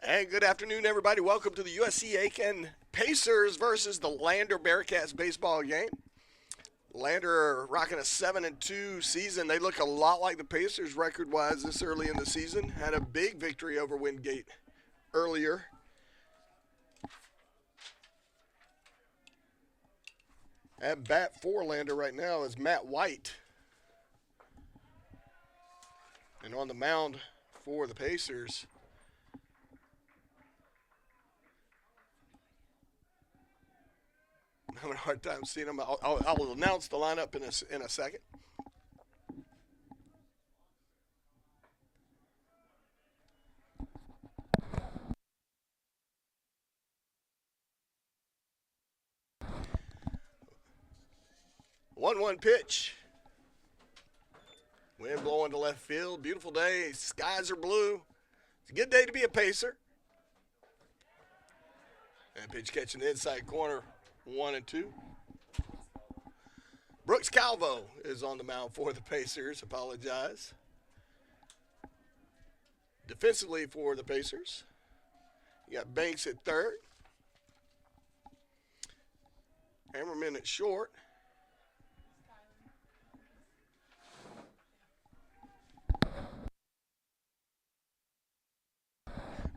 And good afternoon, everybody. Welcome to the USC Aiken Pacers versus the Lander Bearcats baseball game. Lander rocking a 7-2 season. They look a lot like the Pacers record-wise this early in the season. Had a big victory over Wingate earlier. At bat for Lander right now is Matt White. And on the mound for the Pacers, I'm having a hard time seeing them. I'll announce the lineup in a second. One pitch. Wind blowing to left field. Beautiful day. Skies are blue. It's a good day to be a Pacer. And pitch catching the inside corner, 1-2. Brooks Calvo is on the mound for the Pacers. Apologize. Defensively for the Pacers, you got Banks at third. Hammerman at short.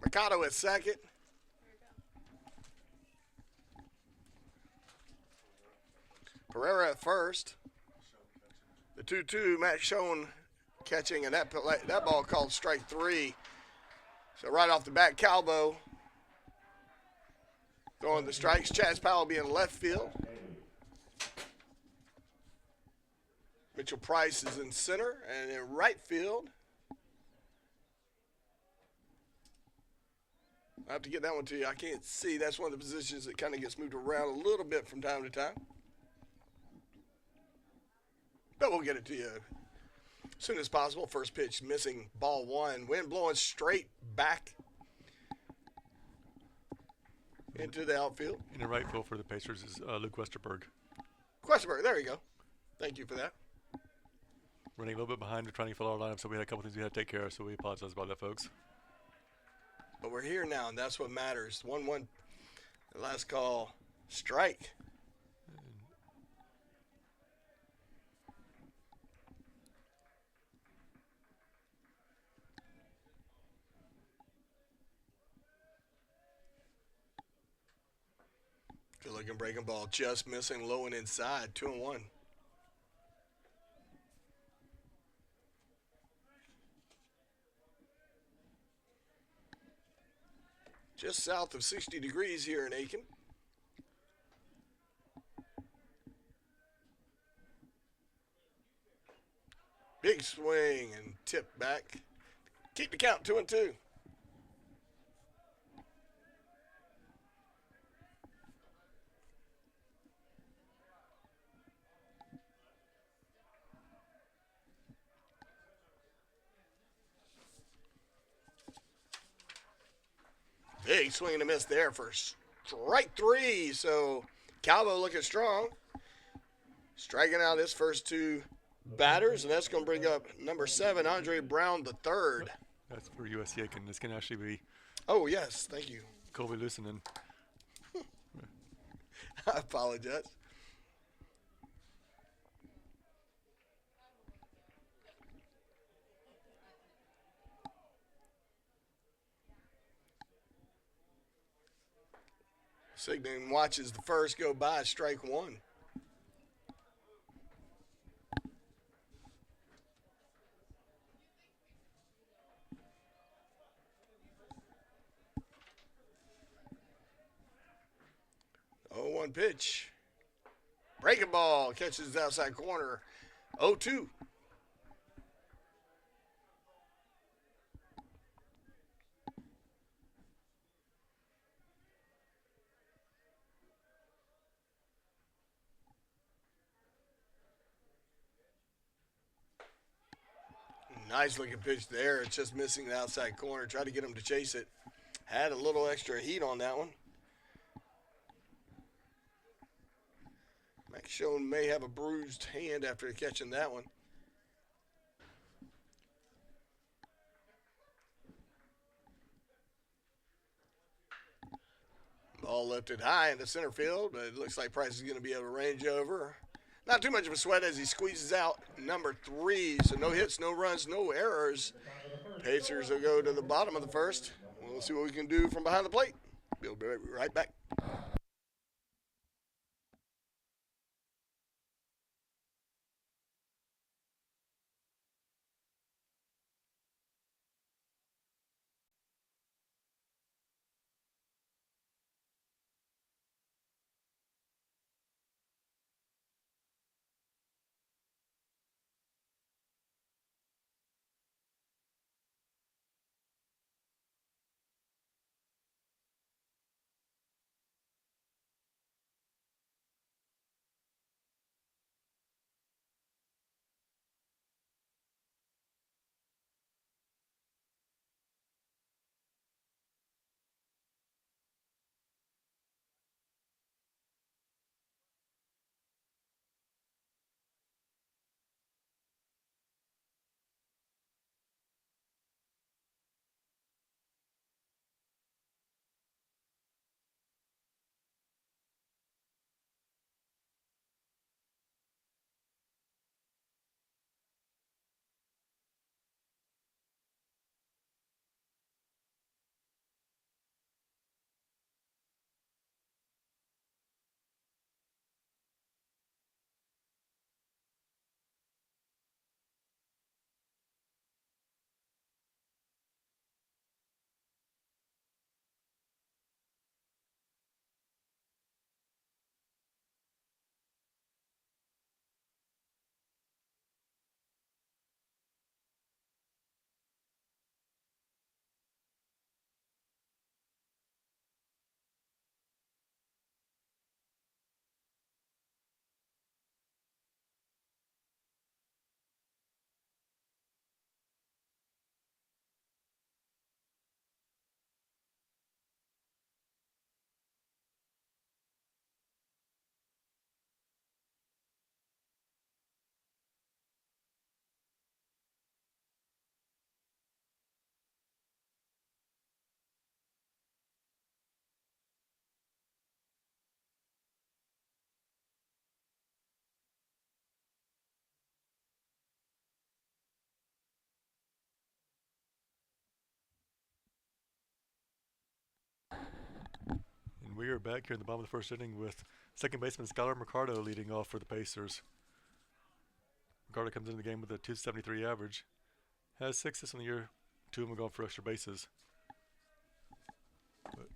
Mercado at second. Pereira at first. The 2-2, Matt Schoen catching, and that ball called strike three. So right off the bat, Calvo throwing the strikes. Chaz Powell being left field. Mitchell Price is in center, and in right field, I have to get that one to you. I can't see. That's one of the positions that kind of gets moved around a little bit from time to time. But we'll get it to you as soon as possible. First pitch missing, ball one. Wind blowing straight back into the outfield. In the right field for the Pacers is Luke Westerberg. Westerberg, there you go. Thank you for that. Running a little bit behind, we're trying to fill our lineup, so we had a couple things we had to take care of, so we apologize about that, folks. But we're here now, and that's what matters. 1-1, last call, strike. Good looking breaking ball, just missing, low and inside, 2-1. Just south of 60 degrees here in Aiken. Big swing and tip back. Keep the count 2-2. Big swing and a miss there for strike three. So Calvo looking strong. Striking out his first two batters, and that's going to bring up number 7, Andre Brown III. That's for USC Aiken. This can actually be. Oh, yes. Thank you. Colby Lucenen. I apologize. Signan watches the first go by, strike one. Oh, 1 pitch. Breaking ball, catches the outside corner. 0-2. Nice looking pitch there. It's just missing the outside corner. Tried to get him to chase it. Had a little extra heat on that one. Max Schoen may have a bruised hand after catching that one. Ball lifted high into center field, but it looks like Price is going to be able to range over. Not too much of a sweat as he squeezes out number 3. So no hits, no runs, no errors. Pacers will go to the bottom of the first. We'll see what we can do from behind the plate. We'll be right back. And we are back here in the bottom of the first inning with second baseman Skylar Mercado leading off for the Pacers. Mercado comes into the game with a 273 average, has 6 assists on the year, 2 of them are going for extra bases. But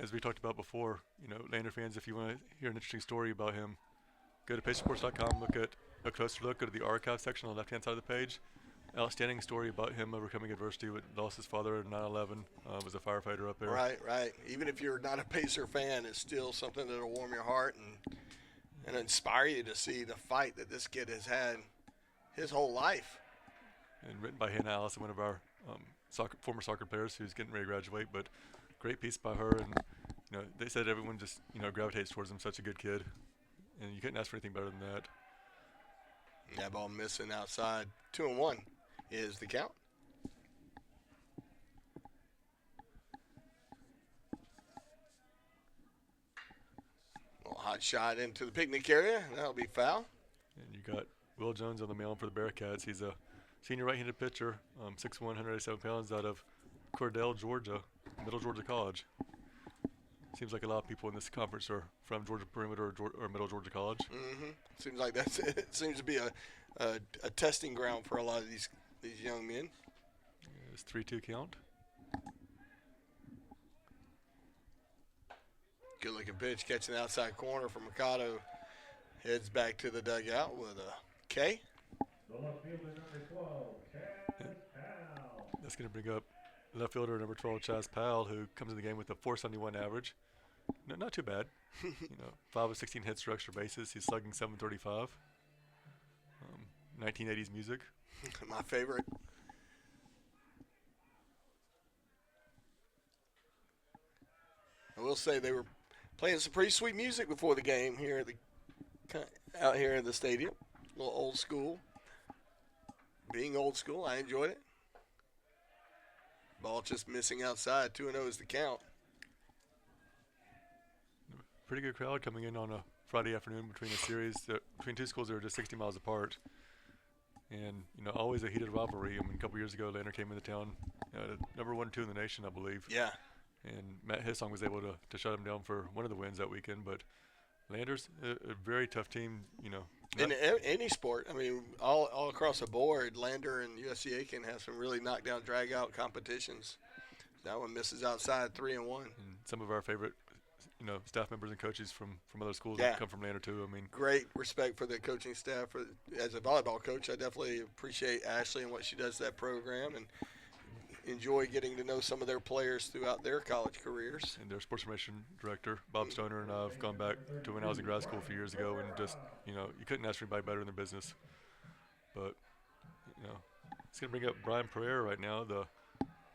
as we talked about before, Lander fans, if you want to hear an interesting story about him, go to pacersports.com, look at a closer look, go to the archive section on the left-hand side of the page. Outstanding story about him overcoming adversity. Lost his father in 9/11. Was a firefighter up there. Right. Even if you're not a Pacer fan, it's still something that'll warm your heart and inspire you to see the fight that this kid has had his whole life. And written by Hannah Allison, one of our former soccer players who's getting ready to graduate. But great piece by her, and they said everyone just gravitates towards him. Such a good kid, and you couldn't ask for anything better than that. That ball missing outside. 2-1 is the count. Little hot shot into the picnic area. That'll be foul. And you got Will Jones on the mound for the Bearcats. He's a senior right-handed pitcher, 6'1", 187 pounds, out of Cordell, Georgia, Middle Georgia College. Seems like a lot of people in this conference are from Georgia Perimeter or Middle Georgia College. Mm-hmm. Seems like that's it. It seems to be a testing ground for a lot of these young men. It's 3-2 count. Good looking pitch, catching the outside corner from Mercado. Heads back to the dugout with a K. That's going to bring up left fielder number 12, Chaz Powell, who comes in the game with a 471 average. No, not too bad. 5 of 16 hits for extra bases. He's slugging 735. 1980s music. My favorite. I will say they were playing some pretty sweet music before the game here at out here in the stadium. A little old school. Being old school, I enjoyed it. Ball just missing outside. 2-0 is the count. pretty good crowd coming in on a Friday afternoon between a series between two schools that are just 60 miles apart. And, always a heated rivalry. I mean, a couple years ago, Lander came into town, number 1 or 2 in the nation, I believe. Yeah. And Matt Hissong was able to shut him down for one of the wins that weekend. But Lander's a very tough team, In any sport, I mean, all across the board, Lander and USC Aiken have some really knockdown, drag-out competitions. That one misses outside 3-1. And some of our favorite, staff members and coaches from other schools Yeah. come from Lander too. I mean, Great respect for the coaching staff. As a volleyball coach, I definitely appreciate Ashley and what she does to that program, and enjoy getting to know some of their players throughout their college careers. and their sports information director, Bob Stoner, and I've gone back to when I was in grad school a few years ago, and just, you couldn't ask for anybody better in the business. But, it's going to bring up Brian Pereira right now, the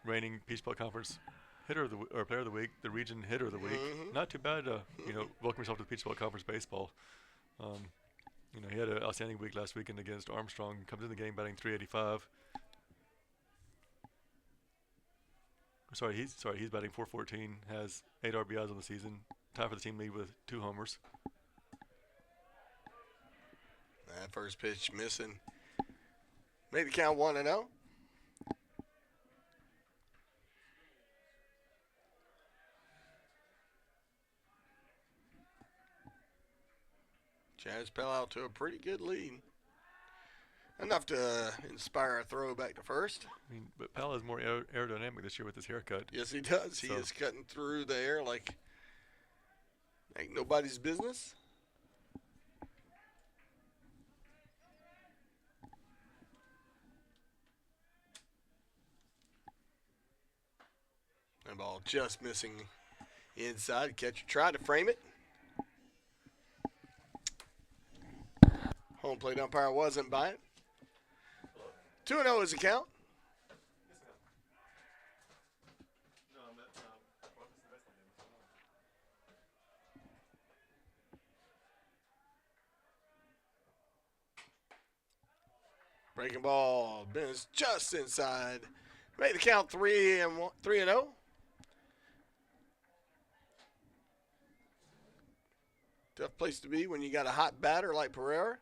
reigning Peach Belt Conference player of the week, the region hitter of the week. Mhm. Not too bad to, welcome yourself to the Peach Belt Conference baseball. He had an outstanding week last weekend against Armstrong. Comes in the game batting .385. He's batting .414. Has 8 RBIs on the season. Tied for the team lead with 2 homers. That first pitch missing. Made the count 1-0. Jazz fell out to a pretty good lead. Enough to inspire a throw back to first. I mean, but Powell is more aerodynamic this year with his haircut. Yes, he does. He So- is cutting through the air like nobody's business. That ball just missing inside. Catcher tried to frame it. Home plate umpire wasn't by it. 2-0 is the count. Breaking ball, bends just inside. Made the count 3-0. Tough place to be when you got a hot batter like Pereira.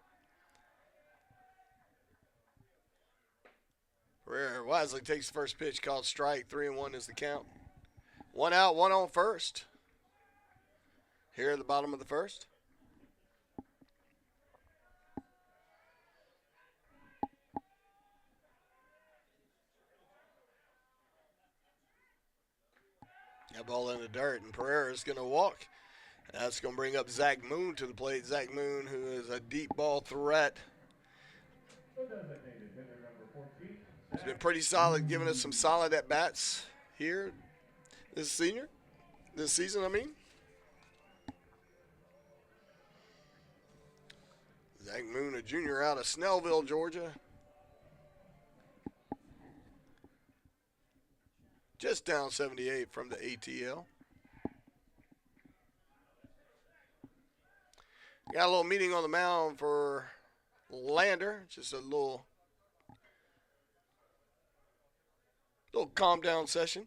Pereira wisely takes the first pitch, called strike. 3-1 is the count. 1 out, 1 on first. Here at the bottom of the first. That ball in the dirt, and Pereira's going to walk. That's going to bring up Zach Moon to the plate. Zach Moon, who is a deep ball threat. He's been pretty solid, giving us some solid at-bats here this season, I mean. Zach Moon, a junior out of Snellville, Georgia. Just down 78 from the ATL. Got a little meeting on the mound for Lander. Just a little calm down session.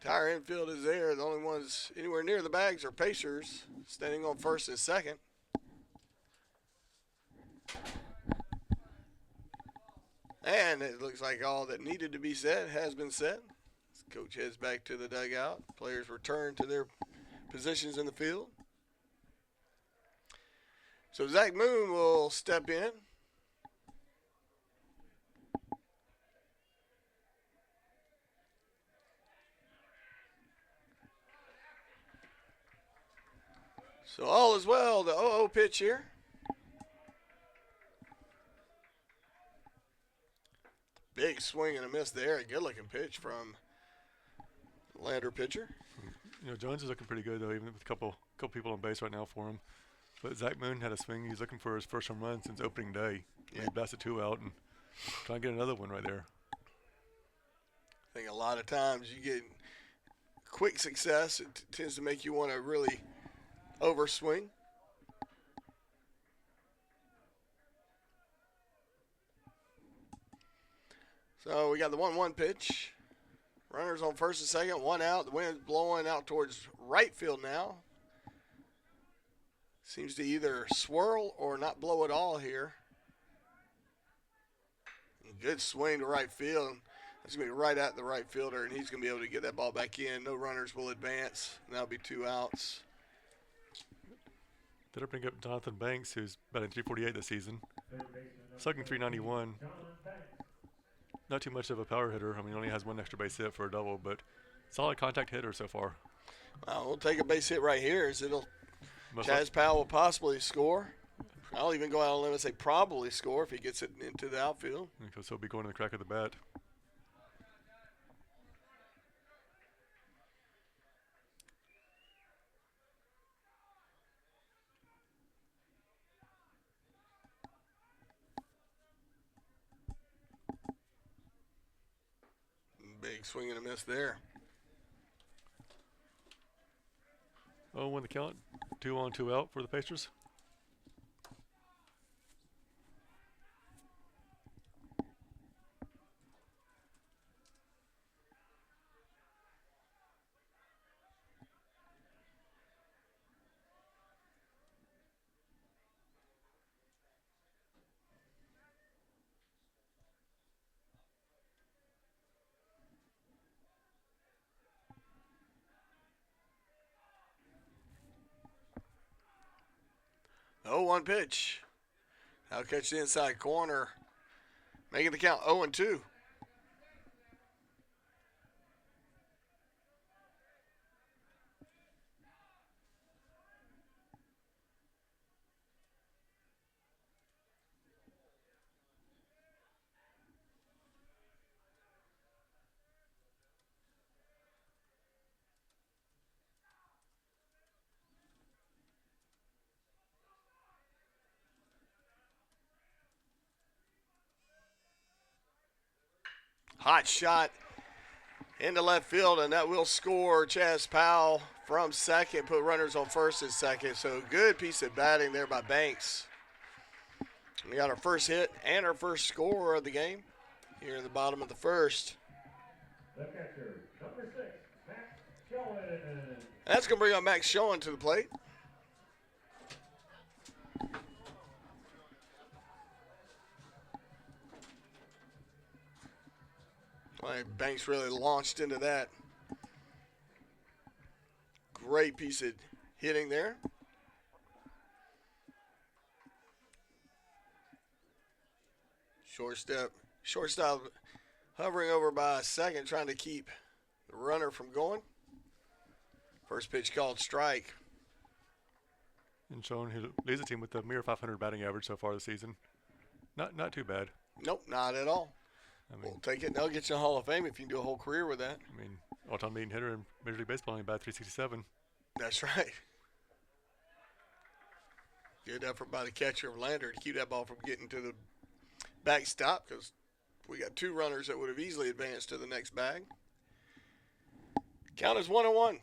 Entire infield is there. The only ones anywhere near the bags are Pacers, standing on first and second. And it looks like all that needed to be said has been said. Coach heads back to the dugout. Players return to their positions in the field. So Zach Moon will step in. So all is well. The 0-0 pitch here. Big swing and a miss there. A good-looking pitch from Lander pitcher. Jones is looking pretty good though, even with a couple people on base right now for him. But Zach Moon had a swing. He's looking for his first home run since opening day. Yeah. He blasted 2 out and trying to get another one right there. I think a lot of times you get quick success. It tends to make you want to really overswing. So we got the 1-1 pitch. Runners on first and second, one out. The wind's blowing out towards right field now. Seems to either swirl or not blow at all here. Good swing to right field. That's going to be right at the right fielder, and he's going to be able to get that ball back in. No runners will advance. And that'll be 2 outs. Did I bring up Jonathan Banks, who's batting .348 this season? Slugging .391. Not too much of a power hitter. I mean, he only has 1 extra base hit for a double, but solid contact hitter so far. We'll take a base hit right here. Chaz Powell will possibly score. I'll even go out on a limb and say probably score if he gets it into the outfield. Because he'll be going to the crack of the bat. Big swing and a miss there. 0-1 the count. 2 on, 2 out for the Pacers. Oh, 1 pitch. I'll catch the inside corner. Making the count 0-2. Hot shot into left field, and that will score. Chaz Powell from second, put runners on first and second. So good piece of batting there by Banks. We got our first hit and our first score of the game here in the bottom of the first. The catcher, number 6, Max Schoen. That's going to bring up Max Schoen to the plate. Banks really launched into that. Great piece of hitting there. Shortstop hovering over by second, trying to keep the runner from going. First pitch called strike. And Schoen, who leads the team with a mere .500 batting average so far this season. Not too bad. Nope, not at all. I mean, We'll take it. They'll get you in the Hall of Fame if you can do a whole career with that. I mean, all-time leading hitter in Major League Baseball, only bat .367. That's right. Good effort by the catcher of Lander to keep that ball from getting to the backstop, because we got 2 runners that would have easily advanced to the next bag. Count is 1-1.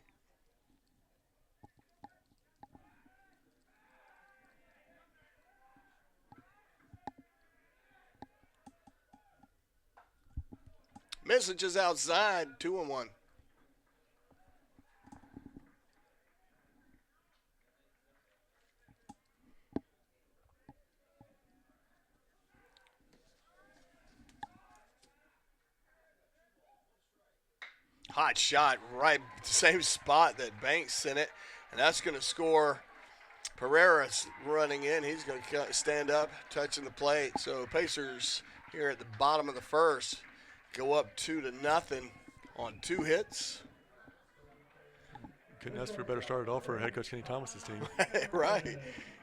Message is outside, 2-1. Hot shot, right same spot that Banks sent it, and that's going to score. Pereira's running in. He's going to stand up, touching the plate. So Pacers here at the bottom of the first go up 2-0 on 2 hits. Couldn't ask for a better start at all for head coach Kenny Thomas's team. Right.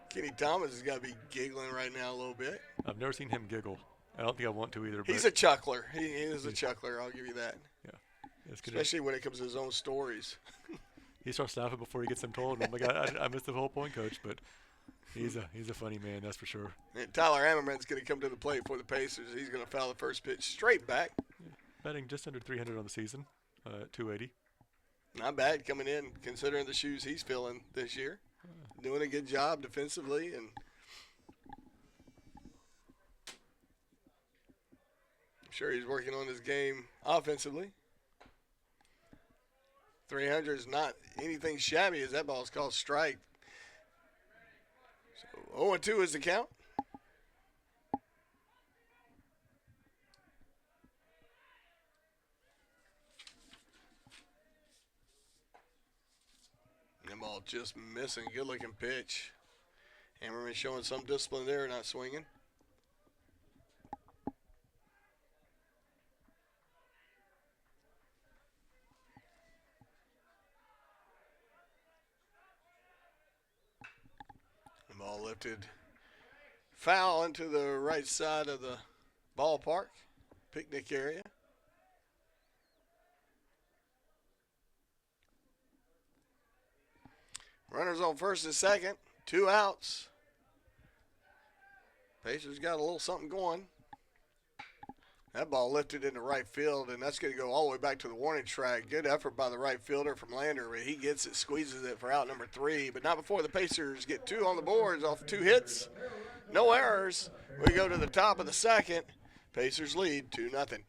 Kenny Thomas has got to be giggling right now a little bit. I've never seen him giggle. I don't think I want to either. He's but a chuckler. He is a chuckler, I'll give you that. Yeah. It's good. Especially when it comes to his own stories. He starts laughing before he gets them told. And I'm like, I missed the whole point, coach, but he's a funny man, that's for sure. And Tyler Ammerman's going to come to the plate for the Pacers. He's going to foul the first pitch straight back. Batting just under 300 on the season, 280. Not bad coming in, considering the shoes he's filling this year. Doing a good job defensively, and I'm sure he's working on his game offensively. 300 is not anything shabby as that ball is called strike. So 0-2 is the count. That ball just missing. Good looking pitch. Hammerman showing some discipline there, not swinging. The ball lifted foul into the right side of the ballpark, picnic area. Runners on first and second, 2 outs. Pacers got a little something going. That ball lifted into right field, and that's going to go all the way back to the warning track. Good effort by the right fielder from Lander. He gets it, squeezes it for out number 3, but not before the Pacers get 2 on the boards off 2 hits. No errors. We go to the top of the second. Pacers lead 2-0.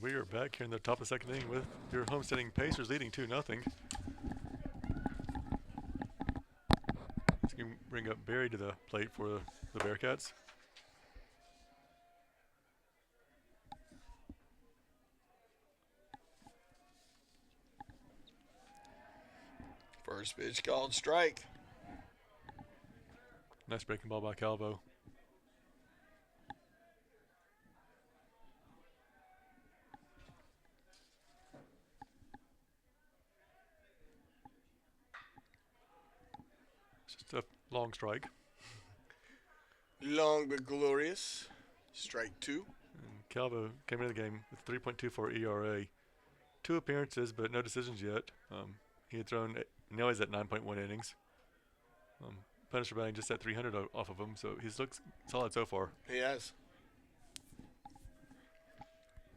We are back here in the top of the second inning with your homesteading Pacers leading 2-0. Let's bring up Barry to the plate for the Bearcats. First pitch called strike. Nice breaking ball by Calvo. Just a long strike. Long but glorious. Strike 2. And Calvo came into the game with 3.24 ERA. 2 appearances, but no decisions yet. He had thrown, now he's at 9.1 innings. Punisher batting just at 300 off of him, so he's looked solid so far. He has.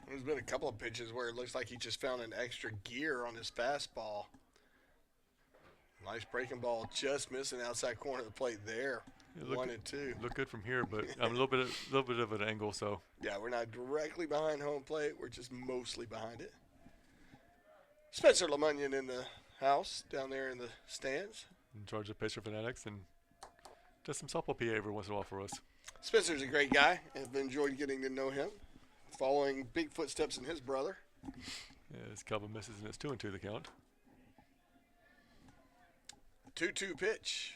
There's been a couple of pitches where it looks like he just found an extra gear on his fastball. Nice breaking ball, just missing outside corner of the plate there. 1 and 2. Look good from here, but I'm a little bit of an angle, so. Yeah, we're not directly behind home plate. We're just mostly behind it. Spencer LeMunion in the house down there in the stands. In charge of Pacer Fanatics and does some softball PA every once in a while for us. Spencer's a great guy. I've enjoyed getting to know him, following big footsteps in his brother. As Calvin misses, and it's 2-2 the count. 2-2 pitch.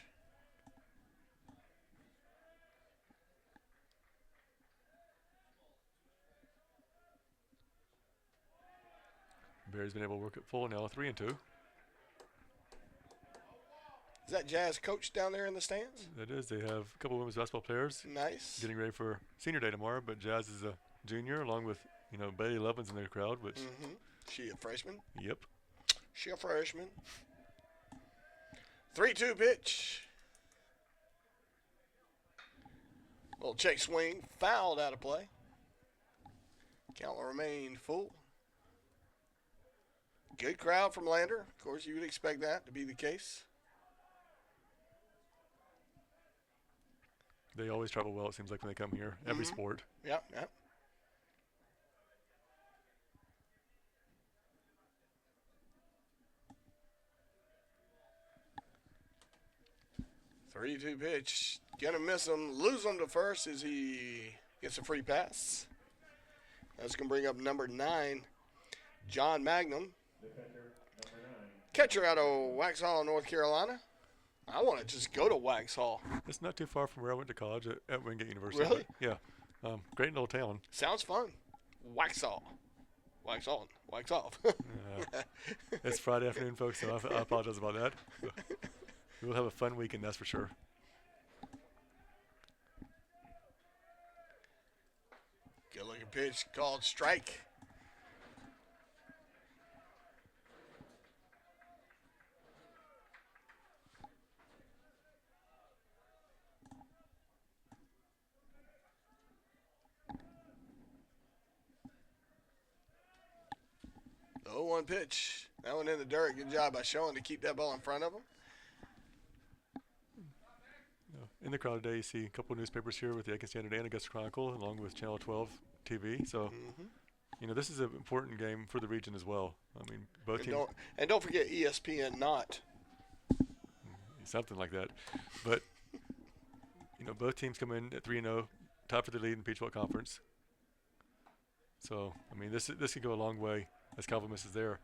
Barry's been able to work it full now, 3-2. that Jazz coach down there in the stands? That is. They have a couple of women's basketball players Nice. getting ready for senior day tomorrow, but Jazz is a junior along with, Bailey Levin's in their crowd, which, She a freshman? yep. She a freshman. 3-2 pitch. Little check swing, fouled out of play. Count will remain full. Good crowd from Lander. Of course, you would expect that to be the case. They always travel well, it seems like, when they come here. Every sport. Yep. 3-2 pitch. Gonna miss him. Lose him to first as he gets a free pass. That's gonna bring up number 9, John Magnum. The catcher, number 9. Catcher out of Waxhaw, North Carolina. I want to just go to Waxhaw. It's not too far from where I went to college at Wingate University. Really? Yeah. Great little town. Sounds fun. Waxhaw. Wax on. Wax off. It's Friday afternoon, folks, so I apologize about that. We'll have a fun weekend, that's for sure. Good looking pitch called strike. The 0-1 pitch. That one in the dirt. Good job by showing to keep that ball in front of him. In the crowd today, you see a couple of newspapers here with the Aiken Standard and Augusta Chronicle, along with Channel 12 TV. So, this is an important game for the region as well. I mean, both teams. Don't forget ESPN not. Something like that. But, both teams come in at 3-0, tied for the lead in Peach Belt Conference. So, I mean, this could go a long way, as Calvin misses there,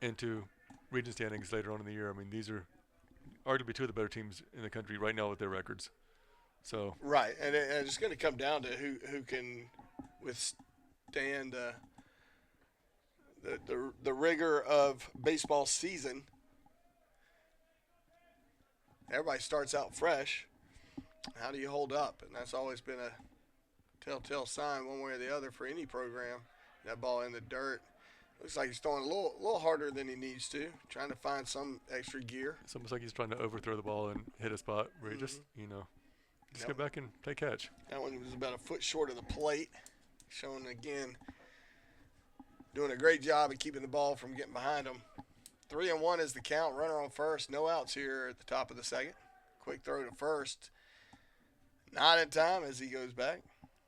into region standings later on in the year. I mean, these are arguably two of the better teams in the country right now with their records. So right, and it's going to come down to who can withstand the rigor of baseball season. Everybody starts out fresh. How do you hold up? And that's always been a telltale sign, one way or the other, for any program. That ball in the dirt. Looks like he's throwing a little harder than he needs to, trying to find some extra gear. It's almost like he's trying to overthrow the ball and hit a spot where he just get back and play catch. That one was about a foot short of the plate. Showing again, doing a great job of keeping the ball from getting behind him. 3-1 is the count. Runner on first. No outs here at the top of the second. Quick throw to first. Not in time as he goes back.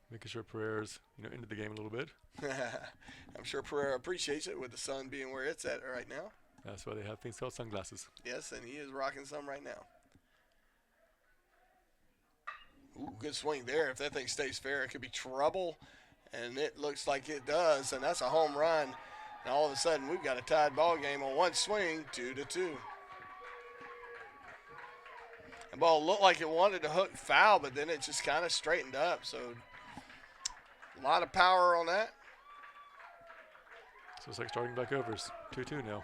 Making sure Pereira's into the game a little bit. I'm sure Pereira appreciates it with the sun being where it's at right now. That's why they have things called sunglasses. Yes, and he is rocking some right now. Ooh, good swing there. If that thing stays fair, it could be trouble, and it looks like it does, and that's a home run. And all of a sudden, we've got a tied ball game on one swing, 2-2. The ball looked like it wanted to hook foul, but then it just kind of straightened up. So a lot of power on that. So it's like starting back over. It's 2-2 now.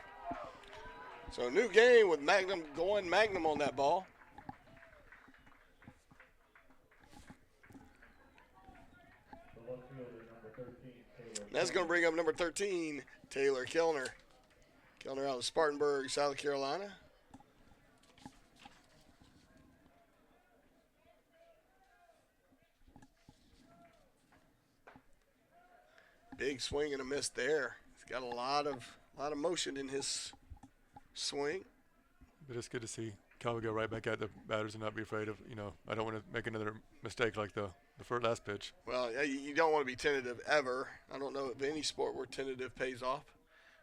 So a new game with Magnum going Magnum on that ball. The left fielder, number 13, Taylor. That's going to bring up number 13, Taylor Kellner. Kellner out of Spartanburg, South Carolina. Big swing and a miss there. He's got a lot of motion in his swing. But it's good to see Calvin go right back at the batters and not be afraid of, I don't want to make another mistake like the first last pitch. Well, you don't want to be tentative ever. I don't know of any sport where tentative pays off.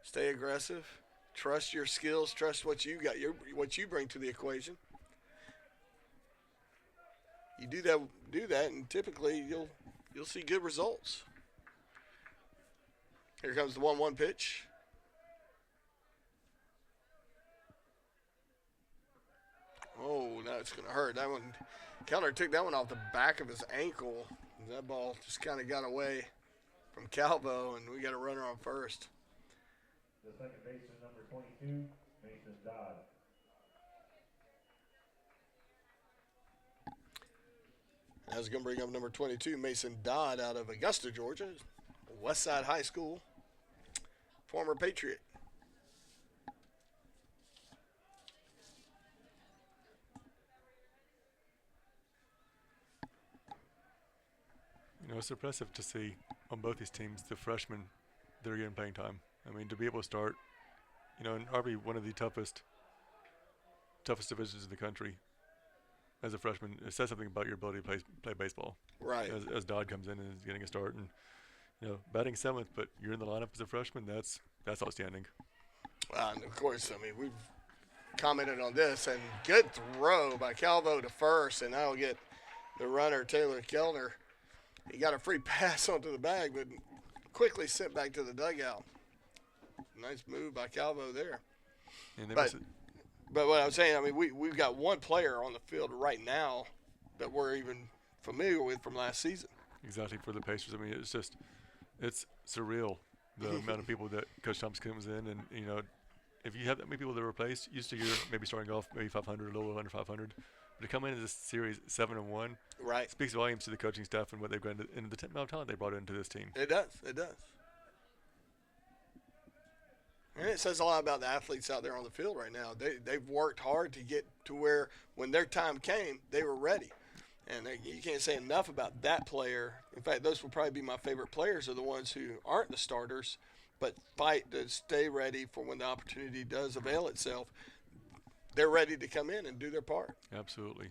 Stay aggressive. Trust your skills. Trust what you got. What you bring to the equation. You do that, and typically you'll see good results. Here comes the 1-1 pitch. Oh, now it's going to hurt. That one, Kellner took that one off the back of his ankle. That ball just kind of got away from Calvo, and we got a runner on first. The second baseman, number 22, Mason Dodd. That's going to bring up number 22, Mason Dodd out of Augusta, Georgia. Westside High School, former Patriot. You know, it's impressive to see on both these teams the freshmen that are getting playing time. I mean, to be able to start, you know, in probably one of the toughest divisions in the country as a freshman, it says something about your ability to play baseball. Right. As Dodd comes in and is getting a start, and you know, batting seventh, but you're in the lineup as a freshman. That's outstanding. And of course, I mean, we've commented on this, and good throw by Calvo to first, and that'll get the runner, Taylor Kellner. He got a free pass onto the bag, but quickly sent back to the dugout. Nice move by Calvo there. And they But what I'm saying, I mean, we've got one player on the field right now that we're even familiar with from last season. Exactly, for the Pacers. I mean, it's surreal the amount of people that Coach Thompson comes in, and you know, if you have that many people to replace, used to you're maybe starting off maybe 500, a little under 500, but to come into this series 7-1, right, speaks volumes to the coaching staff and what they've got and the amount of talent they brought into this team. It does. And it says a lot about the athletes out there on the field right now. They've worked hard to get to where when their time came, they were ready. And you can't say enough about that player. In fact, those will probably be my favorite players are the ones who aren't the starters, but fight to stay ready for when the opportunity does avail itself. They're ready to come in and do their part. Absolutely.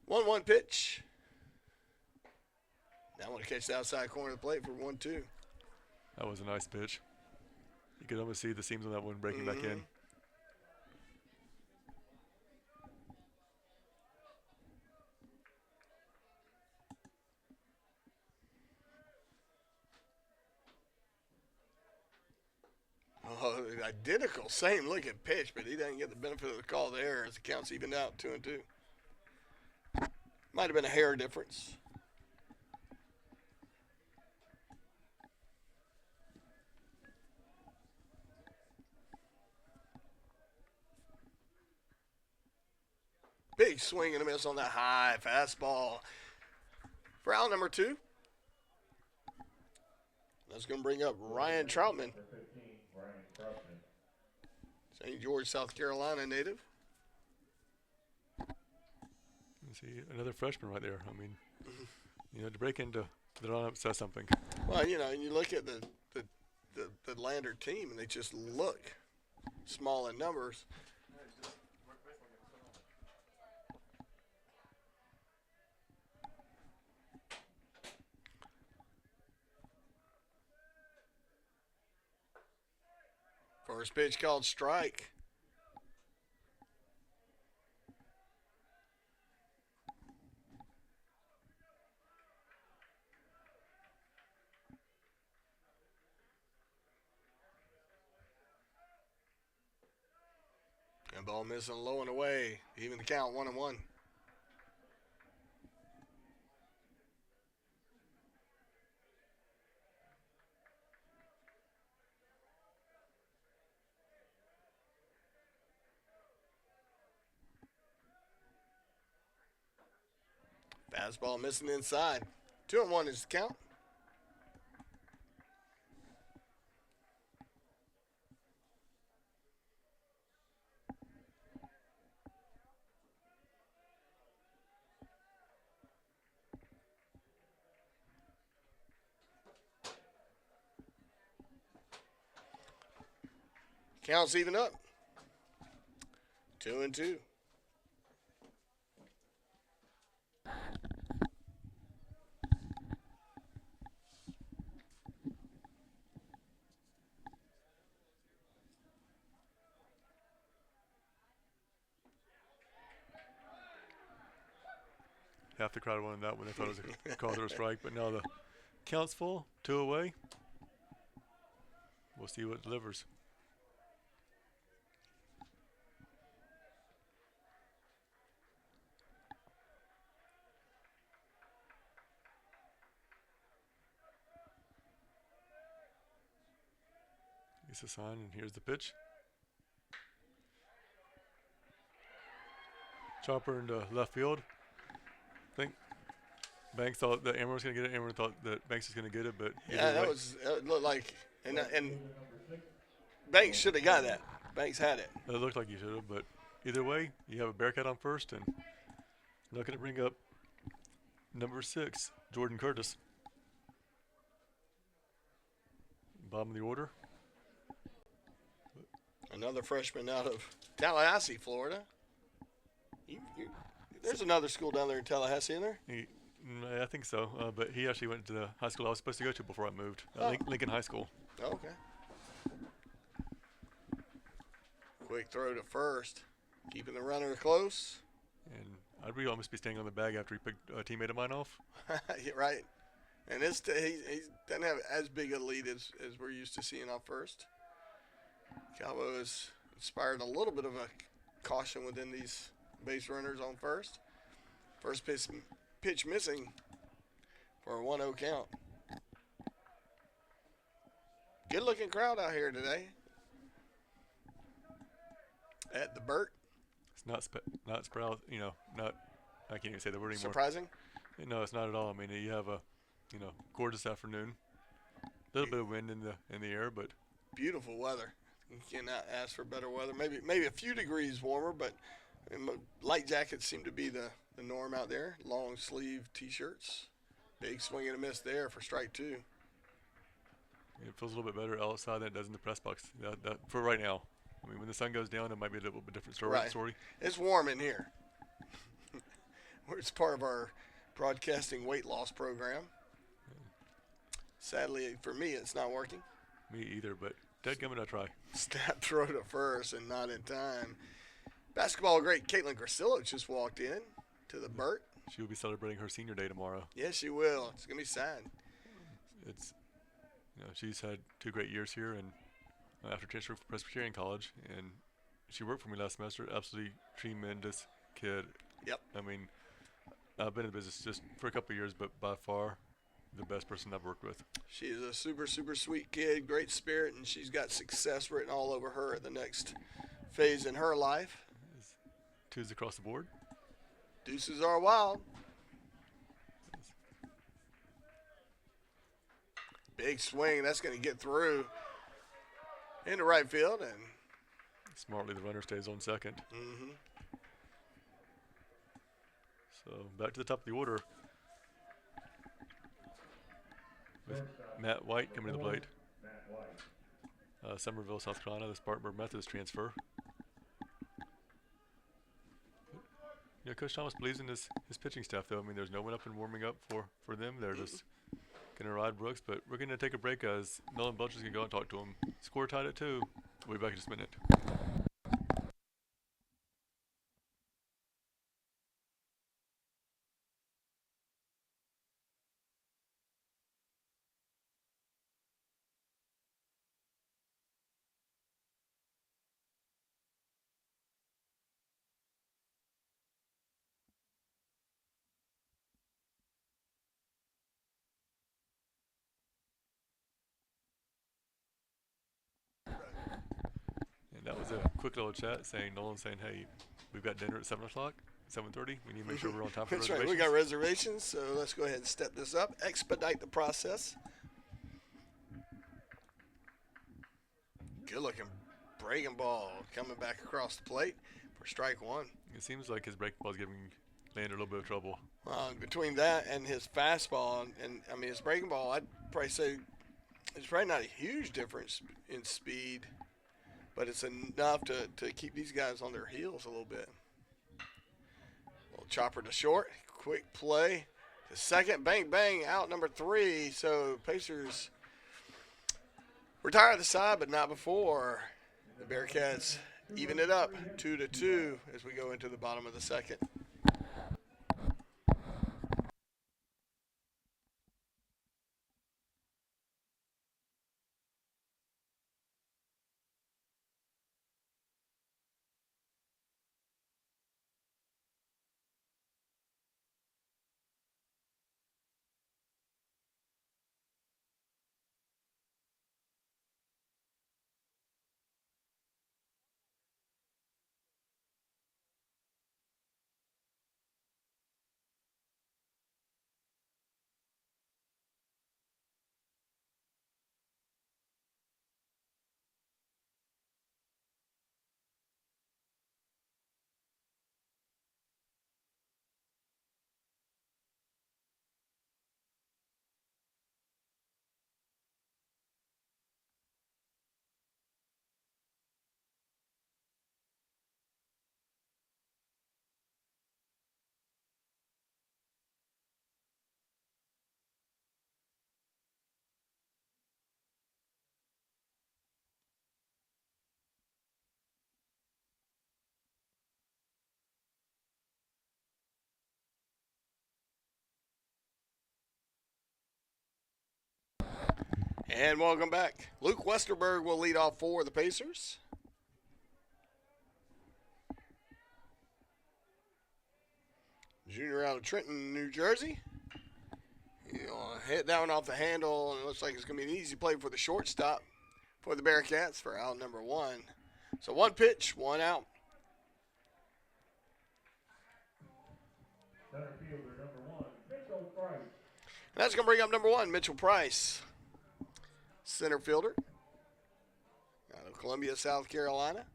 1-1 pitch. Now I want to catch the outside corner of the plate for 1-2. That was a nice pitch. You could almost see the seams on that one breaking back in. Oh, identical, same looking pitch, but he doesn't get the benefit of the call there as the count's evened out 2-2. Might have been a hair difference. Big swing and a miss on that high fastball. For out number 2. That's going to bring up Ryan Troutman. St. George, South Carolina native. See, another freshman right there. I mean, you know, to break into the lineup says something. Well, you know, you look at the Lander team, and they just look small in numbers. First pitch called strike. And ball missing low and away. Even the count 1-1. Fastball missing inside. 2-1 is the count. Count's even up. 2-2. Half the crowd wanted that when they thought it was a call to a strike, but now the count's full, 2 away. We'll see what delivers. It's a sign, and here's the pitch. Chopper into left field. I think Banks thought that Amber was going to get it. Amber thought that Banks was going to get it, but Yeah, either way, it looked like, Left and fielder number 6, Banks should have got that. Banks had it. it looked like he should have. But either way, you have a Bearcat on first, and not going to bring up number 6, Jordan Curtis. Bottom of the order. Another freshman out of Tallahassee, Florida. There's another school down there in Tallahassee, in there? I think so, but he actually went to the high school I was supposed to go to before I moved, Oh. Lincoln High School. Oh, okay. Quick throw to first. Keeping the runner close. And I'd really almost be staying on the bag after he picked a teammate of mine off. Yeah, right. And he doesn't have as big a lead as we're used to seeing off first. Calvo has inspired a little bit of a caution within these base runners on first. First pitch missing for a 1-0 count. Good looking crowd out here today at the Burt. It's not Sprout, not, I can't even say the word anymore. Surprising? No, it's not at all. I mean, you have a, gorgeous afternoon. A little bit of wind in the air, but Beautiful weather. You cannot ask for better weather. Maybe a few degrees warmer, but light jackets seem to be the norm out there. Long sleeve T-shirts. Big swing and a miss there for strike 2. it feels a little bit better outside than it does in the press box. That for right now. I mean, when the sun goes down, it might be a little bit different story. Right. It's warm in here. It's part of our broadcasting weight loss program. Sadly, for me, it's not working. Me either, but dadgummit, I try. Snap throw to first and not in time. Basketball great Caitlin Grasillo just walked in to the Burt. She will be celebrating her senior day tomorrow. Yes, she will. It's going to be sad. It's, she's had 2 great years here, and after transferring from Presbyterian College, and she worked for me last semester. Absolutely tremendous kid. Yep. I mean, I've been in the business just for a couple of years, but by far the best person I've worked with. She's a super, super sweet kid, great spirit, and she's got success written all over her at the next phase in her life. 2s across the board. Deuces are wild. Big swing. That's going to get through into right field. And Smartly, the runner stays on second. mm-hmm. So back to the top of the order. With Shortstop, Matt White coming to the plate. Matt White. Somerville, South Carolina, the Spartanburg Methodist transfer. Coach Thomas believes in his pitching staff, though. I mean, there's no one up and warming up for them. They're just going to ride Brooks. But we're going to take a break as Nolan Belcher's going to go and talk to him. Score tied at 2. We'll be back in just a minute. And that was a quick little chat saying, Nolan saying, hey, we've got dinner at 7 o'clock, 7:30. We need to make sure we're on time for That's right. reservations. We got reservations, so let's go ahead and step this up. Expedite the process. Good looking breaking ball coming back across the plate for strike 1. It seems like his breaking ball is giving Lander a little bit of trouble. Between that and his fastball, and I mean his breaking ball, I'd probably say it's probably not a huge difference in speed, but it's enough to keep these guys on their heels a little bit. Little chopper to short, quick play to second, bang, bang, out number 3. So Pacers retire the side, but not before. The Bearcats even it up 2-2 as we go into the bottom of the second. And welcome back. Luke Westerberg will lead off for the Pacers. Junior out of Trenton, New Jersey. He'll hit that one off the handle, and it looks like it's going to be an easy play for the shortstop for the Bearcats for out number one. So one pitch, one out. Center fielder number 1, Mitchell Price. And that's going to bring up number one, Mitchell Price, center fielder out of Columbia, South Carolina.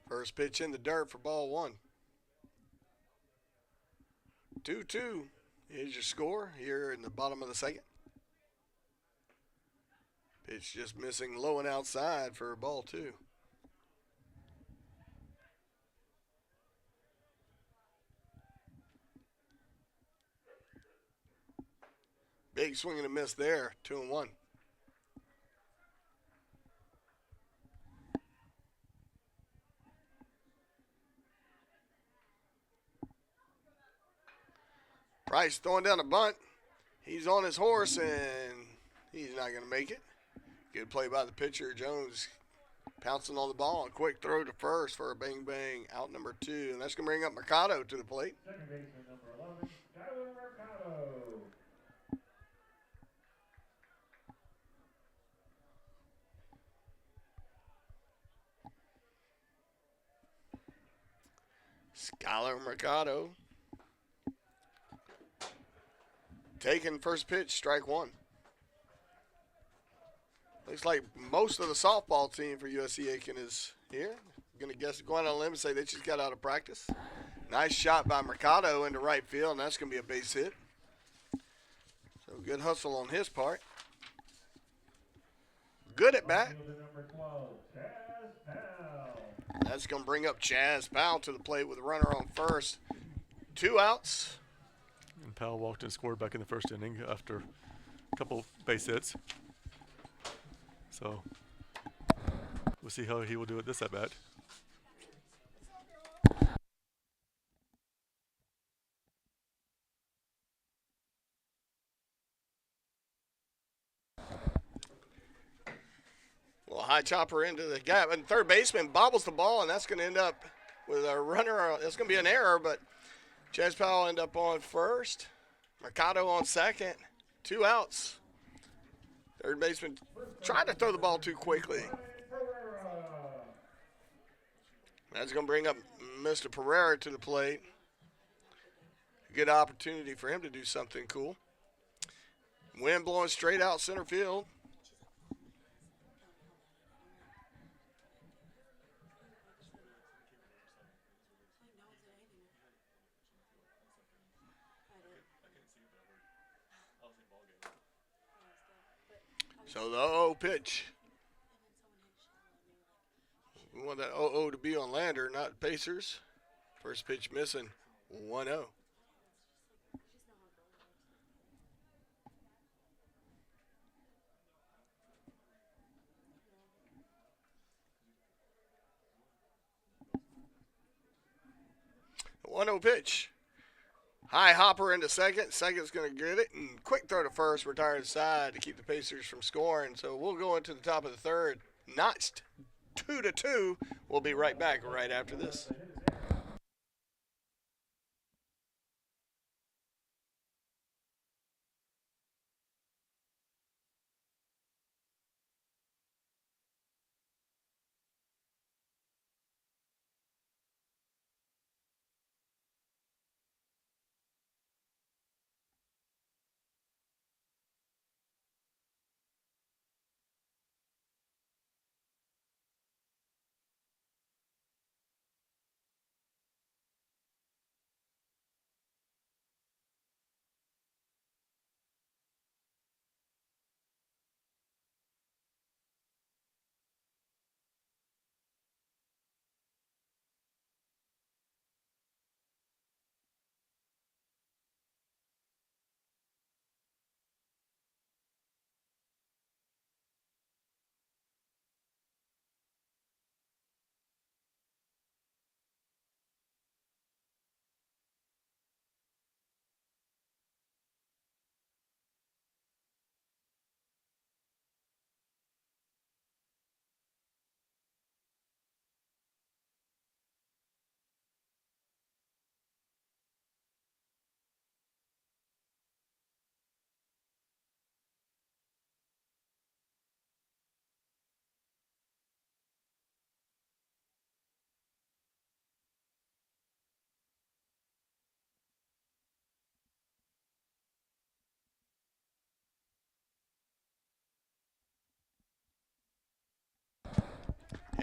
First pitch in the dirt for ball one. 2-2 is your score here in the bottom of the second. Pitch just missing low and outside for ball two. Big swing and a miss there, 2-1. Price throwing down a bunt. He's on his horse, and he's not going to make it. Good play by the pitcher. Jones pouncing on the ball. A quick throw to first for a bang-bang out number two. And that's going to bring up Mercado to the plate. Second baseman number 11, Skyler Mercado. Skyler Mercado taking first pitch, strike one. Looks like most of the softball team for USC Aiken is here. I'm going to go out on a limb and say they just got out of practice. Nice shot by Mercado into right field, and that's going to be a base hit. So good hustle on his part. Good at bat. Fielder number 12, Chaz Powell. That's going to bring up Chaz Powell to the plate with a runner on first. 2 outs. And Powell walked and scored back in the first inning after a couple base hits. So we'll see how he will do it this at bat. Well, high chopper into the gap, and third baseman bobbles the ball, and that's going to end up with a runner. That's going to be an error, but Chaz Powell end up on first. Mercado on second. 2 outs. Third baseman tried to throw the ball too quickly. That's going to bring up Mr. Pereira to the plate. A good opportunity for him to do something cool. Wind blowing straight out center field. So the 0-0 pitch. We want that 0-0 to be on Lander, not Pacers. First pitch missing, 1-0. The 1-0 pitch. High hopper into second. Second's going to get it. And quick throw to first. Retired side to keep the Pacers from scoring. So we'll go into the top of the third. Notched 2-2. We'll be right back right after this.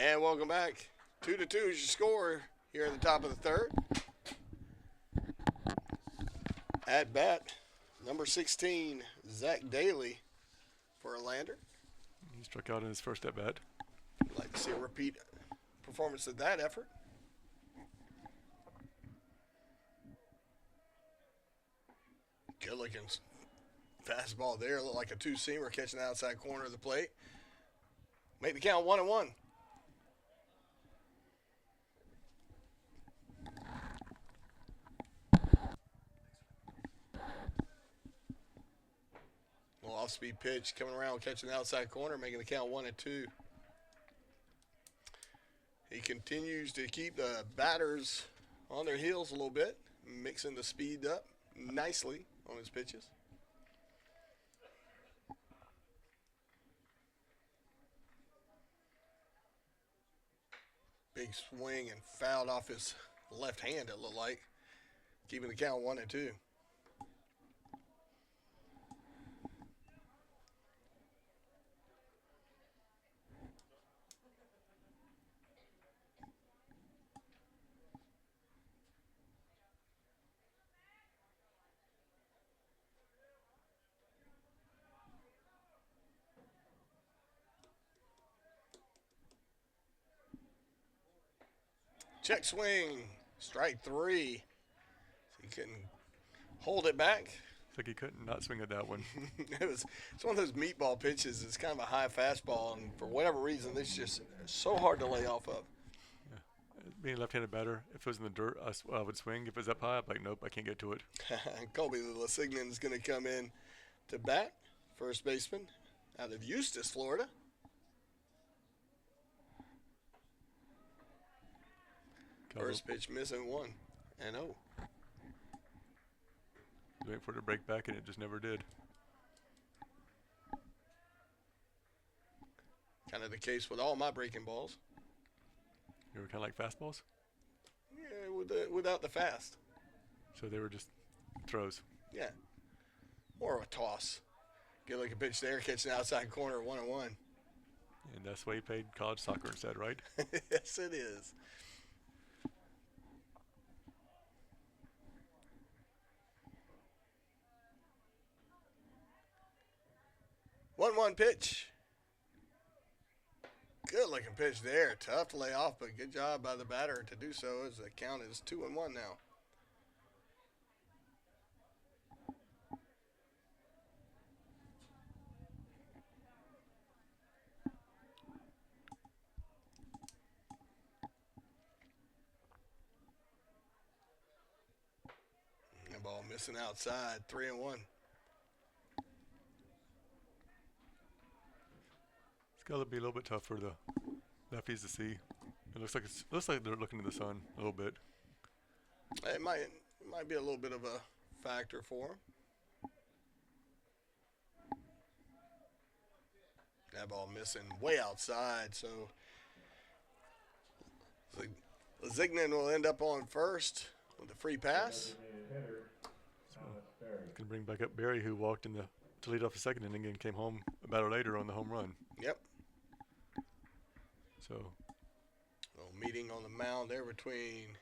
And welcome back. 2-2 is your score here in the top of the third. At bat, number 16, Zach Daly for Lander. He struck out in his first at bat. I'd like to see a repeat performance of that effort. Good looking fastball there. Looked like a two-seamer catching the outside corner of the plate. Make the count 1-1. Little off-speed pitch coming around, catching the outside corner, making the count 1-2. He continues to keep the batters on their heels a little bit, mixing the speed up nicely on his pitches. Big swing and fouled off his left hand, it looked like, keeping the count 1-2. Check swing, strike three. He couldn't hold it back. It's like he couldn't not swing at that one. It's one of those meatball pitches. It's kind of a high fastball, and for whatever reason, this is just so hard to lay off of. Yeah. Being a left-handed batter, if it was in the dirt, I would swing. If it was up high, I'm like, nope, I can't get to it. Colby Lesignan is going to come in to bat, first baseman out of Eustis, Florida. First pitch missing 1-0. Waiting for it to break back, and it just never did. Kind of the case with all my breaking balls. They were kind of like fastballs? Yeah, without the fast. So they were just throws. Yeah. Or a toss. Good looking pitch there, catching the outside corner, 1-1. And that's why he played college soccer instead, right? Yes, it is. 1-1 pitch. Good looking pitch there. Tough to lay off, but good job by the batter to do so as the count is 2-1 now. That ball missing outside, 3-1. It's got to be a little bit tough for the lefties to see. It looks like they're looking to the sun a little bit. It might be a little bit of a factor for them. That ball missing way outside, so Zignan will end up on first with a free pass. Can bring back up Barry, who walked in to lead off the second inning and came home a batter later on the home run. Yep. So, a little meeting on the mound there between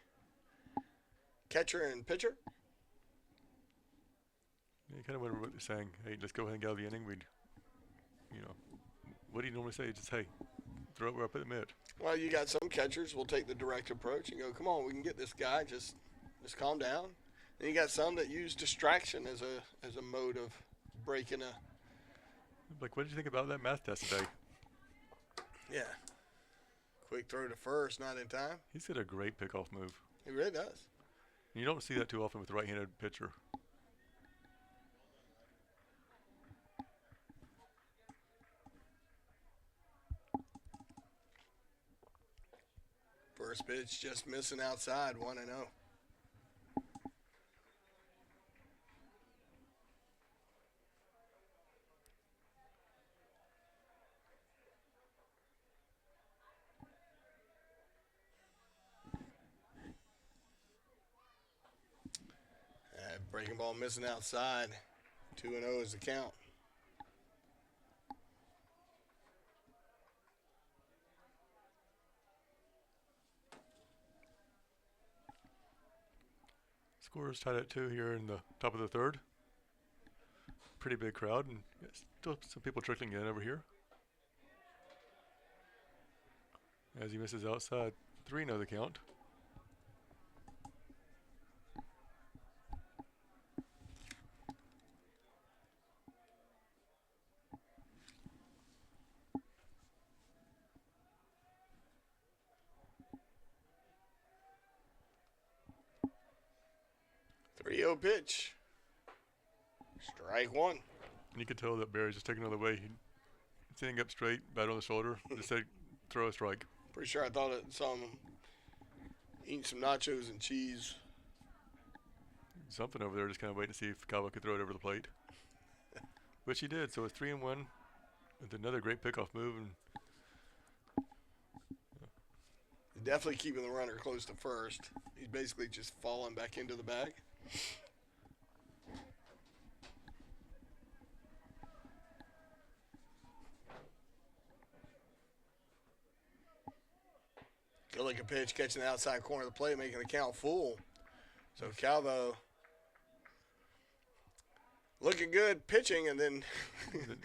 catcher and pitcher. yeah, kind of wonder what they're saying. Hey, let's go ahead and get out of the inning. What do you normally say? Just, hey, throw it where I put the mitt. Well, you got some catchers will take the direct approach and go, come on, we can get this guy. Just calm down. Then you got some that use distraction as a mode of breaking a. Like, what did you think about that math test today? Yeah. Quick throw to first, not in time. He's got a great pickoff move. He really does. And you don't see that too often with a right-handed pitcher. First pitch just missing outside, 1-0. Breaking ball missing outside. 2-0 is the count. Score is tied at 2 here in the top of the third. Pretty big crowd, and still some people trickling in over here. As he misses outside, 3-0 the count. Pitch. Strike one. And you could tell that Barry's just taking another way. He's sitting up straight, bat on the shoulder, just said, throw a strike. Pretty sure I thought I saw him eating some nachos and cheese. Something over there, just kind of waiting to see if Calvo could throw it over the plate. Which he did, so it's 3-1 with another great pickoff move. And definitely keeping the runner close to first. He's basically just falling back into the bag. Good looking pitch, catching the outside corner of the plate, making the count full. So Calvo looking good pitching, and then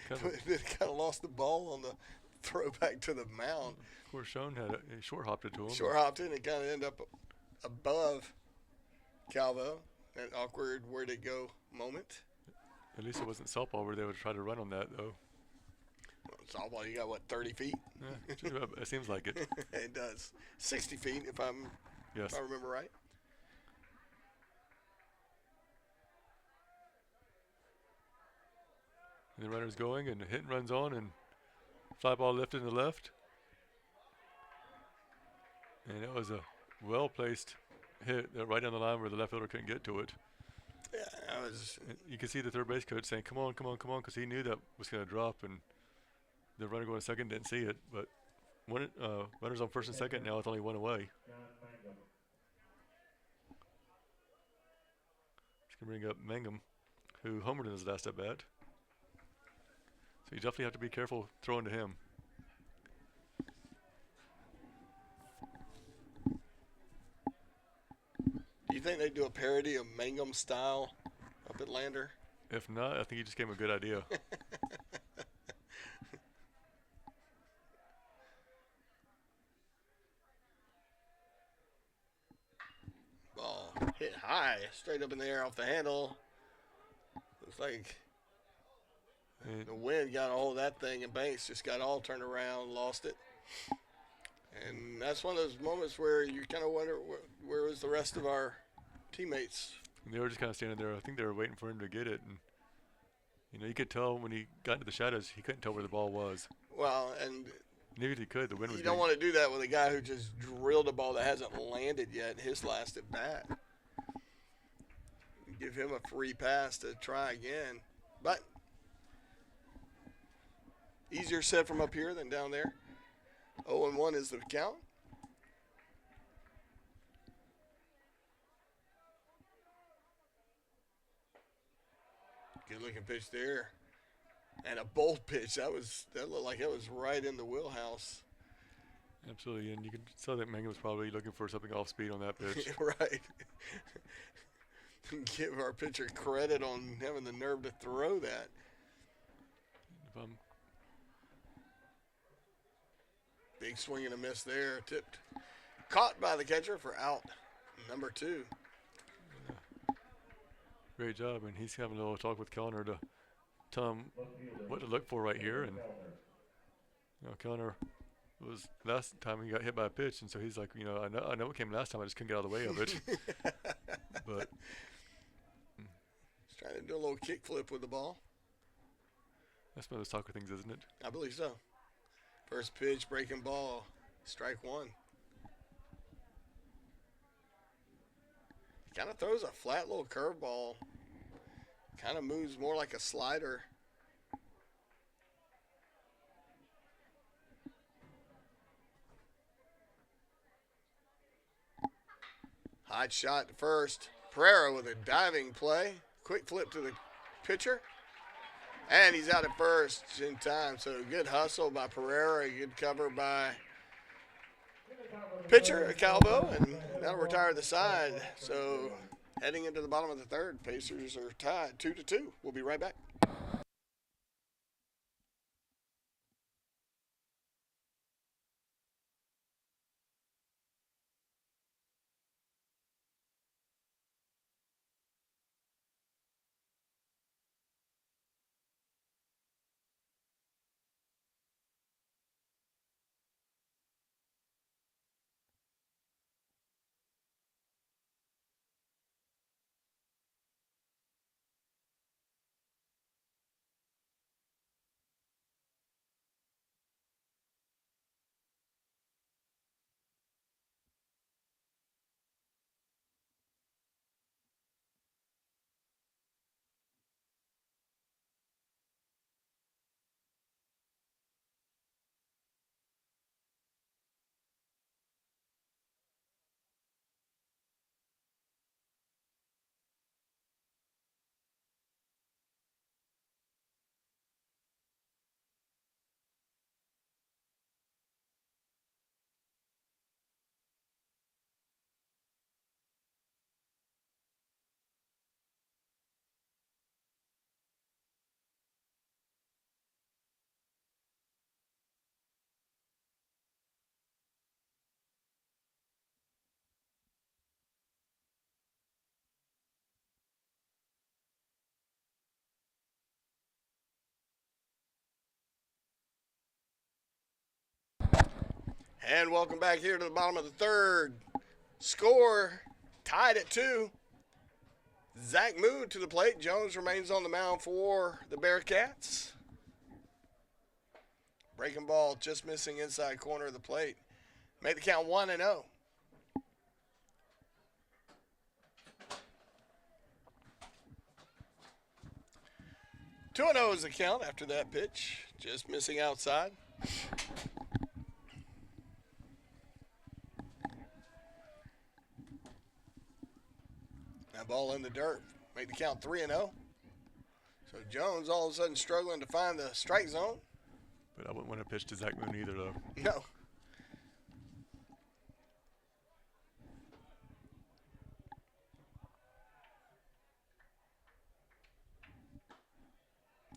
kind of lost the ball on the throwback to the mound. Of course, Schoen had a short hopped it to him. Short hopped it, and it kind of ended up above Calvo. That awkward where'd it go moment. At least it wasn't softball where they would try to run on that, though. Well, softball, you got, what, 30 feet? Yeah, it seems like it. It does. 60 feet, if I remember right. And the runner's going, and the hit and runs on, and fly ball lifted in the left. And it was a well-placed hit right down the line where the left fielder couldn't get to it. Yeah, that was. You can see the third base coach saying, come on, come on, come on, because he knew that was going to drop, and the runner going second didn't see it. But runners on first and second now with only one away. It's going to bring up Mangum, who homered in his last at bat. So you definitely have to be careful throwing to him. Do you think they do a parody of Mangum style up at Lander? If not, I think you just gave him a good idea. Ball hit high, straight up in the air off the handle. Looks like the wind got a hold of that thing, and Banks just got all turned around, lost it. And that's one of those moments where you kind of wonder where was the rest of our teammates. And they were just kind of standing there. I think they were waiting for him to get it. And, you could tell when he got into the shadows, he couldn't tell where the ball was. Well, and maybe he could. The wind was you don't want to do that with a guy who just drilled a ball that hasn't landed yet, his last at bat. Give him a free pass to try again. But easier said from up here than down there. 0-1 is the count. Good looking pitch there. And a bold pitch. That looked like it was right in the wheelhouse. Absolutely, and you can tell that Mangum was probably looking for something off speed on that pitch. Right. Give our pitcher credit on having the nerve to throw that. Big swing and a miss there. Tipped. Caught by the catcher for out number 2. Great job, and he's having a little talk with Kellner to tell him what to look for right here. And Kellner was last time he got hit by a pitch, and so he's like, I know what came last time. I just couldn't get out of the way of it. But he's trying to do a little kick flip with the ball. That's one of those soccer things, isn't it? I believe so. First pitch, breaking ball, strike 1. Kind of throws a flat little curveball. Kind of moves more like a slider. Hot shot to first. Pereira with a diving play. Quick flip to the pitcher. And he's out at first in time. So good hustle by Pereira. Good cover by pitcher Calvo. And that'll retire the side. So Heading into the bottom of the third, Pacers are tied 2-2. We'll be right back. And welcome back here to the bottom of the third. Score tied at 2. Zach Moon to the plate. Jones remains on the mound for the Bearcats. Breaking ball just missing inside corner of the plate. Make the count 1-0. 2-0 is the count after that pitch. Just missing outside. That ball in the dirt. Make the count 3-0. So Jones all of a sudden struggling to find the strike zone. But I wouldn't want to pitch to Zach Moon either, though. No.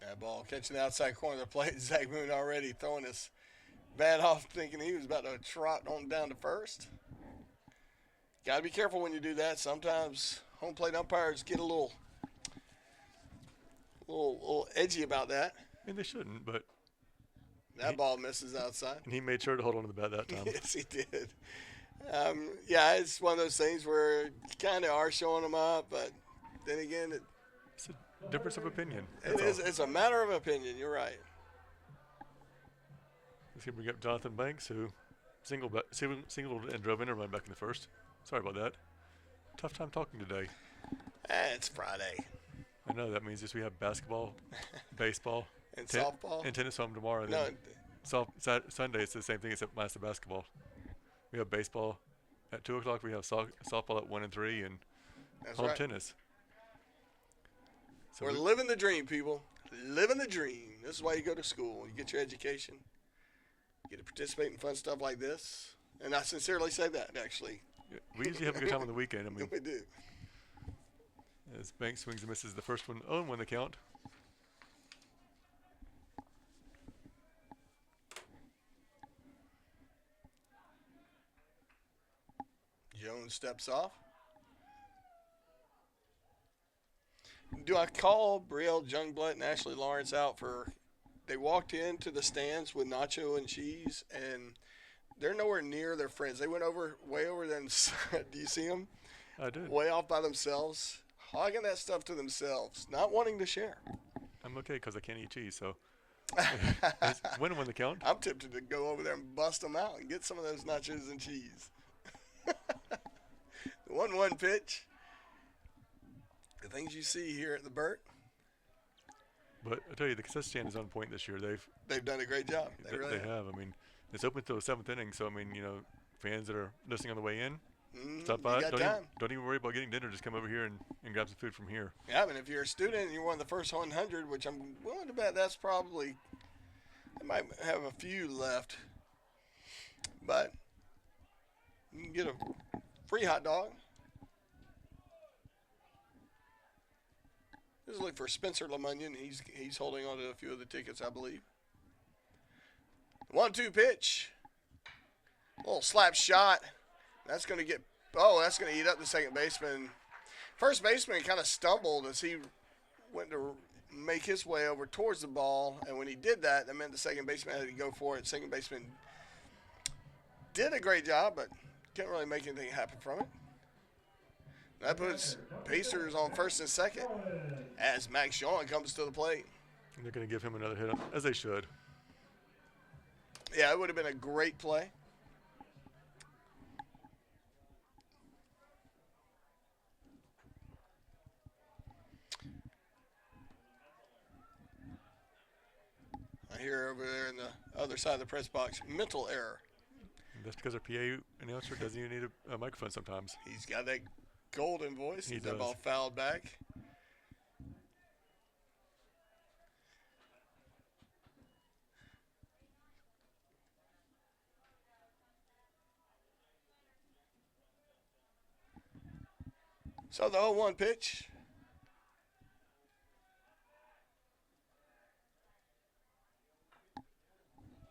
That ball catching the outside corner of the plate. Zach Moon already throwing his bat off, thinking he was about to trot on down to first. Got to be careful when you do that. Sometimes home plate umpires get a little edgy about that. I mean, they shouldn't, but that ball misses outside. And he made sure to hold on to the bat that time. Yes, he did. Yeah, it's one of those things where you kind of are showing them up, but then again, It's a difference of opinion. it is. It's a matter of opinion. You're right. Let's see, bring up Jonathan Banks, who singled and drove in a run back in the first. Sorry about that. Tough time talking today. It's Friday. I know that means just we have basketball, baseball, And softball. and tennis home tomorrow. No, Then Sunday it's the same thing except minus the basketball. We have baseball at 2 o'clock. We have softball at 1 and 3, and that's home right. tennis. So We're living the dream, people. Living the dream. This is why you go to school. You get your education. You get to participate in fun stuff like this. And I sincerely say that, actually. we usually have a good time on the weekend. I mean, We do. as Banks swings and misses the first one, 0-1 the count. Jones steps off. Do I call Brielle Jungblatt and Ashley Lawrence out for? They walked into the stands with nacho and cheese, and they're nowhere near their friends. They went way over them. Do you see them? I did. Way off by themselves, hogging that stuff to themselves, not wanting to share. I'm okay because I can't eat cheese, so win the count. I'm tempted to go over there and bust them out and get some of those nachos and cheese. The 1-1 pitch. The things you see here at the Burt, But I tell you, the cassette stand is on point this year. they've done a great job. They really have. I mean, it's open till the 7th inning, so I mean, fans that are listening on the way in, stop by. You got time. Don't even worry about getting dinner. Just come over here and grab some food from here. Yeah, I mean, if you're a student and you're one of the first 100, which I'm willing to bet that's probably, they might have a few left, but you can get a free hot dog. This is looking for Spencer LeMunion. He's holding on to a few of the tickets, I believe. 1-2 pitch. Little slap shot. That's going to that's going to eat up the second baseman. First baseman kind of stumbled as he went to make his way over towards the ball, and when he did that, that meant the second baseman had to go for it. Second baseman did a great job, but can't really make anything happen from it. That puts Pacers on first and second as Max Shawn comes to the plate. And they're going to give him another hit, as they should. Yeah, it would have been a great play. I hear over there in the other side of the press box, mental error. That's because our PA announcer doesn't even need a microphone sometimes. He's got that golden voice. He That does. ball fouled back. So the 0-1 pitch.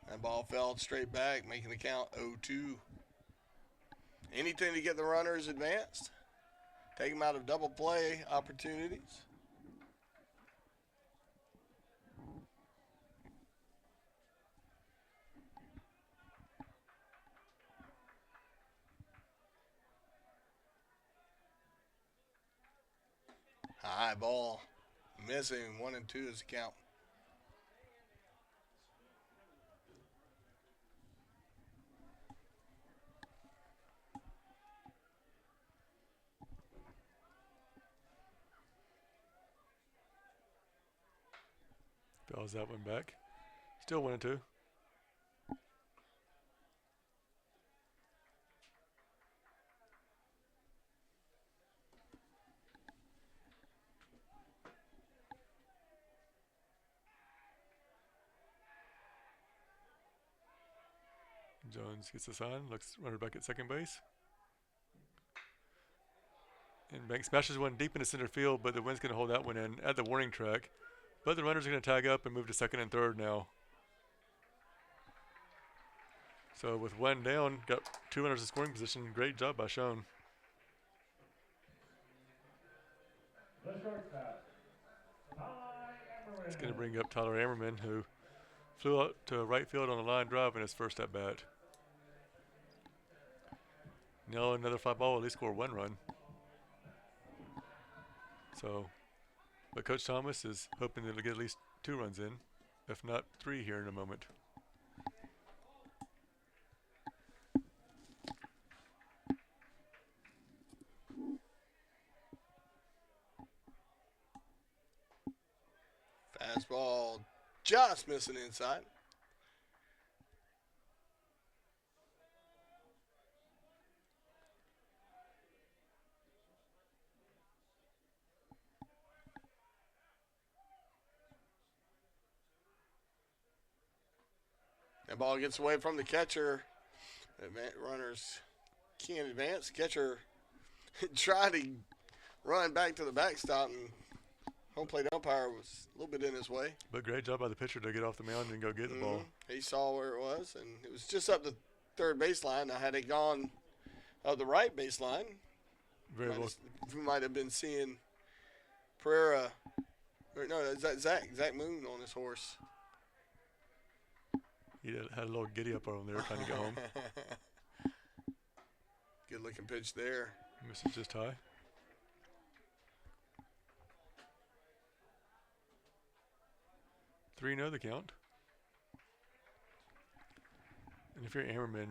That ball fell straight back, making the count 0-2. Anything to get the runners advanced. Take them out of double play opportunities. High ball. Missing. 1-2 is the count. Fouls that one back. Still 1-2. Jones gets the sign, looks runner back at second base. And Banks smashes one deep into center field, but the wind's going to hold that one in at the warning track. But the runners are going to tag up and move to second and third now. So with one down, got two runners in scoring position. Great job by Schoen. The shortstop, Ty It's going to Emmerman. bring up Tyler Ammerman, who flew out to right field on a line drive in his first at bat. Now another fly ball, at least score one run. So, but Coach Thomas is hoping that he'll get at least 2 runs in, if not 3 here in a moment. Fastball just missing inside. That ball gets away from the catcher. Runners can't advance. Catcher tried to run back to the backstop, and home plate umpire was a little bit in his way. But great job by the pitcher to get off the mound and go get the ball. He saw where it was, and it was just up the third baseline. Now, had it gone up the right baseline, Very well. we might have been seeing Pereira. Or no, is that Zach Moon on his horse? He had a little giddy up on there trying to get home. Good looking pitch there. Misses just high. Three, the count. And if you're Ammerman,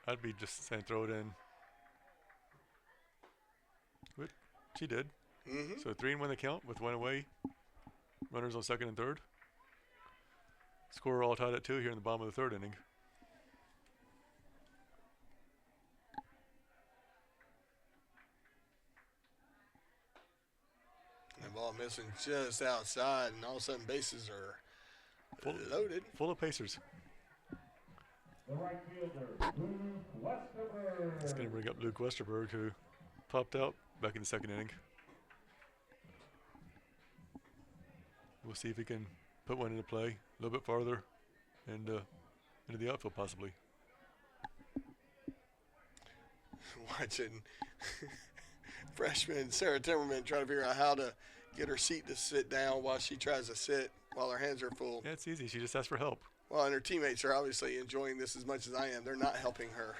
I'd be just saying throw it in. But she did. Mm-hmm. So 3-1 the count with 1 away. Runners on second and third. Score all tied at 2 here in the bottom of the 3rd inning. That ball missing just outside, and all of a sudden bases are loaded. Full of Pacers. The right fielder, Luke Westerberg. It's going to bring up Luke Westerberg, who popped out back in the 2nd inning. we'll see if he can put one into play a little bit farther and into the outfield possibly. Watching freshman Sarah Timmerman try to figure out how to get her seat to sit down while she tries to sit while her hands are full. Yeah, it's easy. She just asks for help. Well, and her teammates are obviously enjoying this as much as I am. They're not helping her.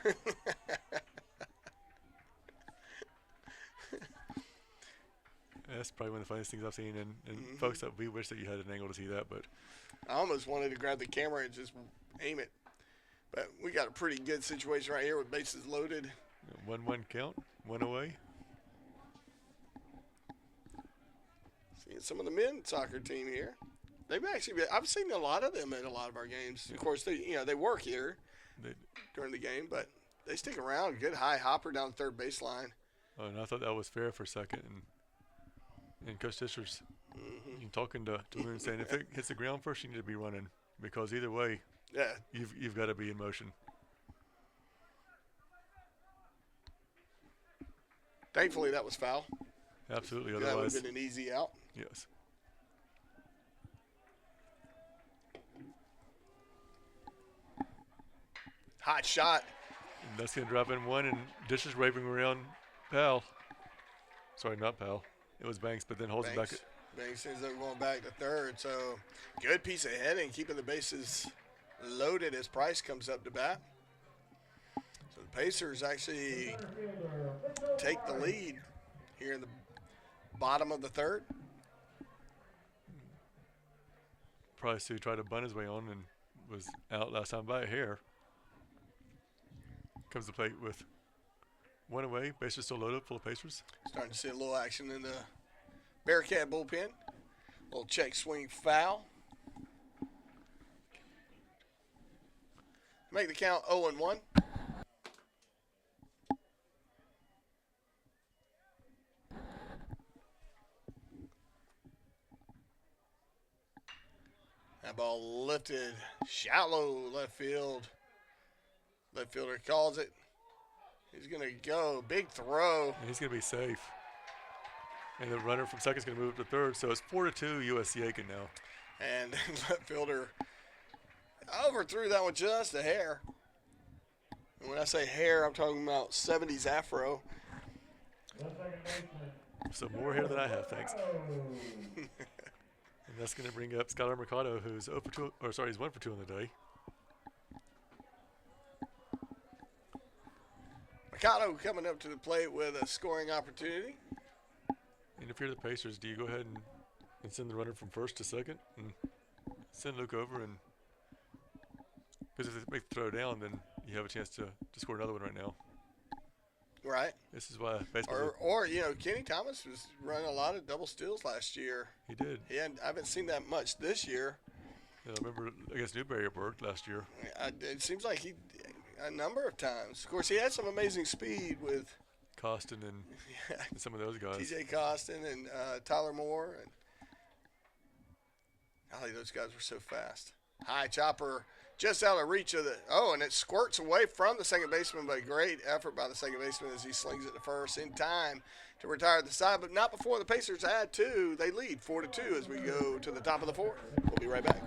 That's probably one of the funniest things I've seen. And folks, that we wish that you had an angle to see that, but I almost wanted to grab the camera and just aim it. But we got a pretty good situation right here with bases loaded. 1-1 count, one away. Seeing some of the men's soccer team here. They've actually I've seen a lot of them at a lot of our games. Of course, they work here during the game, but they stick around. Good high hopper down the third baseline. Oh, and I thought that was fair for a second. And Coach Tischer's talking to Moon saying if it hits the ground first, you need to be running because either way, yeah, you've got to be in motion. Thankfully, that was foul. Absolutely. That would Otherwise, have been an easy out. yes. Hot shot. And that's going to drop in one, and Dish is waving around Powell. Sorry, not Powell. It was Banks, but then holds it back. Banks ends up going back to third. So good piece of heading, keeping the bases loaded as Price comes up to bat. So the Pacers actually take the lead here in the bottom of the third. Price, who tried to bunt his way on and was out last time by a hair, comes to plate with one away. Bases still loaded, full of Pacers. Starting to see a little action in the Bearcat bullpen. Little check swing foul. Make the count 0-1. That ball lifted shallow left field. Left fielder calls it. He's going to go. Big throw. And he's going to be safe. And the runner from second is going to move up to third. So it's 4-2 USC Aiken now. And left fielder overthrew that one just a hair. And when I say hair, I'm talking about 70s afro. So more hair than I have, thanks. And that's going to bring up Skylar Mercado, who's 0 for 2, or sorry, he's 1 for 2 on the day. Mercado coming up to the plate with a scoring opportunity. And if you're the Pacers, do you go ahead and send the runner from first to second and send Luke over? And because if they make the throw down, then you have a chance to score another one right now. Right. This is why baseball. Or Kenny Thomas was running a lot of double steals last year. He did. I haven't seen that much this year. Yeah, I remember against Newberry it worked last year. It seems like he a number of times. Of course, he had some amazing speed with Costin and some of those guys. T.J. Costin and Tyler Moore. And golly, those guys were so fast. High chopper just out of reach of the – and it squirts away from the second baseman, but great effort by the second baseman as he slings it to first in time to retire the side, but not before the Pacers add two. They lead 4-2 as we go to the top of the fourth. We'll be right back.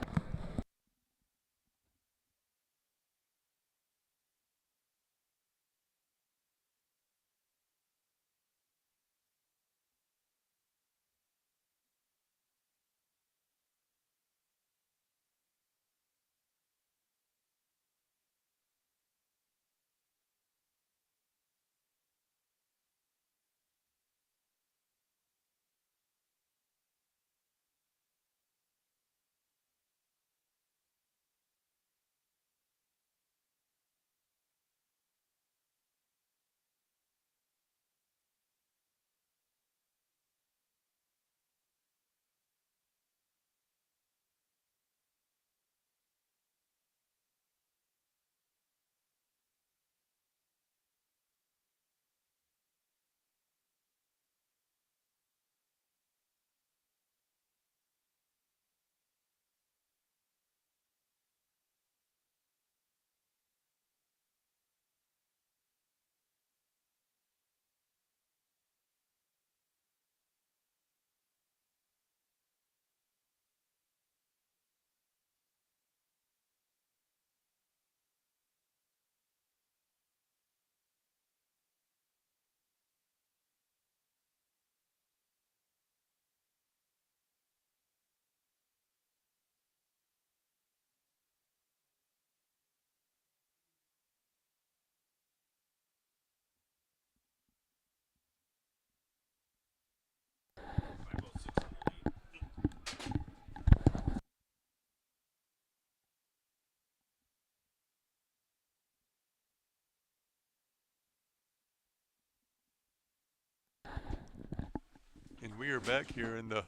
we are back here in the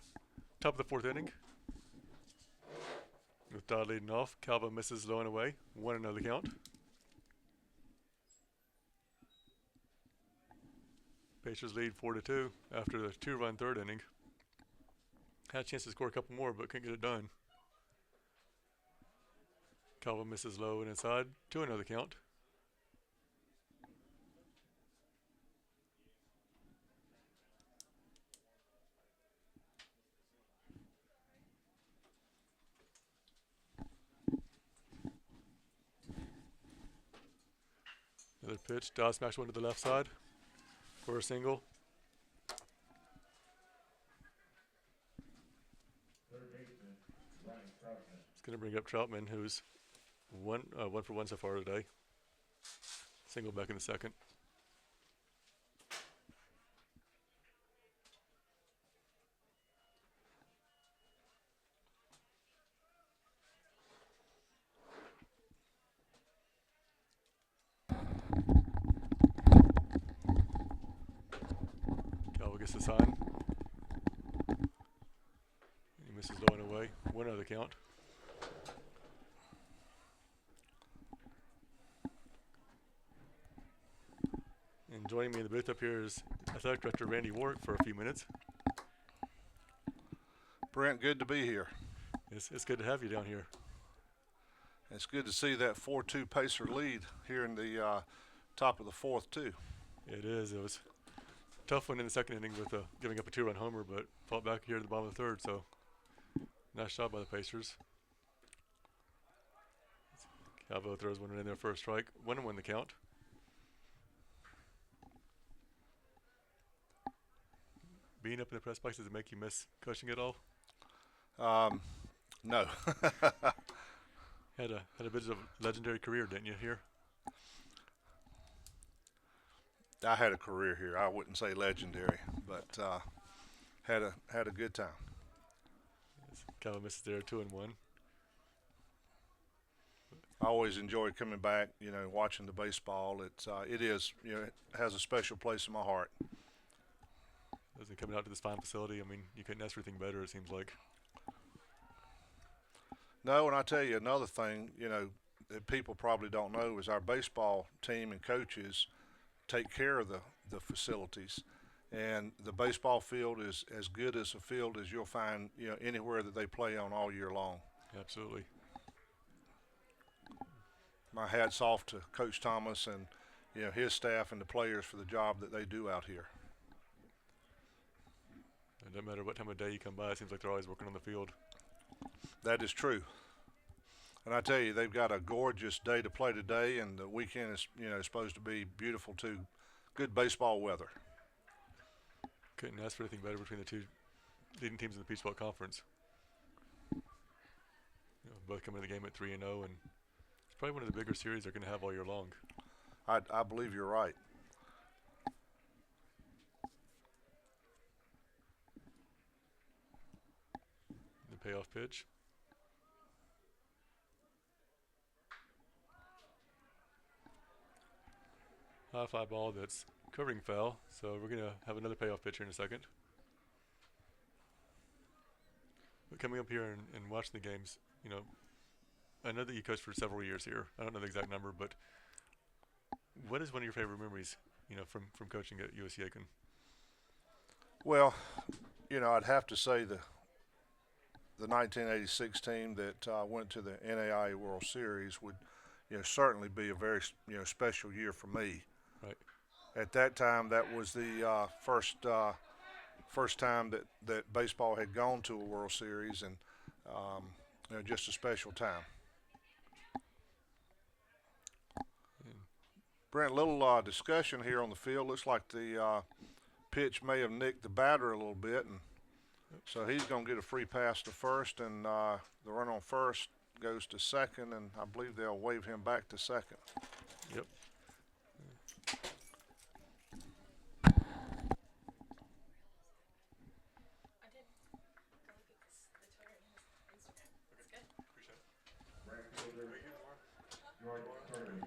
top of the fourth inning. With Dodd leading off, Calva misses low and away. 1-0 the count. Pacers lead 4-2 after the 2-run third inning. Had a chance to score a couple more, but couldn't get it done. Calva misses low and inside. 2-0 the count. Another pitch. Dodd smashed one to the left side for a single. Third baseman, Ryan Troutman. It's going to bring up Troutman, who's one for one so far today. Single back in the second. Calva gets the sign. He misses low and away. 1-0 the count. And joining me in the booth up here is Athletic Director Randy Warwick for a few minutes. Brent, good to be here. It's good to have you down here. It's good to see that 4-2 Pacer lead here in the top of the fourth, too. It is. It was a tough one in the second inning with giving up a 2-run homer, but fought back here at the bottom of the third, so nice job by the Pacers. Calvo throws one in there for a strike. 1-1 the count. Being up in the press box, does it make you miss coaching at all? No. Had a bit of a legendary career, didn't you, here? I had a career here. I wouldn't say legendary, but had a good time. Calvo misses there, 2-1. I always enjoyed coming back, watching the baseball. It is, it has a special place in my heart. Doesn't coming out to this fine facility. I mean, you couldn't ask for anything better, it seems like. No, and I tell you another thing, that people probably don't know is our baseball team and coaches take care of the facilities. And the baseball field is as good as a field as you'll find, anywhere that they play on all year long. Absolutely. My hat's off to Coach Thomas and, his staff and the players for the job that they do out here. It doesn't matter what time of day you come by, it seems like they're always working on the field. That is true. And I tell you, they've got a gorgeous day to play today, and the weekend is, supposed to be beautiful too. Good baseball weather. Couldn't ask for anything better between the two leading teams in the Peach Belt Conference. Both coming to the game at 3-0, and it's probably one of the bigger series they're going to have all year long. I believe you're right. The payoff pitch. High fly ball that's covering foul, so we're going to have another payoff pitch here in a second. But coming up here and watching the games, I know that you coached for several years here. I don't know the exact number, but what is one of your favorite memories, from coaching at USC Aiken? Well, I'd have to say the 1986 team that went to the NAIA World Series would, certainly be a very, special year for me. Right. At that time, that was the first time that baseball had gone to a World Series, and just a special time. Brent, a little discussion here on the field. Looks like the pitch may have nicked the batter a little bit, and so he's going to get a free pass to first, and the run on first goes to second, and I believe they'll wave him back to second. Yep. Right fielder, George Curry.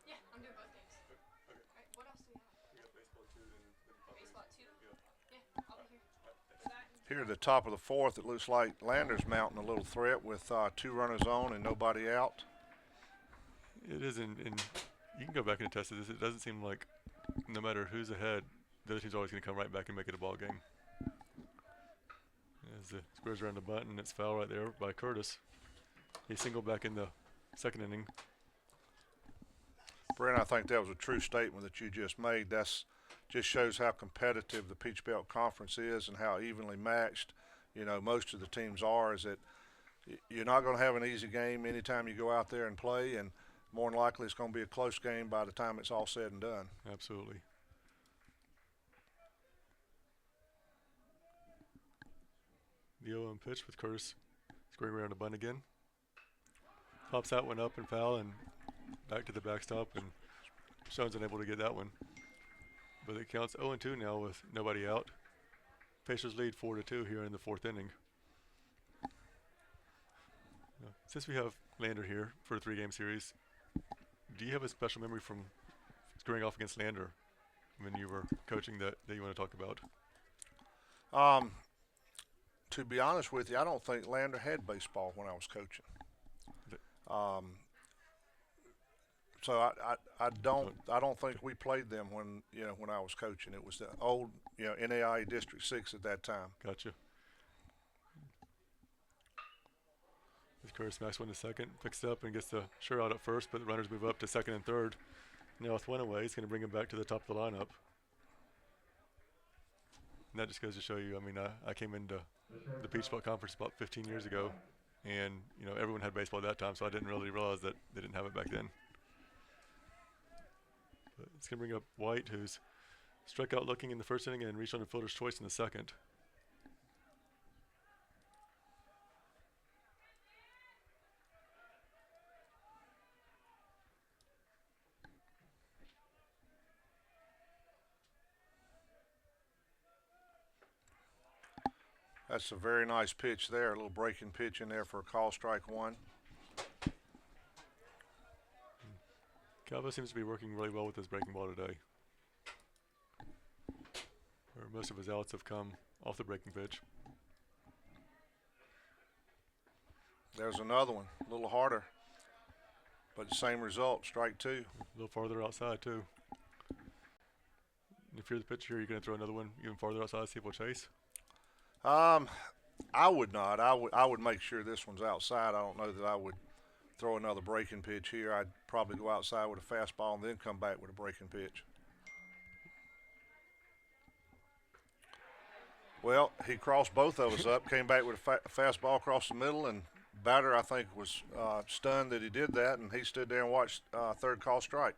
Yeah, I'm doing both games. Alright, what else do we have? We got baseball 2, then Baseball at 2? Yeah. Yeah, I'll be here. Here at the top of the fourth, it looks like Lander's mounting a little threat with 2 runners on and nobody out. It is, and you can go back and test this. It doesn't seem like no matter who's ahead, the other team's always going to come right back and make it a ball game. As the squares around the bunt, and it's foul right there by Curtis. He singled back in the second inning. Brent, I think that was a true statement that you just made. That's just shows how competitive the Peach Belt Conference is and how evenly matched, most of the teams are. Is that you're not going to have an easy game anytime you go out there and play, and more than likely it's going to be a close game by the time it's all said and done. Absolutely. The 0-1 pitch with Curtis squaring around the bunt again. Pops out one up and foul and back to the backstop, and Sean's unable to get that one. But it counts 0-2 now with nobody out. Pacers lead 4-2 here in the fourth inning. Since we have Lander here for a 3-game series, do you have a special memory from squaring off against Lander when you were coaching that you want to talk about? To be honest with you, I don't think Lander had baseball when I was coaching. So I don't think we played them when I was coaching. It was the old NAIA District 6 at that time. Gotcha. As Curtis smacks one to second, picks it up and gets the sure out at first, but the runners move up to second and third. Now with one away, he's going to bring him back to the top of the lineup. And that just goes to show you, I came into the Peach Belt Conference about 15 years ago, and everyone had baseball at that time, so I didn't really realize that they didn't have it back then. But it's going to bring up White, who's struck out looking in the first inning and reached on the fielder's choice in the second. That's a very nice pitch there, a little breaking pitch in there for a call, strike one. Calvo seems to be working really well with his breaking ball today. Where most of his outs have come off the breaking pitch. There's another one, a little harder, but the same result, strike 2. A little farther outside too. If you're the pitcher, you're going to throw another one even farther outside, see if we'll chase? I would not. I would make sure this one's outside. I don't know that I would throw another breaking pitch here. I'd probably go outside with a fastball and then come back with a breaking pitch. Well, he crossed both of us up, came back with a fastball across the middle, and batter, I think, was stunned that he did that, and he stood there and watched third call strike.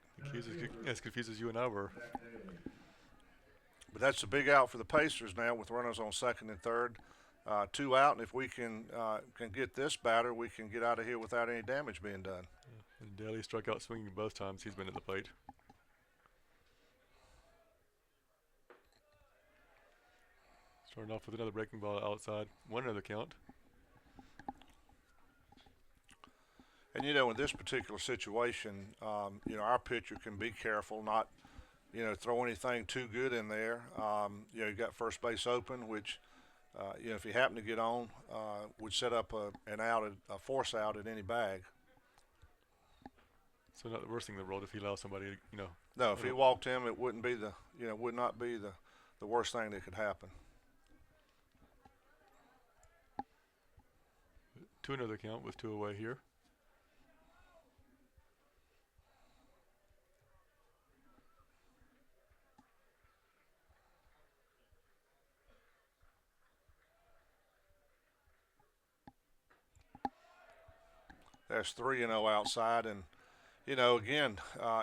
As confused as you and I were. But that's a big out for the Pacers now with runners on second and third. 2 out, and if we can get this batter, we can get out of here without any damage being done. And Daly struck out swinging both times he's been at the plate. Starting off with another breaking ball outside. 1-0 count. And in this particular situation, our pitcher can be careful, not throw anything too good in there. You got first base open, which if he happened to get on, would set up a force out at any bag. So not the worst thing in the world if he allows somebody to, No, if he walked him, it wouldn't be would not be the worst thing that could happen. 2-0 count with 2 away here. That's 3-0 outside, and again,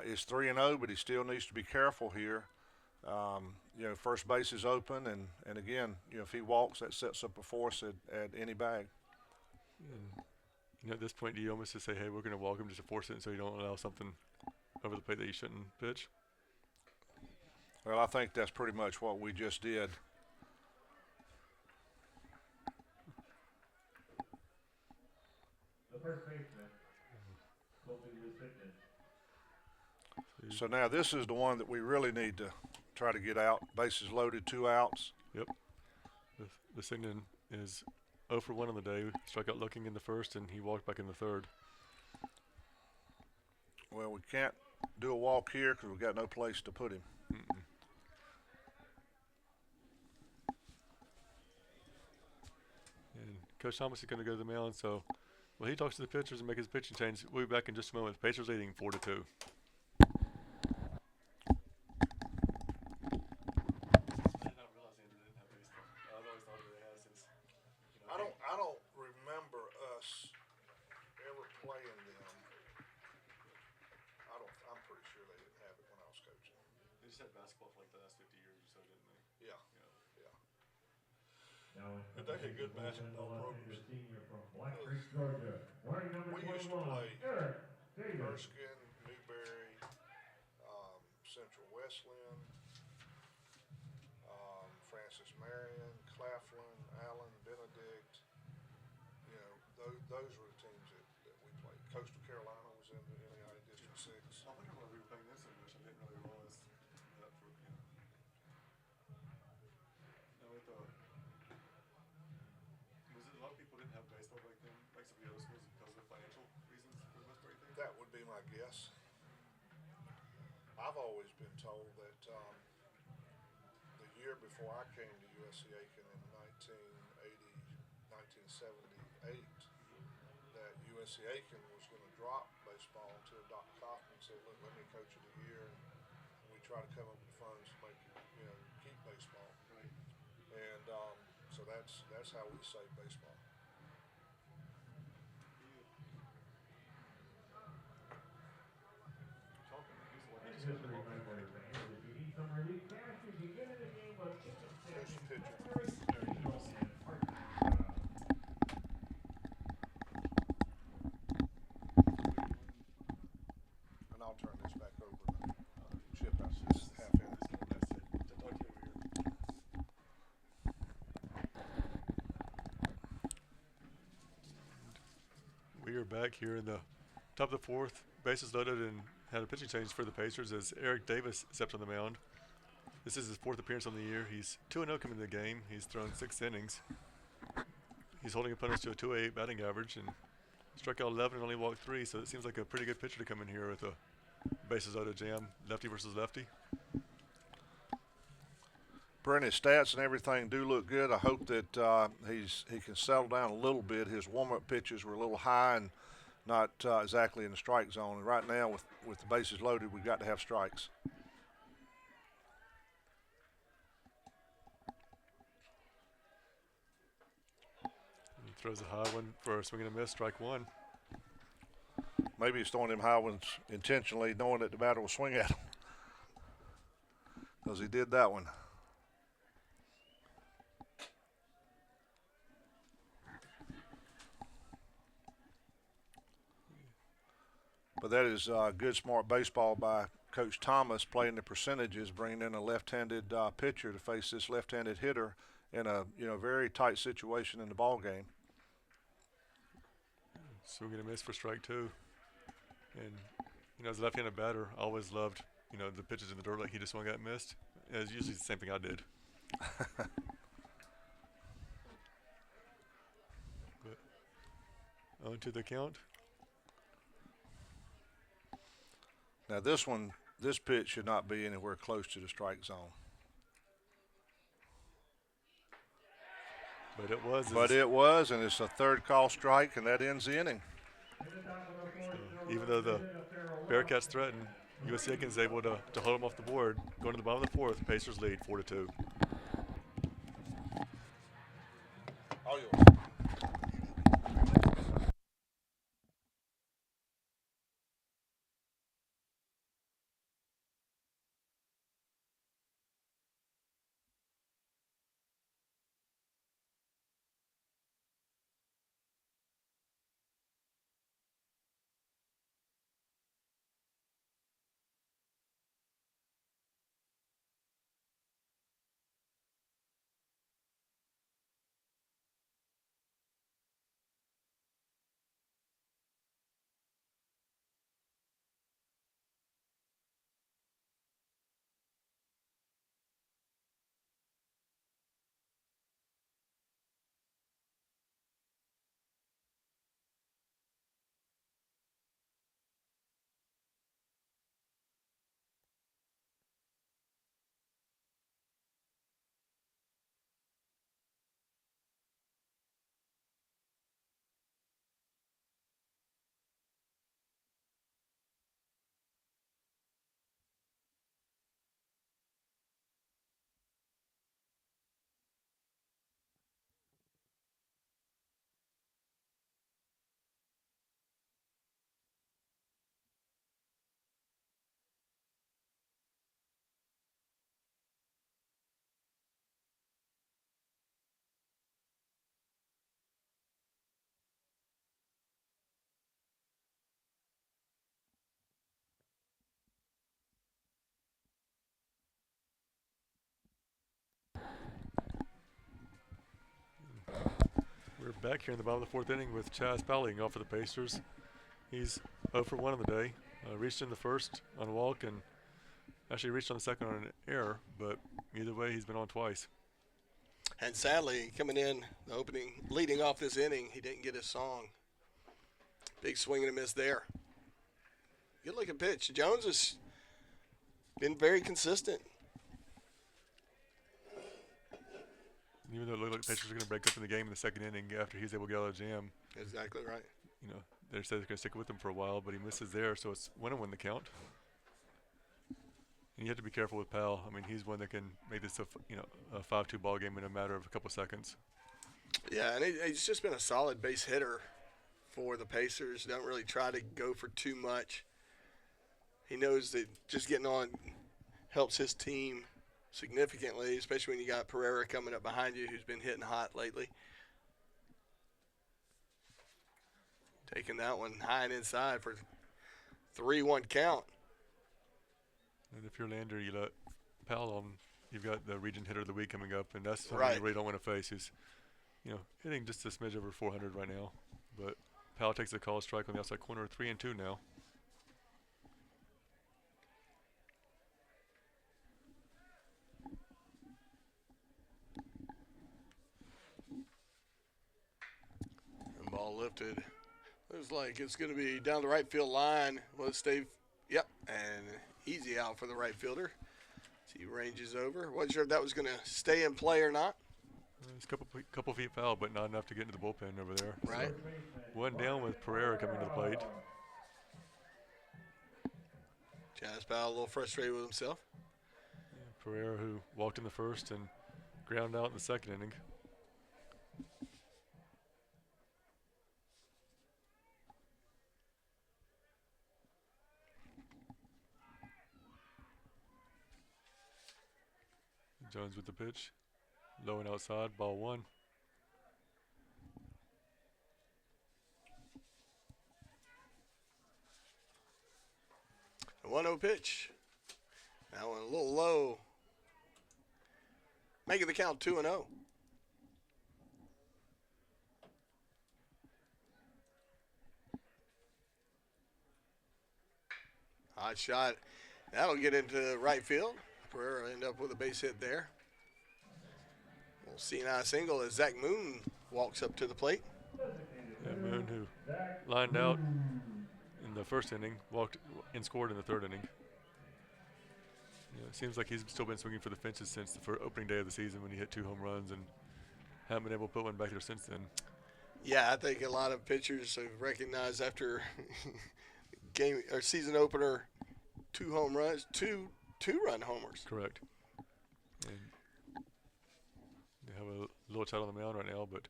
it's 3-0, but he still needs to be careful here. First base is open, and again, if he walks, that sets up a force at any bag. And, at this point, do you almost just say, hey, we're going to walk him just to force it so you don't allow something over the plate that you shouldn't pitch? Well, I think that's pretty much what we just did. The first baseman will be restricted. So now this is the one that we really need to try to get out. Bases loaded, 2 outs. Yep. Lusignan is 0 for 1 on the day. Struck out looking in the first, and he walked back in the third. Well, we can't do a walk here because we've got no place to put him. Mm-mm. And Coach Thomas is going to go to the mound, so well, he talks to the pitchers and make his pitching change. We'll be back in just a moment. Pacers leading 4-2. I don't remember us ever playing them. I'm pretty sure they didn't have it when I was coaching. They just had basketball for like the last 50 years or so, didn't they? Yeah. Now in And they had good the basketball left-hander programs. senior from Black Creek, Georgia, wearing number We used to 21, play Eric Davis. Erskine, Newberry, Central Wesleyan, Francis Marion, Claflin, Allen, Benedict. You know, those were the teams that we played. Coastal Carolina was in the NAIA District 6. I wonder why we were playing them so much. I didn't really realize that for Now with was it a lot of people didn't have baseball back then, like some of the other schools, because of financial reasons for the most part, you think? That would be my guess. I've always been told that the year before I came to USC Aiken in 1978, that USC Aiken was going to drop baseball until Dr. Kaufman said, "Look, let me coach it a year, and we try to come up with funds to make keep baseball." Right. And so that's how we save baseball. And just a reminder, fans, if you need some relief cash, you can get it in a game of chicken There's stacking, the pitcher. February 16th and part-time. And I'll turn this back over to Chip out this half inning. We are back here in the top of the fourth. Bases loaded and had a pitching change for the Pacers as Eric Davis stepped on the mound. This is his fourth appearance on the year. He's 2-0 coming into the game. He's thrown 6 innings. He's holding opponents to a 2.88 batting average and struck out 11 and only walked 3, so it seems like a pretty good pitcher to come in here with a bases loaded jam, lefty versus lefty. Brent, his stats and everything do look good. I hope that he can settle down a little bit. His warm-up pitches were a little high and not exactly in the strike zone. And right now, with the bases loaded, we've got to have strikes. He throws a high one for a swing and a miss, strike 1. Maybe he's throwing them high ones intentionally, knowing that the batter will swing at him. Because he did that one. But that is good, smart baseball by Coach Thomas, playing the percentages, bringing in a left-handed pitcher to face this left-handed hitter in a very tight situation in the ball game. Swing and a miss for strike 2. And as a left-handed batter, I always loved the pitches in the dirt like he just swung at and missed. It's usually the same thing I did. But on to the count. Now this pitch should not be anywhere close to the strike zone. But it was. And it's a third call strike, and that ends the inning. So even though the Bearcats threatened, USC Aiken is able to hold them off the board. Going to the bottom of the fourth, Pacers lead 4-2. All yours. back here in the bottom of the fourth inning with Chaz Powell leading off for the Pacers. He's 0 for 1 on the day. Reached in the first on a walk and actually reached on the second on an error, but either way, he's been on twice. And sadly, coming in the opening, leading off this inning, he didn't get his song. Big swing and a miss there. Good looking pitch. Jones has been very consistent. Even though it looked like the Pacers were going to break up in the game in the second inning after he's able to get out of the jam, Exactly right. you know, they said they're going to stick with him for a while, but he misses there, so it's win the count. And you have to be careful with Powell. I mean, he's one that can make this a 5-2 ball game in a matter of a couple seconds. Yeah, and he's just been a solid base hitter for the Pacers. Don't really try to go for too much. He knows that just getting on helps his team significantly, especially when you got Pereira coming up behind you, who's been hitting hot lately. Taking that one high and inside for 3-1 count. And if you're Lander, you let Powell on. You've got the region hitter of the week coming up, and that's something Right. you really don't want to face. He's, hitting just a smidge over 400 right now. But Powell takes the call strike on the outside corner, 3-2 now. And ball lifted. Looks like it's going to be down the right field line. Let's stay. Yep, and easy out for the right fielder. So he ranges over. Wasn't sure if that was going to stay in play or not. It's a couple feet foul, but not enough to get into the bullpen over there. Right. So one down with Pereira coming to the plate. Chaz Powell a little frustrated with himself. Pereira, who walked in the first and ground out in the second inning. Jones with the pitch. Low and outside, ball one. A 1-0 pitch. That one a little low. Making the count 2-0. Hot shot. That'll get into right field. Pereira end up with a base hit there. We'll see an eye single as Zach Moon walks up to the plate. Yeah, Moon, who lined out in the first inning, walked and scored in the third inning. It seems like he's still been swinging for the fences since the opening day of the season when he hit 2 home runs and haven't been able to put one back there since then. Yeah, I think a lot of pitchers have recognized after game or season opener 2 home runs, two-run homers. Correct. And they have a little child on the mound right now, but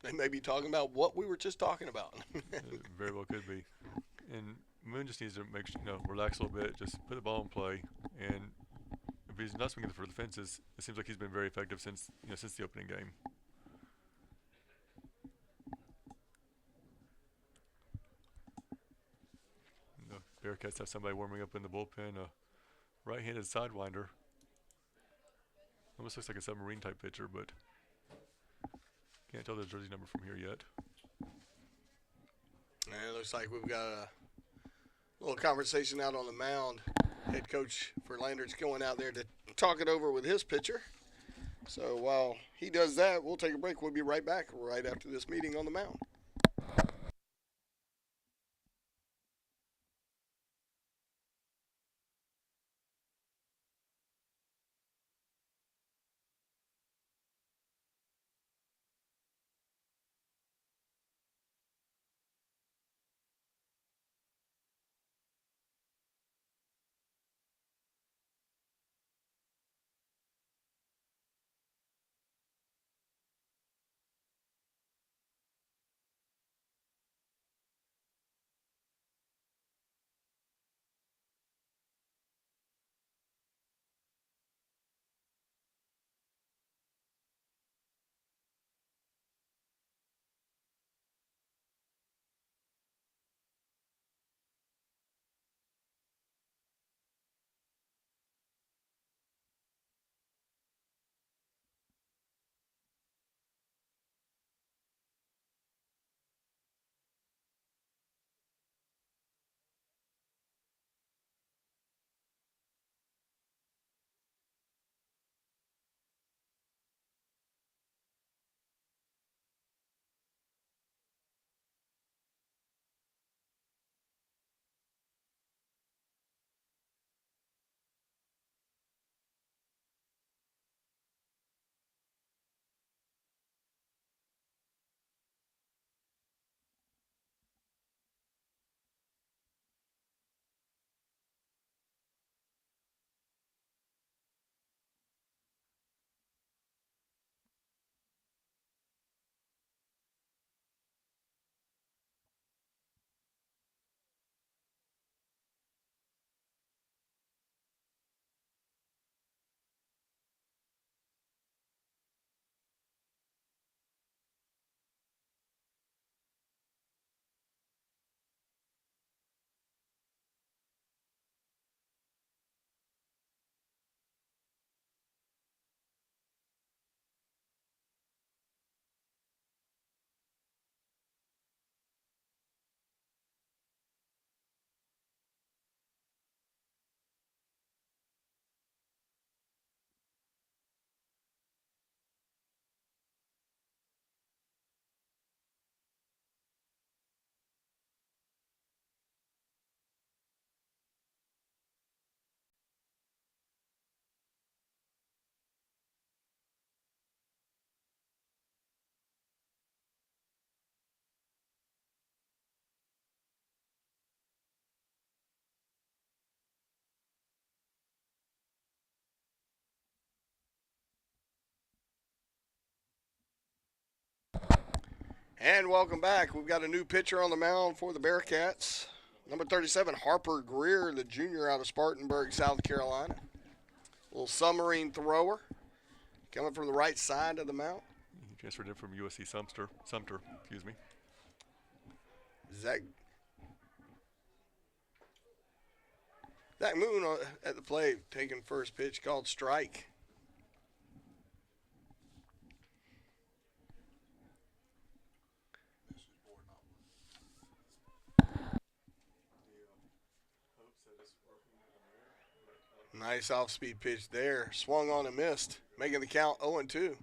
They may be talking about what we were just talking about. it very well could be. And Moon just needs to relax a little bit, just put the ball in play, and if he's not swinging for the fences, it seems like he's been very effective since the opening game. And the Bearcats have somebody warming up in the bullpen, a right-handed sidewinder. Almost looks like a submarine type pitcher, but can't tell the jersey number from here yet. And it looks like we've got a little conversation out on the mound. Head coach for Lander's going out there to talk it over with his pitcher. So while he does that, we'll take a break. We'll be right back right after this meeting on the mound. And welcome back. We've got a new pitcher on the mound for the Bearcats. Number 37, Harper Greer, the junior out of Spartanburg, South Carolina. Little submarine thrower coming from the right side of the mound. He transferred in from USC Sumter, excuse me. Zach Moon at the plate, taking first pitch, called strike. Nice off-speed pitch there. Swung on and missed, making the count 0-2.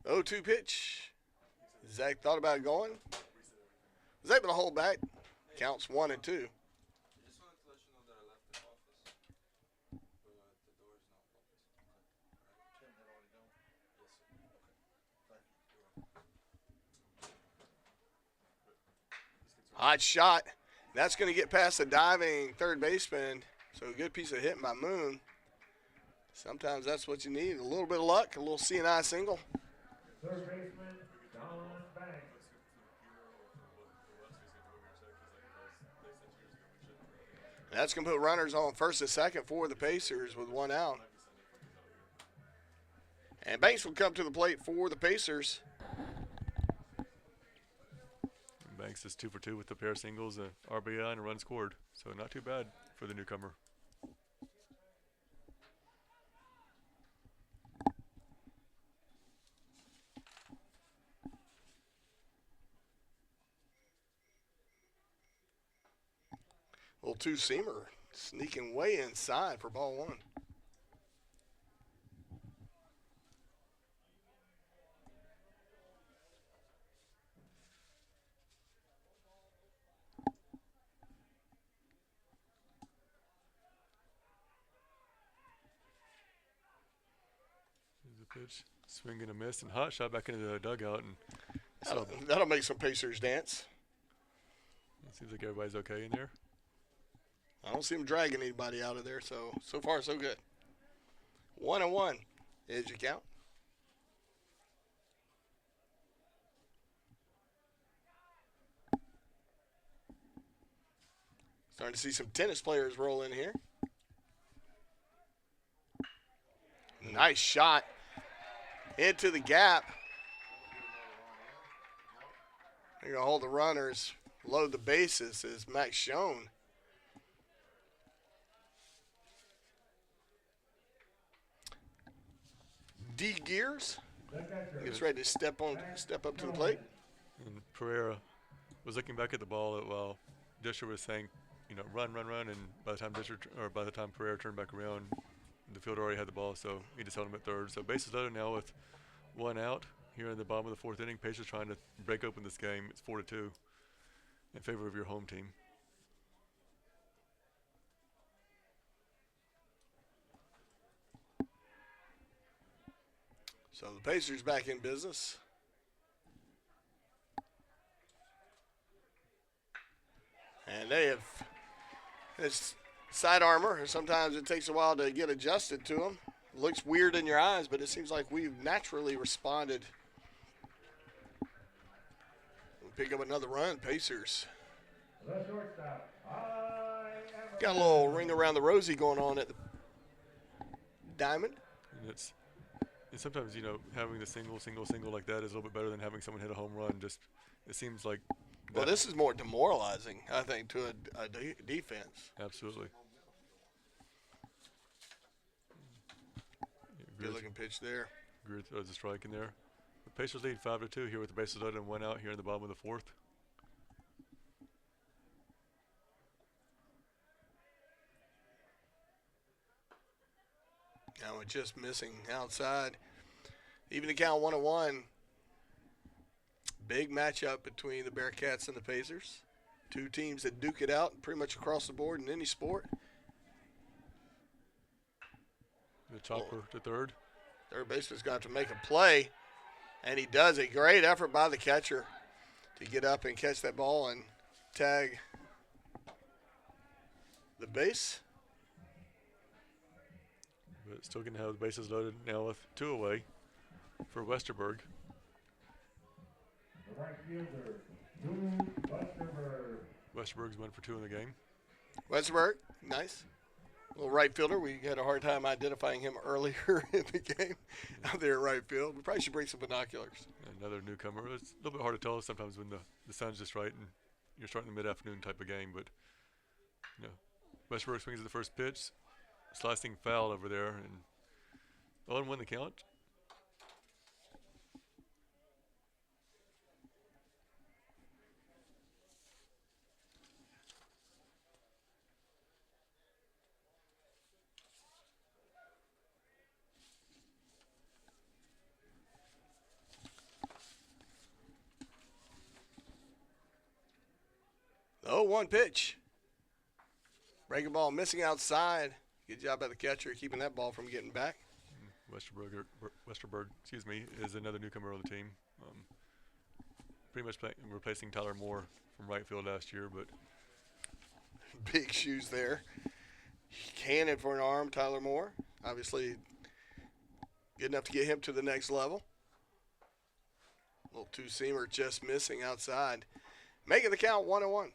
Oh, 2 pitch. Zach thought about going. Was able to hold back. Counts 1-2. I just wanted to let you know that I left the office, but the door is not locked. Okay. Tim had already gone? Yes, sir. Okay. Thank you. Hot shot. That's going to get past the diving third baseman. So a good piece of hitting by Moon. Sometimes that's what you need. A little bit of luck, a little C&I single. Third baseman, Don Banks. That's going to put runners on first and second for the Pacers with 1 out. And Banks will come to the plate for the Pacers. Banks is 2 for 2 with a pair of singles, a RBI, and a run scored. So not too bad for the newcomer. Little two-seamer sneaking way inside for ball 1. Here's a pitch, swing and a miss, and hot shot back into the dugout. And so That'll make some Pacers dance. it seems like everybody's okay in there. I don't see him dragging anybody out of there, so far so good. 1-1 is your count. Starting to see some tennis players roll in here. Nice shot into the gap. They're going to hold the runners, load the bases as Max Schoen. D Gears gets ready to step up to the plate. And Pereira was looking back at the ball while Disher was saying, run, and by the time Pereira turned back around, the fielder already had the ball, so he just held him at third. So bases loaded now with 1 out here in the bottom of the 4th inning. Pacers trying to break open this game. It's 4-2 in favor of your home team. So the Pacers back in business. And they have this side armor. Sometimes it takes a while to get adjusted to them. It looks weird in your eyes, but it seems like we've naturally responded. We'll pick up another run, Pacers. The shortstop, Got a little ring around the rosy going on at the diamond. And sometimes, having the single like that is a little bit better than having someone hit a home run. Just it seems like. Well, this is more demoralizing, I think, to a defense. Absolutely. Good looking pitch there. Greer throws a strike in there. The Pacers lead 5-2 here with the bases loaded and 1 out here in the bottom of the 4th. Now we're just missing outside. Even the count 1-1. Big matchup between the Bearcats and the Pacers. 2 teams that duke it out pretty much across the board in any sport. The chopper to third. Third baseman's got to make a play, and he does a great effort by the catcher to get up and catch that ball and tag the base. But still going to have the bases loaded now with 2 away for Westerberg. The right fielder, Drew Westerberg. Westerberg's 1 for 2 in the game. Westerberg, nice. Little right fielder. We had a hard time identifying him earlier in the game out there at right field. We probably should bring some binoculars. Another newcomer. It's a little bit hard to tell sometimes when the sun's just right and you're starting the mid-afternoon type of game. But, you know, Westbrook swings at the first pitch. Slicing foul over there. And 0-1 the count. Oh, 1 pitch. Breaking ball missing outside. Good job by the catcher keeping that ball from getting back. Westerberg, is another newcomer on the team. Pretty much replacing Tyler Moore from right field last year, but Big shoes there. Cannon for an arm, Tyler Moore. Obviously good enough to get him to the next level. Little two-seamer just missing outside. Making the count 1-1.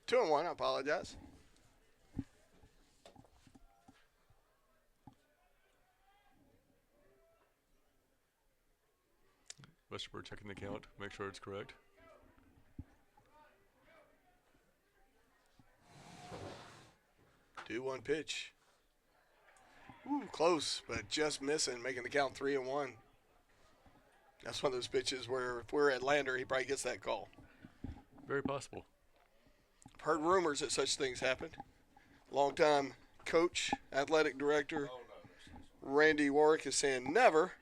2-1, I apologize. Westerberg checking the count, make sure it's correct. Do 1 pitch. Ooh, close, but just missing, making the count 3-1. That's one of those pitches where if we're at Lander, he probably gets that call. Very possible. I've heard rumors that such things happen. Longtime coach, athletic director, Randy Warwick is saying never.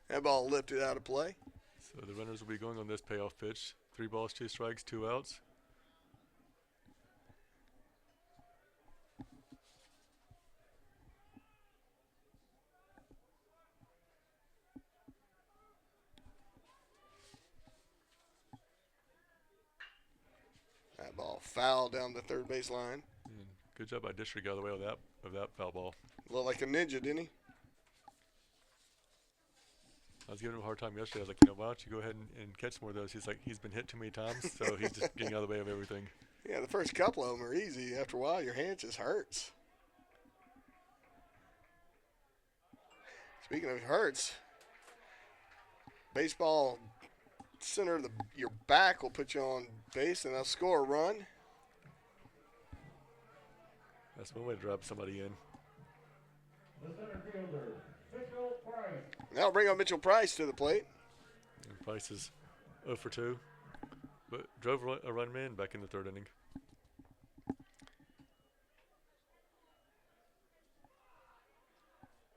That ball lifted out of play. So the runners will be going on this payoff pitch. 3 balls, 2 strikes, 2 outs. That ball fouled down the third base line. And good job by District out of the way of that foul ball. Looked like a ninja, didn't he? I was giving him a hard time yesterday. I was like, why don't you go ahead and catch more of those? He's like, he's been hit too many times, so he's just getting out of the way of everything. Yeah, the first couple of them are easy. After a while, your hand just hurts. Speaking of hurts, baseball center of your back will put you on base and they'll score a run. That's one way to drive somebody in. The center fielder, Mitchell Price. Now bring on Mitchell Price to the plate. And Price is 0 for 2, but drove a run in back in the 3rd inning.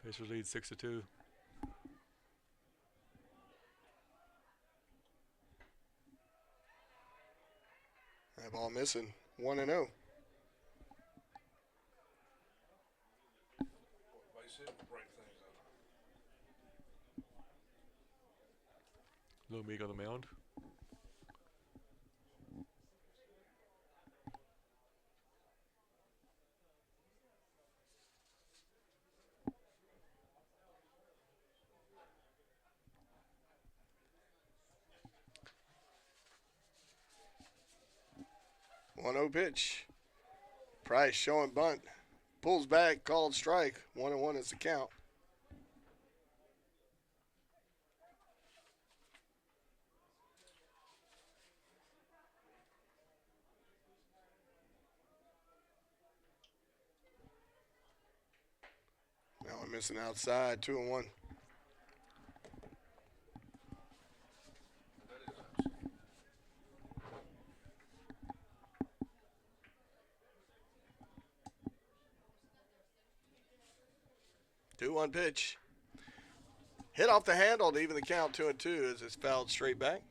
Pacers lead 6-2. That ball missing. 1-0. Base hit will break things up. Low Meek on the mound. One 0 pitch. Price showing bunt. Pulls back, called strike. 1-1 is the count. Now I'm missing outside. 2-1. One pitch. Hit off the handle to even the count 2-2 as it's fouled straight back.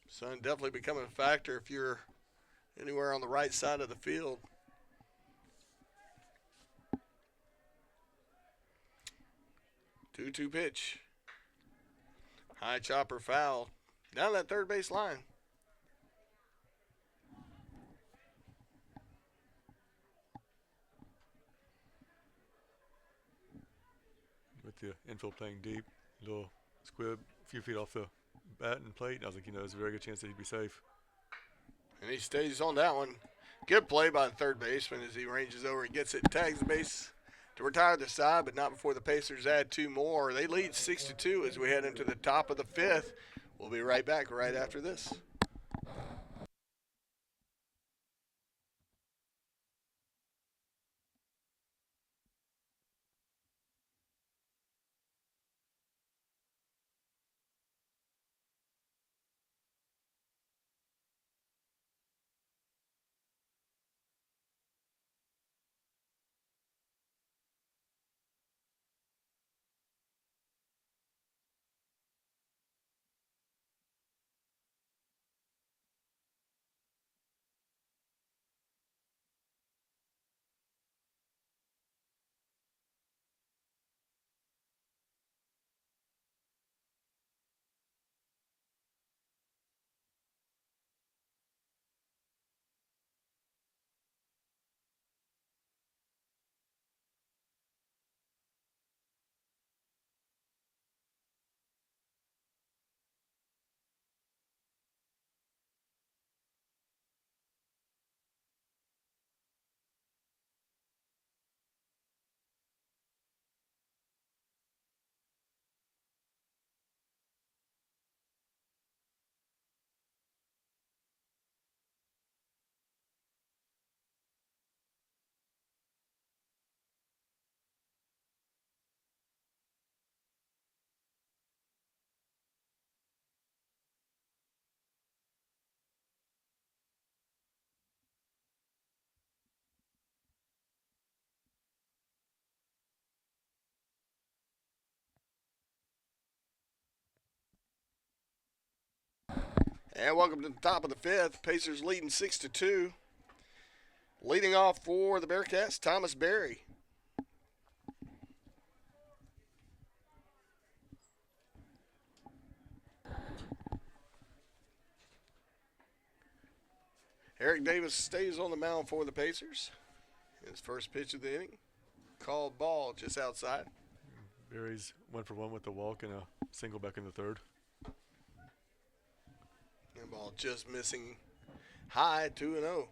Sun definitely becoming a factor if you're anywhere on the right side of the field. Two pitch. High chopper foul down that third base line. With the infield playing deep, little squib, a few feet off the bat and plate. I was like, there's a very good chance that he'd be safe. And he stays on that one. Good play by the third baseman as he ranges over and gets it, tags the base to retire the side, but not before the Pacers add 2 more. They lead 6-2 as we head into the top of the 5th. We'll be right back right after this. And welcome to the top of the 5th. Pacers leading 6-2. Leading off for the Bearcats, Thomas Berry. Eric Davis stays on the mound for the Pacers. His first pitch of the inning, called ball just outside. Berry's 1 for 1 with the walk and a single back in the third. And ball just missing high, 2-0.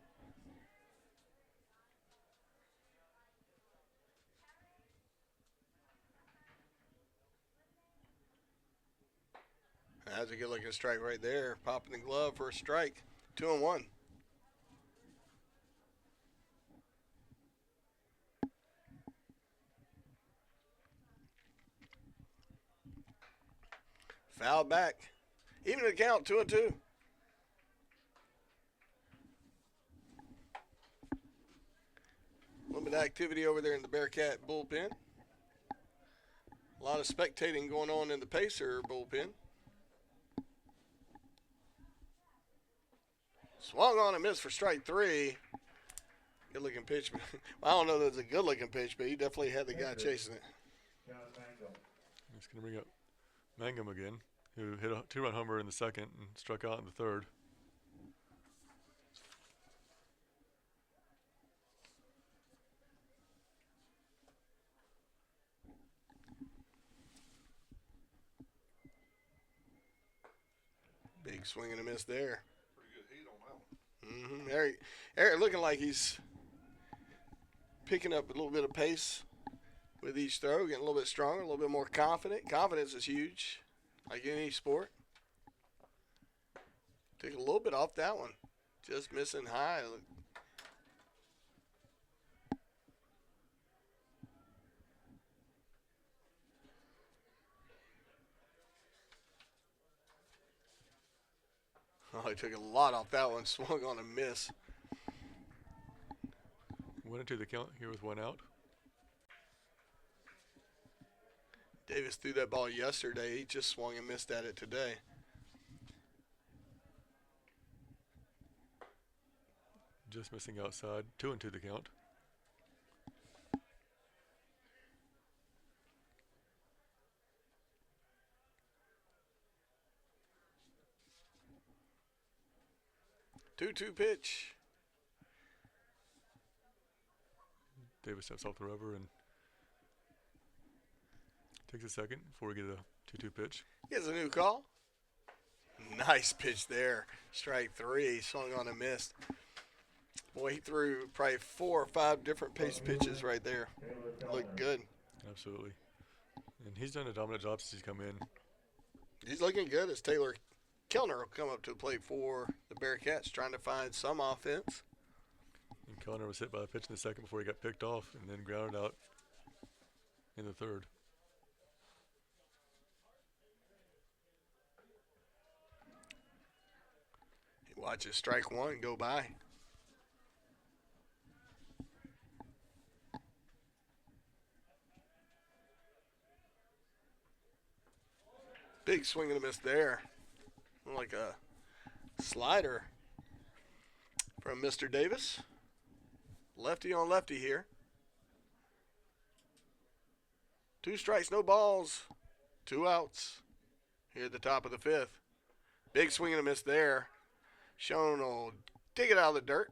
That's a good looking strike right there. Popping the glove for a strike. 2-1. Foul back. Even the count, 2-2. A little bit of activity over there in the Bearcat bullpen. A lot of spectating going on in the Pacer bullpen. Swung on and missed for strike 3. Good looking pitch. Well, I don't know that it's a good looking pitch, but he definitely had the guy chasing it. He's going to bring up Mangum again, who hit a 2-run homer in the second and struck out in the third. Big swing and a miss there. Pretty good heat on that one. Eric looking like he's picking up a little bit of pace with each throw, getting a little bit stronger, a little bit more confident. Confidence is huge, like in any sport. Took a little bit off that one. Just missing high. Oh, he took a lot off that one. Swung on a miss. Went into the count here with 1 out. Davis threw that ball yesterday. He just swung and missed at it today. Just missing outside. 2-2 the count. 2-2 pitch. Davis steps off the rubber and takes a second before we get a 2-2 pitch. Gets a new call. Nice pitch there. Strike 3. Swung on and missed. Boy, he threw probably 4 or 5 different pace pitches right there. Looked good. Absolutely. And he's done a dominant job since he's come in. He's looking good as Taylor Kellner will come up to the plate for the Bearcats, trying to find some offense. And Kellner was hit by a pitch in the second before he got picked off and then grounded out in the third. He watches strike 1 go by. Big swing and a miss there. Like a slider from Mr. Davis. Lefty on lefty here. 2 strikes, no balls. 2 outs here at the top of the 5th. Big swing and a miss there. Schoen will dig it out of the dirt.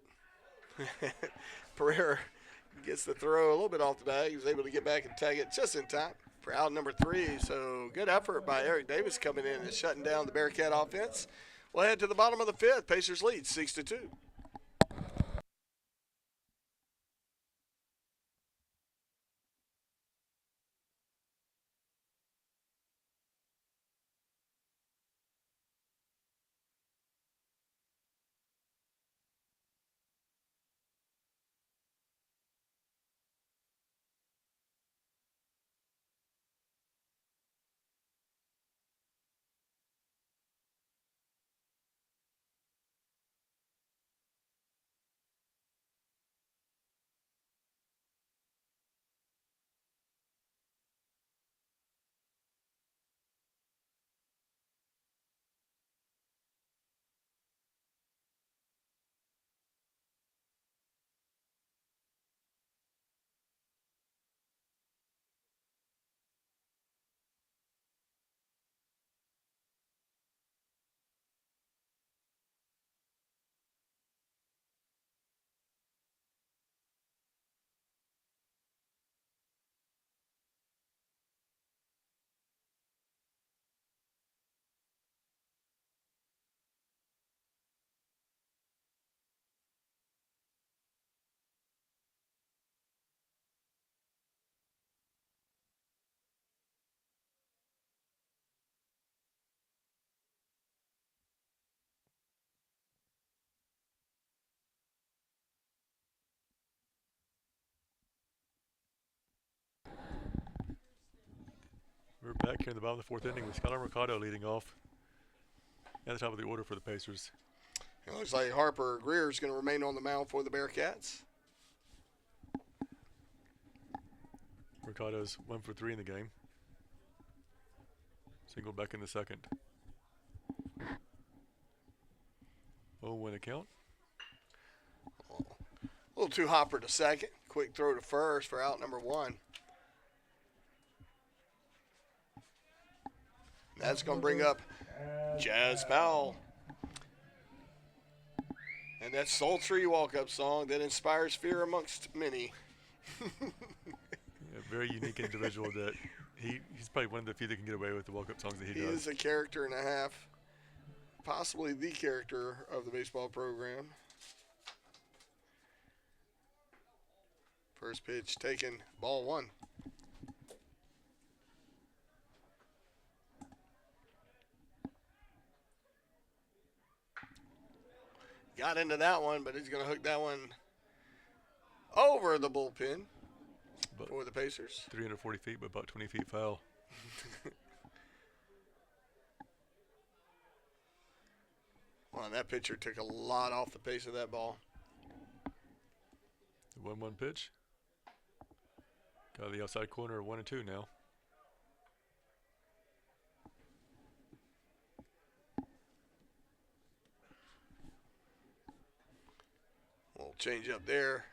Pereira gets the throw a little bit off the bag. He's able to get back and tag it just in time for out number 3. So good effort by Eric Davis coming in and shutting down the Bearcat offense. We'll head to the bottom of the 5th. Pacers lead 6-2. We're back here in the bottom of the 4th inning with Skylar Mercado leading off at the top of the order for the Pacers. It looks like Harper Greer is going to remain on the mound for the Bearcats. Mercado's 1 for 3 in the game. Single back in the second. 0-1 account. A little too hopper to second. Quick throw to first for out number 1. That's going to bring up Jazz Powell. And that sultry walk-up song that inspires fear amongst many. A very unique individual that he's probably one of the few that can get away with the walk-up songs that he He does. is a character and a half. Possibly the character of the baseball program. First pitch taken, ball 1. Got into that one, but he's going to hook that one over the bullpen But for the Pacers. 340 feet, but about 20 feet foul. Well, that pitcher took a lot off the pace of that ball. The 1-1 pitch. Got the outside corner, 1-2 now. We'll change up there.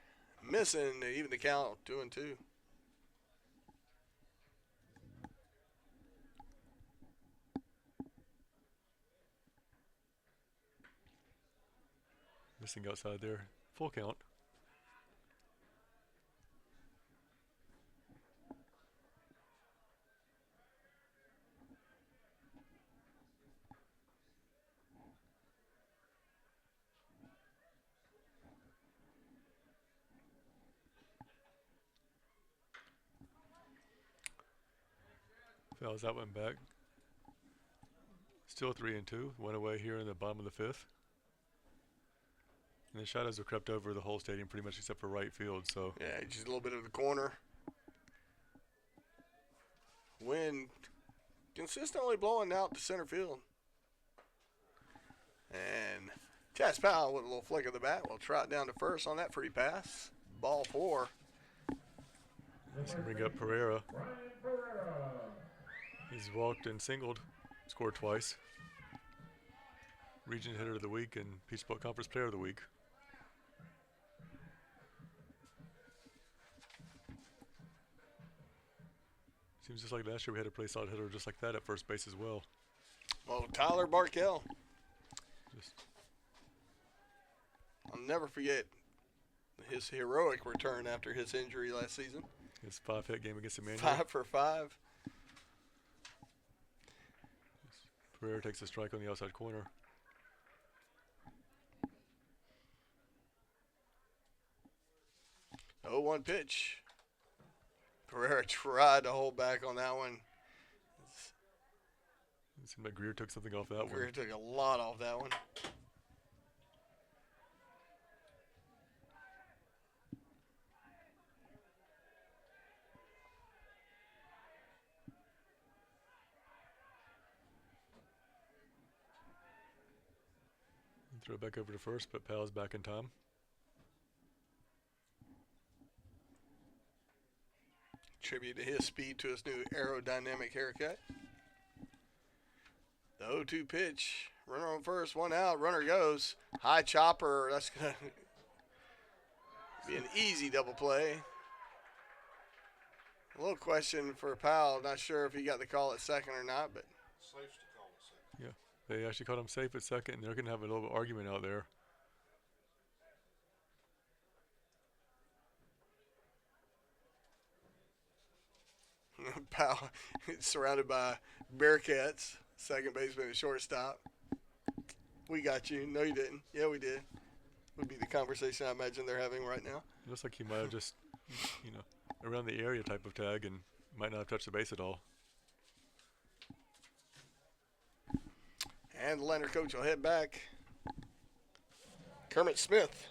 Missing even the count, 2-2. Missing outside there. Full count. Fouls that one back. Still 3-2. One away here in the bottom of the fifth. And the shadows have crept over the whole stadium pretty much except for right field. So Yeah, just a little bit of the corner. Wind consistently blowing out to center field. And Chas Powell with a little flick of the bat will trot down to first on that free pass. Ball 4. he's gonna bring up Pereira. He's walked and singled, scored twice. Region hitter of the week and Peach Bowl Conference Player of the Week. Seems just like last year we had a pretty solid hitter just like that at first base as well. Well, Tyler Barkell. Just I'll never forget his heroic return after his injury last season. his 5-hit game against Emmanuel. 5 for 5. Pereira takes a strike on the outside corner. Oh, 1 pitch. Pereira tried to hold back on that one. It seemed like Greer took something off that Greer one. took a lot off that one. Throw it back over to first, but Powell's back in time. Tribute to his speed to his new aerodynamic haircut. The 0-2 pitch. Runner on first, 1 out. Runner goes. High chopper. That's going to be an easy double play. A little question for Powell. Not sure if he got the call at second or not, but Safe to call it second. Yeah, they actually caught him safe at second, and they're going to have a little argument out there. Powell surrounded by Bearcats. Second baseman and shortstop. We got you. No, you didn't. Yeah, we did. Would be the conversation I imagine they're having right now. It looks like he might have just, you know, around the area type of tag and might not have touched the base at all. And the Lander coach will head back. Kermit Smith.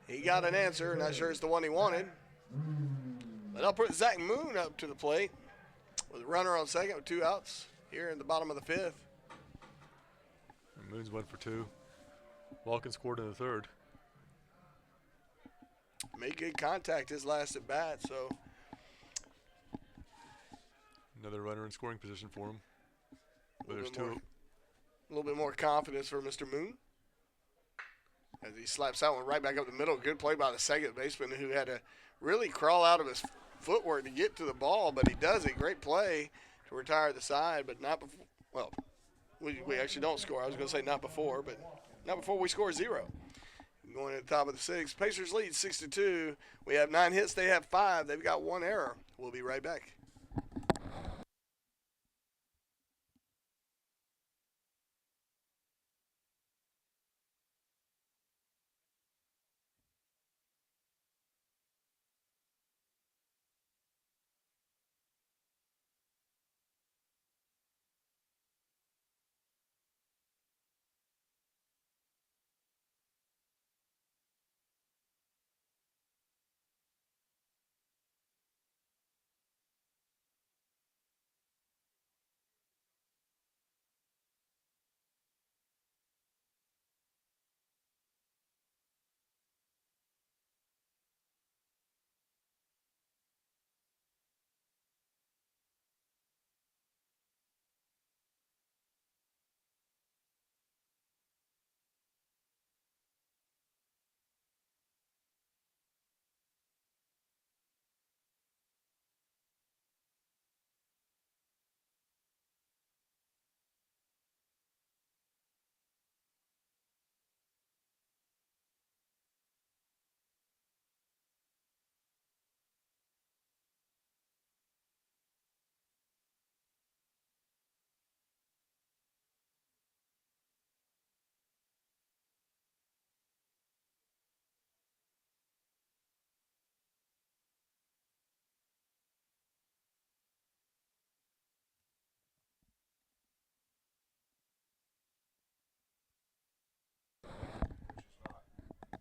He got an answer. Not sure it's the one he wanted. But I'll put Zach Moon up to the plate with a runner on second with 2 outs here in the bottom of the 5th. And Moon's 1 for 2. Walken scored in the third. Made good contact his last at bat, so Another runner in scoring position for him. But there's bit more- two. a little bit more confidence for Mr. Moon. As he slaps that one right back up the middle. Good play by the second baseman who had to really crawl out of his footwork to get to the ball, but he does it. Great play to retire the side, but not before. Well, we actually don't score. I was going to say not before, but not before we score 0. Going to the top of the 6th. Pacers lead 6-2. We have 9 hits. They have 5. They've got 1 error. We'll be right back.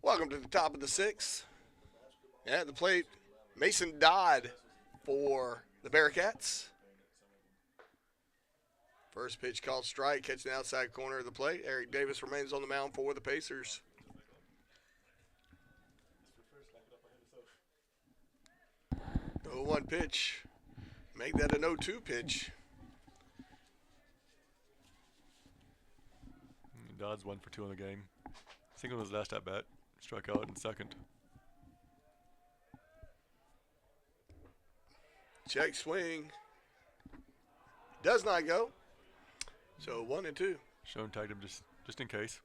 Welcome to the top of the sixth. At the plate, Mason Dodd for the Bearcats. First pitch called strike, catching the outside corner of the plate. Eric Davis remains on the mound for the Pacers. The 0-1 pitch. Make that an 0-2 pitch. Dodd's 1 for 2 on the game. Single in his last at bat. Struck out in second. Check swing. Does not go. So 1-2. Schoen tagged him just in case.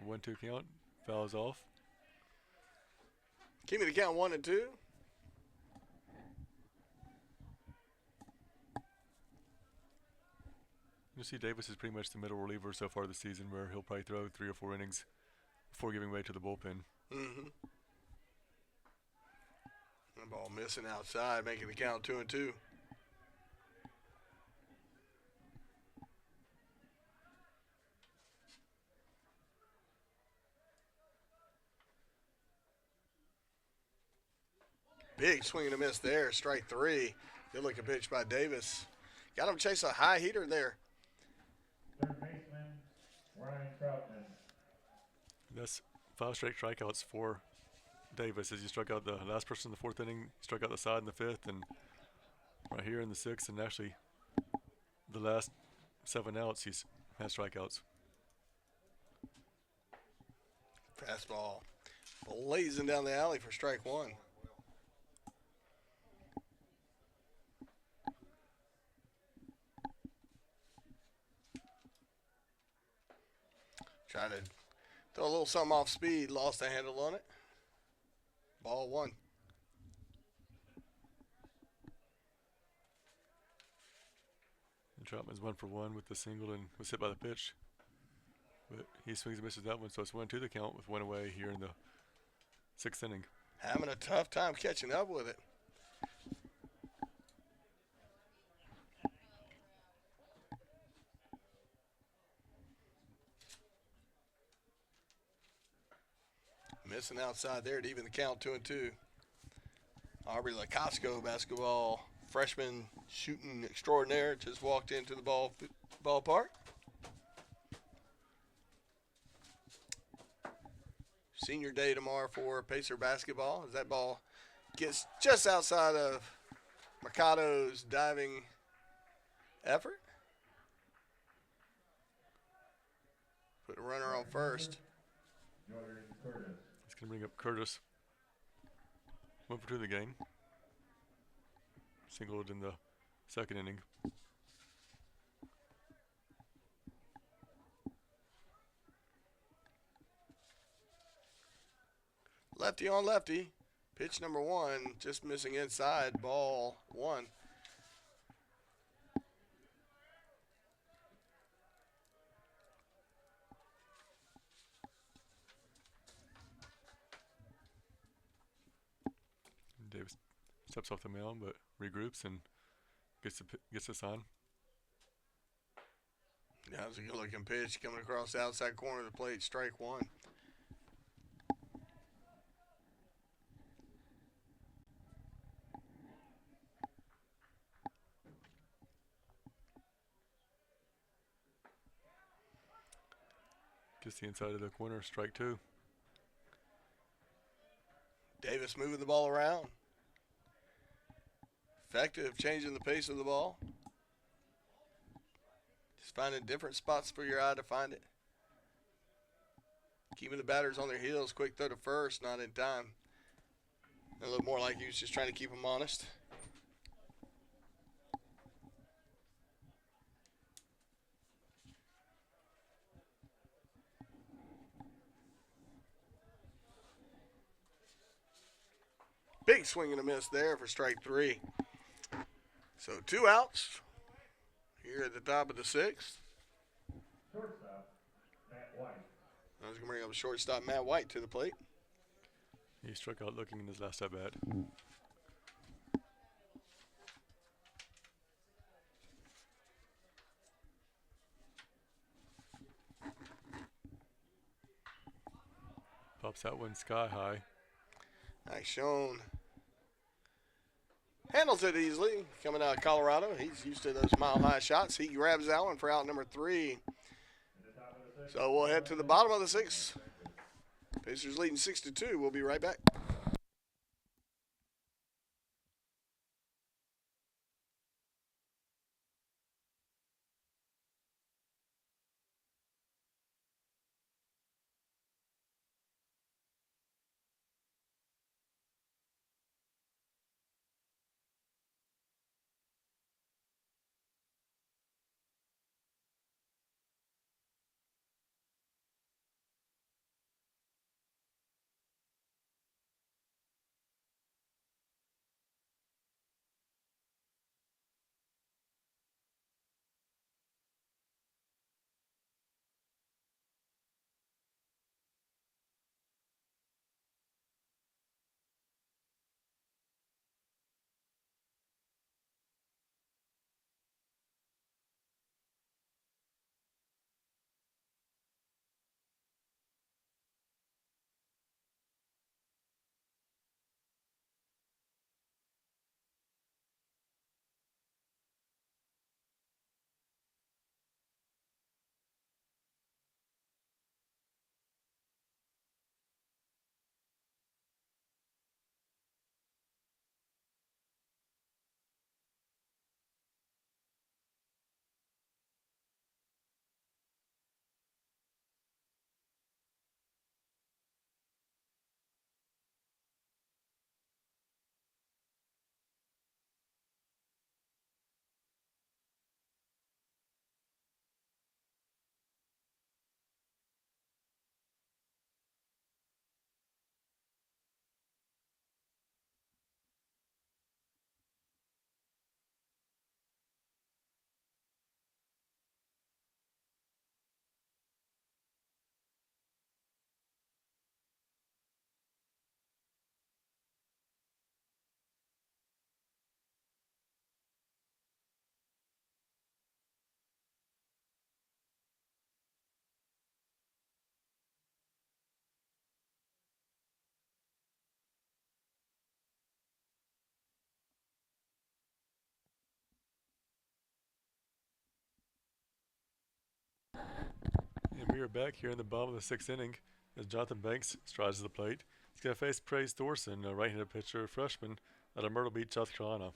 A 1-2 count. Fouls off. Keep me the count 1-2. You see Davis is pretty much the middle reliever so far this season, where he'll probably throw 3 or 4 innings before giving way to the bullpen. Mm-hmm. The ball missing outside, making the count 2-2. Big swing and a miss there, strike 3. Good looking pitch by Davis. Got him chase a high heater there. Third baseman, Ryan Troutman. That's 5 straight strikeouts for Davis as he struck out the last person in the 4th inning, struck out the side in the 5th, and right here in the 6th, and actually the last 7 outs he's had strikeouts. Fastball blazing down the alley for strike 1. Trying to throw a little something off speed, lost the handle on it. Ball 1. And Troutman's 1 for 1 with the single and was hit by the pitch. But he swings and misses that one, so it's 1-2 the count with 1 away here in the 6th inning. Having a tough time catching up with it. Missing outside there to even the count 2-2. Aubrey Lacasco, basketball freshman shooting extraordinaire, just walked into the ballpark. Senior day tomorrow for Pacer basketball as that ball gets just outside of Mercado's diving effort. Put a runner on first. Jordan Curtis. He's going to bring up Curtis. 1 for 2 in the game. Singled in the 2nd inning. Lefty on lefty. Pitch number 1, just missing inside. Ball 1. Davis steps off the mound, but regroups and gets this on. That was a good looking pitch coming across the outside corner of the plate. Strike 1. Gets the inside of the corner. Strike 2. Davis moving the ball around. Effective, changing the pace of the ball. Just finding different spots for your eye to find it. Keeping the batters on their heels. Quick throw to first, not in time. It looked more like he was just trying to keep them honest. Big swing and a miss there for strike 3. So 2 outs here at the top of the 6th. Shortstop, Matt White. I was going to bring up shortstop Matt White to the plate. He struck out looking in his last at bat. Pops that one sky high. Nice Sean. Handles it easily. Coming out of Colorado, he's used to those mile-high shots. He grabs that one for out number 3. So we'll head to the bottom of the 6th. Pacers leading 6-2. We'll be right back. And we are back here in the bottom of the 6th inning as Jonathan Banks strides to the plate. He's going to face Praise Thorson, a right-handed pitcher, freshman out of Myrtle Beach, South Carolina.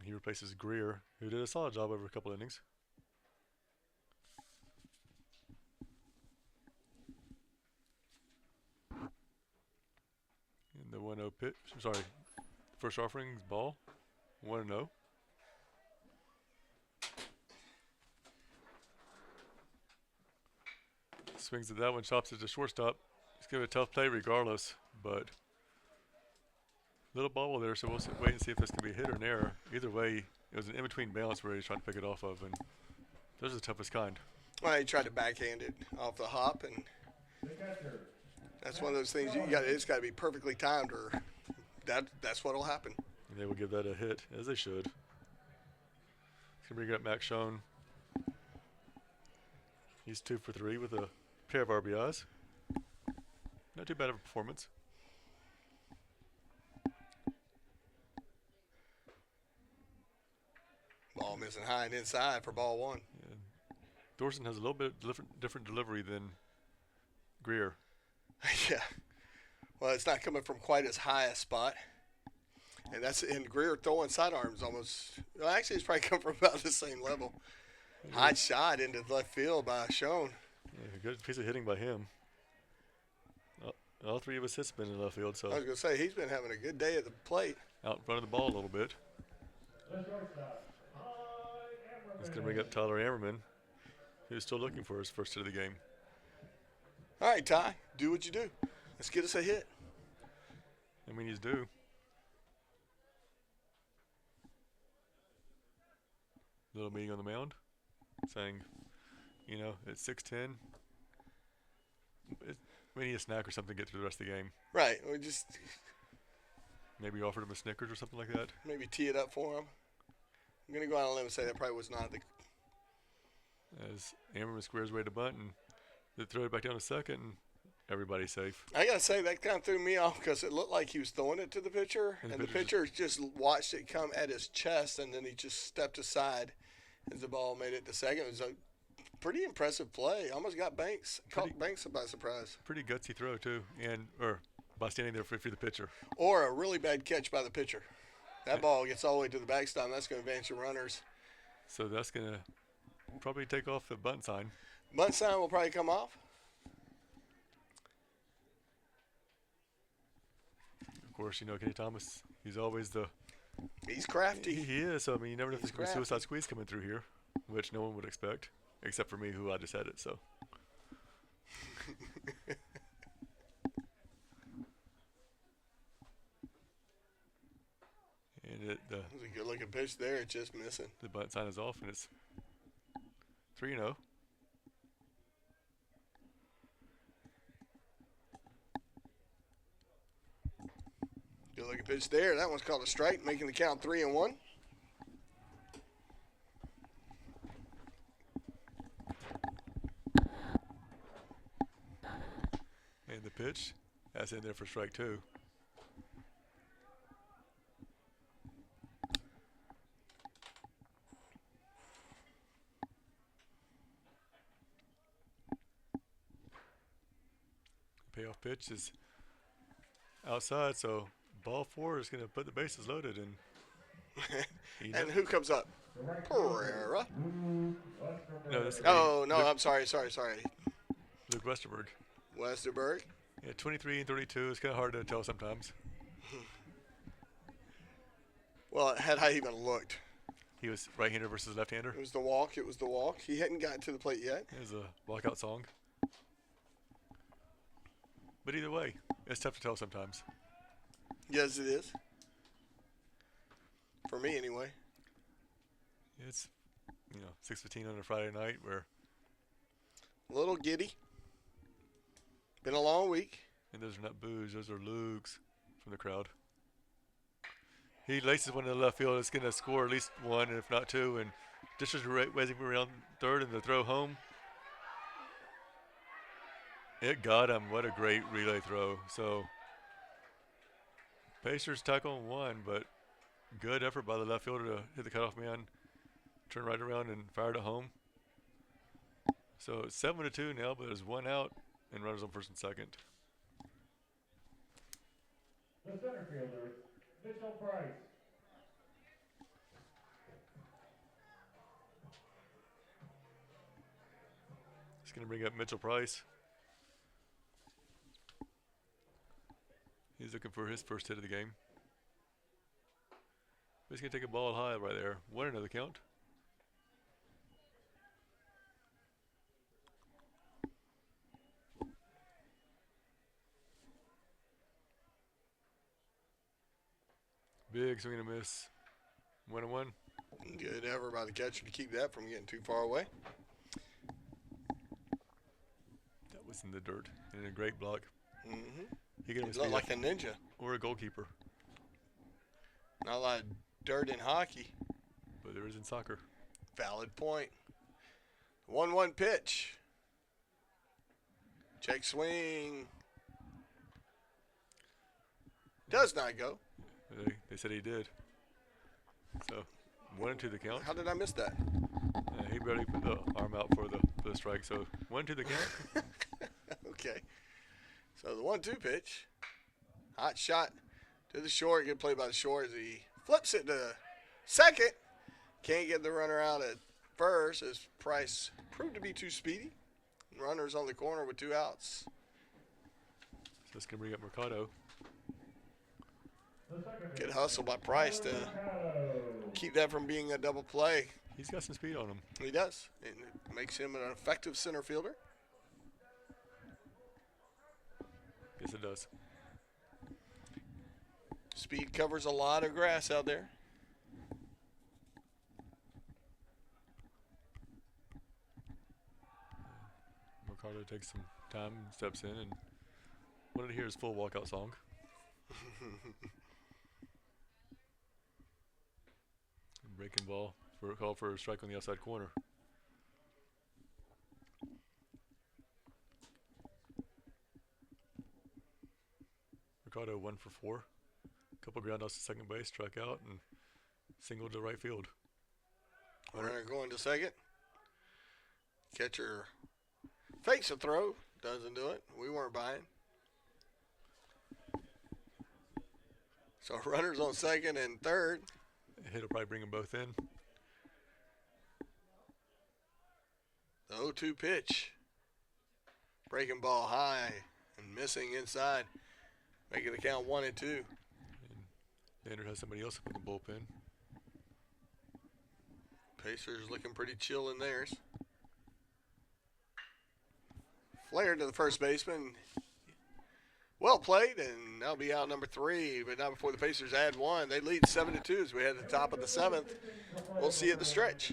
He replaces Greer, who did a solid job over a couple innings. And the 1-0 pitch, sorry, first offering's ball, 1-0. Swings at that one, chops it to shortstop. It's going to be a tough play regardless, but little bobble there, so we'll wait and see if this can be a hit or an error. Either way, it was an in-between balance where he's trying to pick it off of, and those are the toughest kind. Well, he tried to backhand it off the hop, and that's one of those things it's got to be perfectly timed, or that's what'll happen. And they will give that a hit, as they should. It's going to bring up Max Schoen. He's 2 for 3 with a pair of RBIs. Not too bad of a performance. Ball missing high and inside for ball 1. Yeah. Thorson has a little bit different delivery than Greer. Yeah. Well, it's not coming from quite as high a spot. And Greer throwing sidearms almost. Well, actually, it's probably come from about the same level. High shot into left field by Schoen. Yeah, a good piece of hitting by him. All 3 of his hits have been in left field, so I was going to say, he's been having a good day at the plate. out in front of the ball a little bit. It's going to bring up Tyler Ammerman, who's still looking for his first hit of the game. All right, Ty, do what you do. Let's get us a hit. I mean, he's due. Little meeting on the mound, saying, at 6:10, We need a snack or something to get through the rest of the game. Right. We just Maybe offered him a Snickers or something like that. maybe tee it up for him. I'm going to go out on a limb and say that probably was not the. As Ammerman squares away to bunt and they throw it back down to second, and everybody's safe. I got to say, that kind of threw me off because it looked like he was throwing it to the pitcher, And the and the pitcher pitcher just watched it come at his chest, and then he just stepped aside as the ball made it to second. It was a pretty impressive play. Almost got caught Banks by surprise. Pretty gutsy throw too, or by standing there for the pitcher. Or a really bad catch by the pitcher. That ball gets all the way to the backstop. That's going to advance your runners. So that's gonna probably take off the bunt sign. Bunt sign will probably come off. Of course, Kenny Thomas. He's always He's crafty. he is. So I mean, you never know if He's there's gonna be crafty. suicide squeeze coming through here, which no one would expect, except for me, who I just had it. So. And That was a good-looking pitch there. It's just missing. the bunt sign is off, and it's 3-0. Good-looking pitch there. That one's called a strike, making the count 3-1. And the pitch, that's in there for strike 2. Payoff pitch is outside, so ball 4 is going to put the bases loaded, and And who comes up? Pereira. no, this is Oh, no, Luke, I'm sorry. Luke Westerberg. Westerberg. Yeah, 23 and 32 is kind of hard to tell sometimes. Well, had I even looked, He was right-hander versus left-hander. it was the walk. He hadn't gotten to the plate yet. It was a walkout song. But either way, it's tough to tell sometimes. Yes, it is. For me, anyway. It's 6:15 on a Friday night where, A little giddy. Been a long week. and those are not boos, those are lugs from the crowd. He laces one to the left field. It's going to score at least 1, if not 2, and just as raising around third and the throw home. It got him. What a great relay throw. So Pacers tackle 1, but good effort by the left fielder to hit the cutoff man, turn right around and fire it home. So it's 7-2 now, but there's 1 out and runners on first and second. The center fielder, Mitchell Price. He's going to bring up Mitchell Price. He's looking for his first hit of the game. He's going to take a ball high right there. 1 another count. Big swing and a miss. 1-1. Good effort by the catcher to keep that from getting too far away. That was in the dirt and a great block. Mm-hmm. He could He have looked like a ninja. or a goalkeeper, Not a lot of dirt in hockey. but there is in soccer. Valid point. 1-1 pitch. Check swing. Does not go. They said he did. So 1-2 the count. How did I miss that? He barely put the arm out for the strike. So 1-2 the count. Okay. So the 1-2 pitch. Hot shot to the short. Good play by the short as he flips it to second. Can't get the runner out at first as Price proved to be too speedy. Runners on the corner with 2 outs. So it's going to bring up Mercado. Good hustle by Price to keep that from being a double play. He's got some speed on him. He does. And it makes him an effective center fielder. Yes, it does. Speed covers a lot of grass out there. Mercado takes some time and steps in and Wanted to hear his full walkout song. Breaking ball for a call for a strike on the outside corner. Ricardo 1 for 4. Couple ground outs to second base, struck out, and singled to right field. Runner going to second. Catcher fakes a throw. Doesn't do it. We weren't buying. So runners on second and third. A hit will probably bring them both in. The 0-2 pitch. Breaking ball high and missing inside. Making the count 1-2. And Lander has somebody else up in the bullpen. Pacers looking pretty chill in theirs. Flare to the first baseman. Well played, and that'll be out number 3, but not before the Pacers add 1. They lead 7-2 as we head to the top of the 7th. We'll see you at the stretch.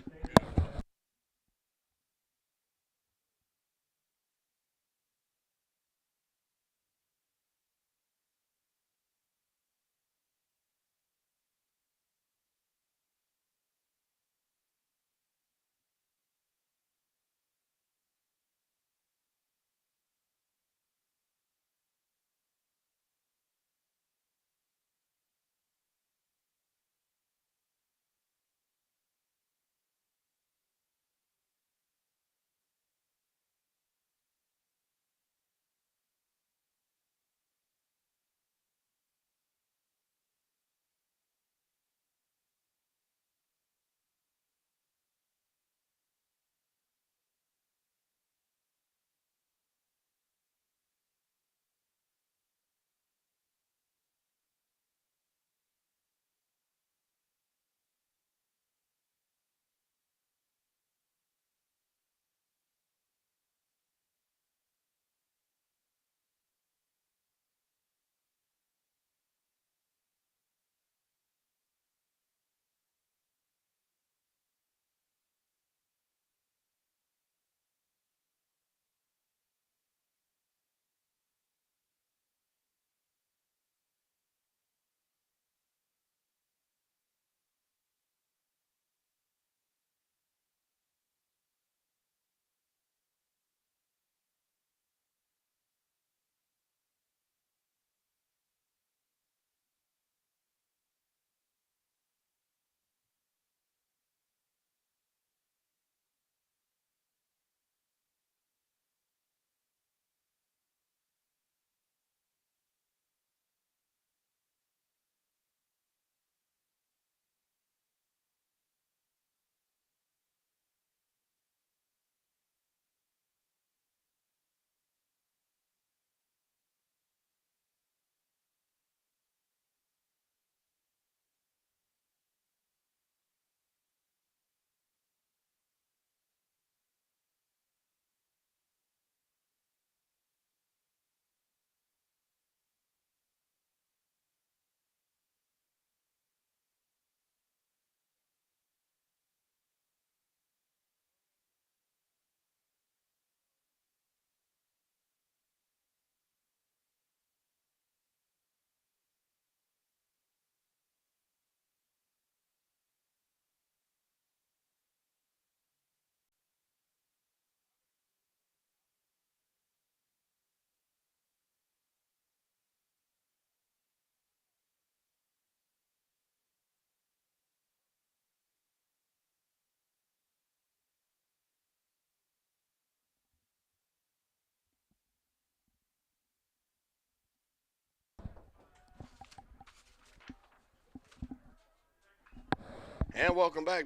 And welcome back,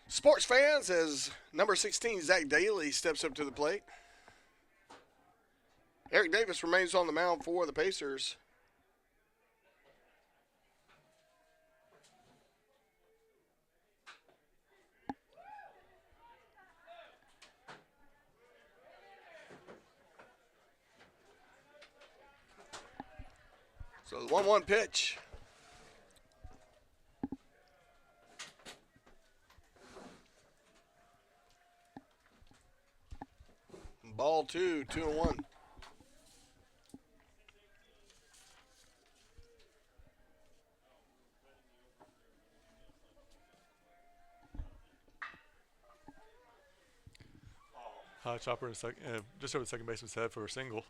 sports fans, as number 16, Zach Daly, steps up to the plate. Eric Davis remains on the mound for the Pacers. So the 1-1 pitch. Ball 2, 2-1. High chopper in just over the second baseman's head for a single.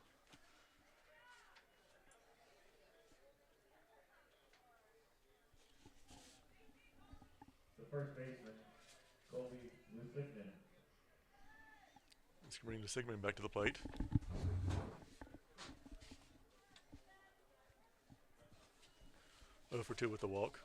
The first baseman, Colby Lusignan. Let's bring the Sigmund back to the plate. For 2 with the walk.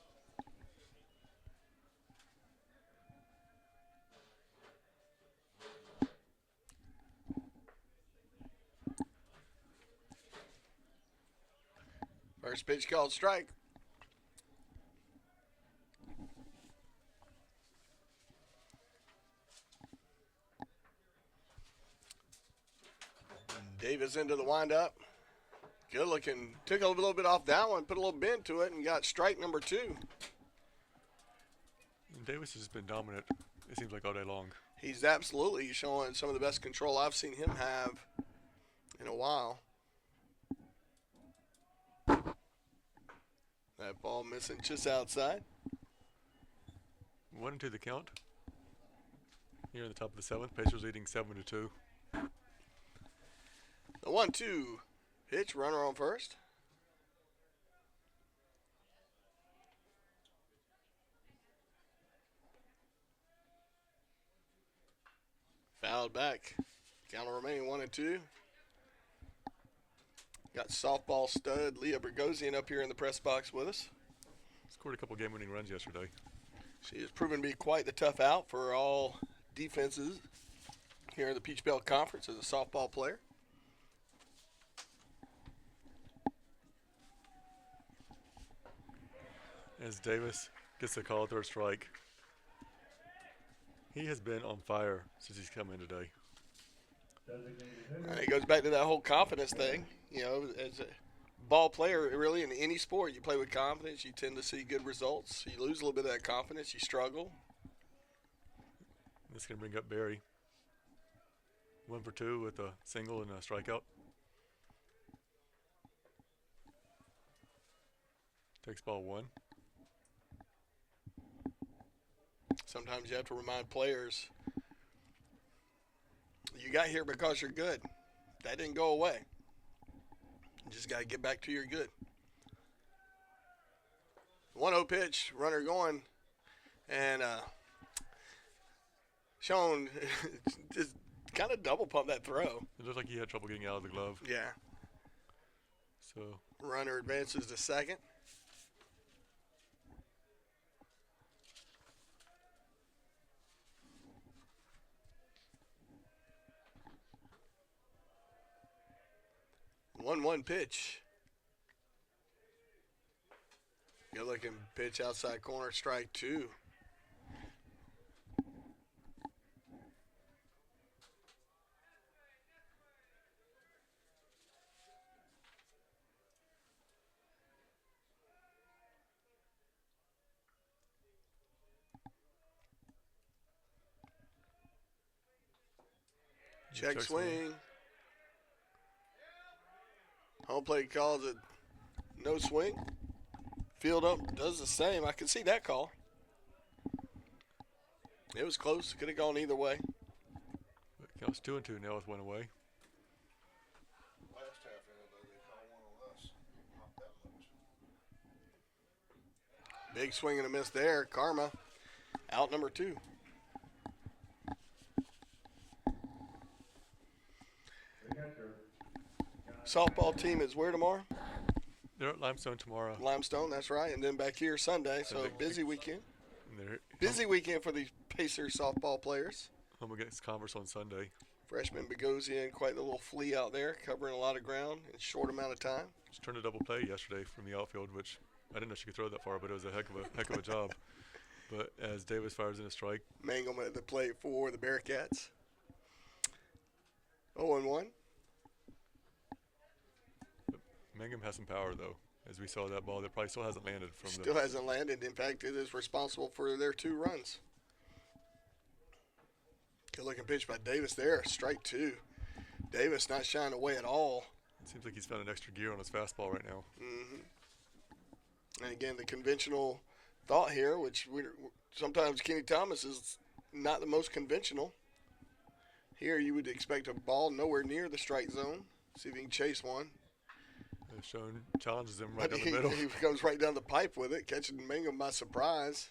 First pitch called strike. Davis into the windup. Good looking. Took a little bit off that one, put a little bend to it, and got strike number 2. And Davis has been dominant, it seems like, all day long. He's absolutely showing some of the best control I've seen him have in a while. That ball missing just outside. 1-2 the count. Here in the top of the 7th, Pacers leading 7-2. The 1-2 pitch, runner on first. Fouled back. Count remaining 1-2. Got softball stud Leah Bergosian up here in the press box with us. Scored a couple game-winning runs yesterday. She has proven to be quite the tough out for all defenses here in the Peach Belt Conference as a softball player. As Davis gets the call, third strike. He has been on fire since he's come in today. And it goes back to that whole confidence thing. You know, as a ball player, really in any sport, you play with confidence, you tend to see good results. You lose a little bit of that confidence, you struggle. This is going to bring up Barry. 1 for 2 with a single and a strikeout. Takes ball 1. Sometimes you have to remind players, you got here because you're good. That didn't go away. You just got to get back to your good. 1-0 pitch, runner going, and Sean just kind of double pumped that throw. It looked like he had trouble getting out of the glove. Yeah. So Runner advances to second. One pitch. Good looking pitch outside corner, strike 2. Check swing. Home plate calls it no swing. Field up does the same. I can see that call. It was close. Could have gone either way. it counts 2-2 now with 1 away. Last half inning, though, they call one on us. Not that much. Big swing and a miss there. Karma out number 2. The catcher, Softball team is where tomorrow? They're at Limestone tomorrow. Limestone, that's right. And then back here Sunday. So busy weekend. And they're Busy weekend for these Pacers softball players. home against Converse on Sunday. Freshman Bogosian, quite the little flea out there, covering a lot of ground in a short amount of time. She turned a double play yesterday from the outfield, which I didn't know she could throw that far, but it was a heck of a job. But as Davis fires in a strike, Mangum at the plate for the Bearcats. 0-1. Mangum has some power, though. As we saw that ball, that probably still hasn't landed from Still hasn't landed. In fact, it is responsible for their 2 runs. Good looking pitch by Davis there. Strike 2. Davis not shying away at all. It seems like he's found an extra gear on his fastball right now. And again, the conventional thought here, which sometimes Kenny Thomas is not the most conventional. Here you would expect a ball nowhere near the strike zone. See if he can chase one. Has shown challenges him right But down the middle. he comes right down the pipe with it, catching Mangum by surprise.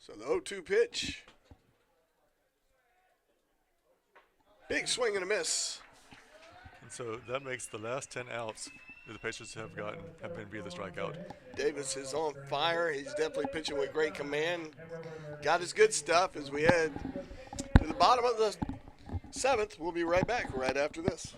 So the 0-2 pitch. Big swing and a miss. And so that makes the last 10 outs that the Pacers have been via the strikeout. Davis is on fire. He's definitely pitching with great command. Got his good stuff as we head to the bottom of the 7th. We'll be right back right after this.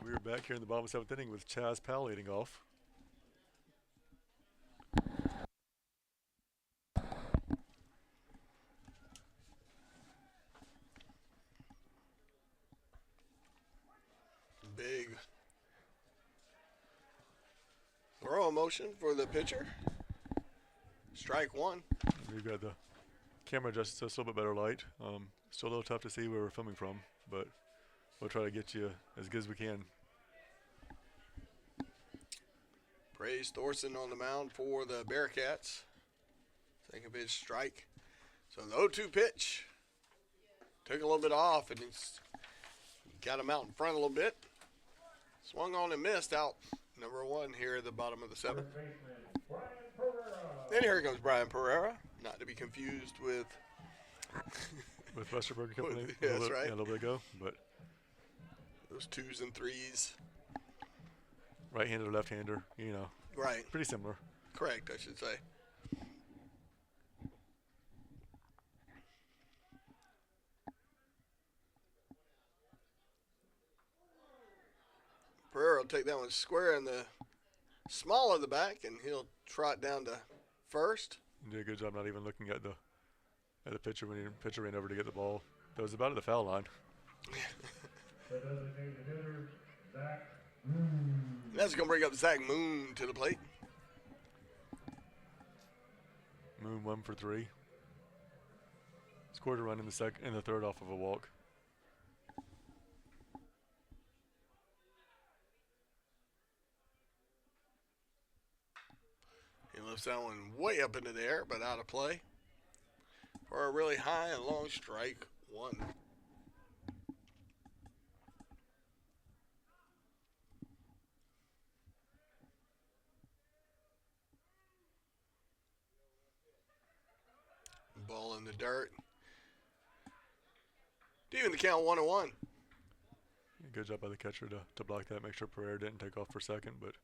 We're back here in the bottom of the 7th inning with Chaz Powell leading off. Big throw motion for the pitcher. Strike one. We've got the camera adjusted so it's a little bit better light. Still a little tough to see where we're filming from, but we'll try to get you as good as we can. Praise Thorson on the mound for the Bearcats. Second pitch strike. So the 0-2 pitch. Took a little bit off and he's got him out in front a little bit. Swung on and missed out. Number 1 here at the bottom of the 7th. Then here comes Brian Pereira. Not to be confused with With Westerberg Company Yeah, that's right. a little bit ago, but those 2s and 3s. right-hander, left-hander, Right. pretty similar. Correct, I should say. Pereira will take that one square in the small of the back, and he'll trot down to first. He did a good job not even looking at the pitcher when the pitcher ran over to get the ball. That was about at the foul line. The designated hitter, Zach. That's going to bring up Zach Moon to the plate. Moon 1 for 3. Scored a run in the third off of a walk. He lifts that one way up into the air, but out of play for a really high and long strike one. Ball in the dirt. Even the count 1-1. Good job by the catcher to block that, make sure Pereira didn't take off for second, but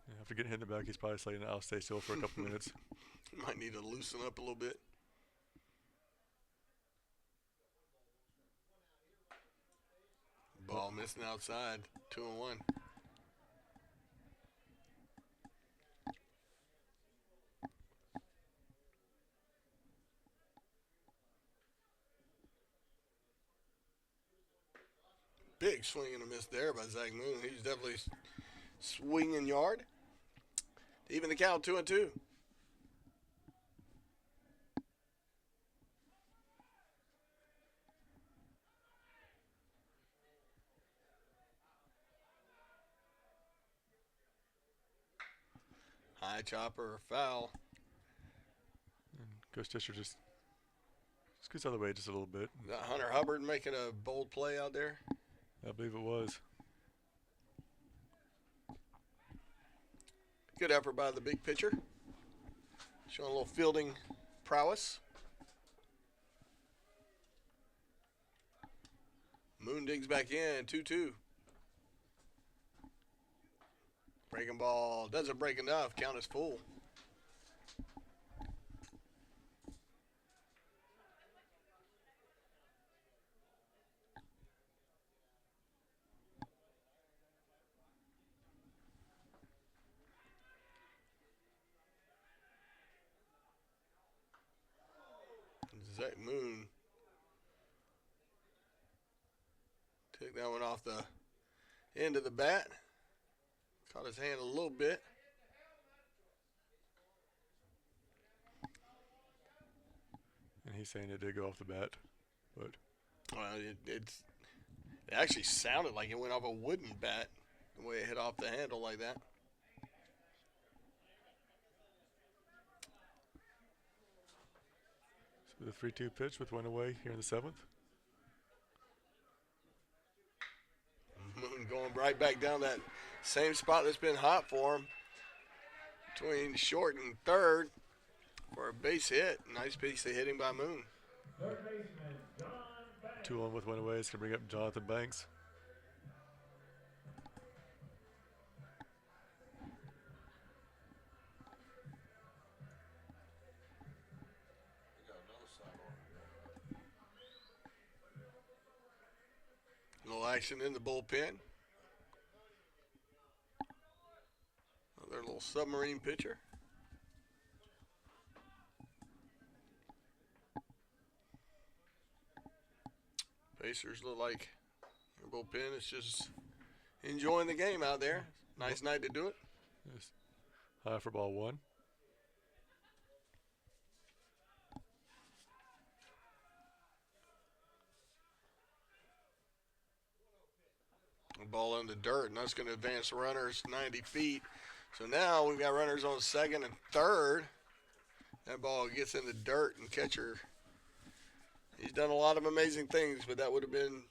Yeah, after getting hit in the back, he's probably saying, "I'll stay still for a couple minutes." Might need to loosen up a little bit. Ball missing outside. 2-1. Big swing and a miss there by Zach Moon. He's definitely swinging yard. Even the count, 2-2. High chopper, foul. And Coach Tischer just scoots out of the way just a little bit. Got Hunter Hubbard making a bold play out there. I believe it was. Good effort by the big pitcher. Showing a little fielding prowess. Moon digs back in, 2-2. Breaking ball, doesn't break enough, count is full. Zach Moon took that one off the end of the bat. Caught his hand a little bit. And he's saying it did go off the bat, but Well, it actually sounded like it went off a wooden bat, the way it hit off the handle like that. so the 3-2 pitch with one away here in the 7th. Moon going right back down that same spot that's been hot for him. Between short and third for a base hit. Nice piece of hitting by Moon. Third baseman, John Banks. 2-1 with one away. It's going to bring up Jonathan Banks. They got another sidearm. A little action in the bullpen. Another little submarine pitcher. Pacers look like their bullpen is just enjoying the game out there. Nice night to do it. Yes. High for ball 1. The ball in the dirt, and that's going to advance runners 90 feet. So now we've got runners on second and third. That ball gets in the dirt, and catcher, he's done a lot of amazing things, but that would have been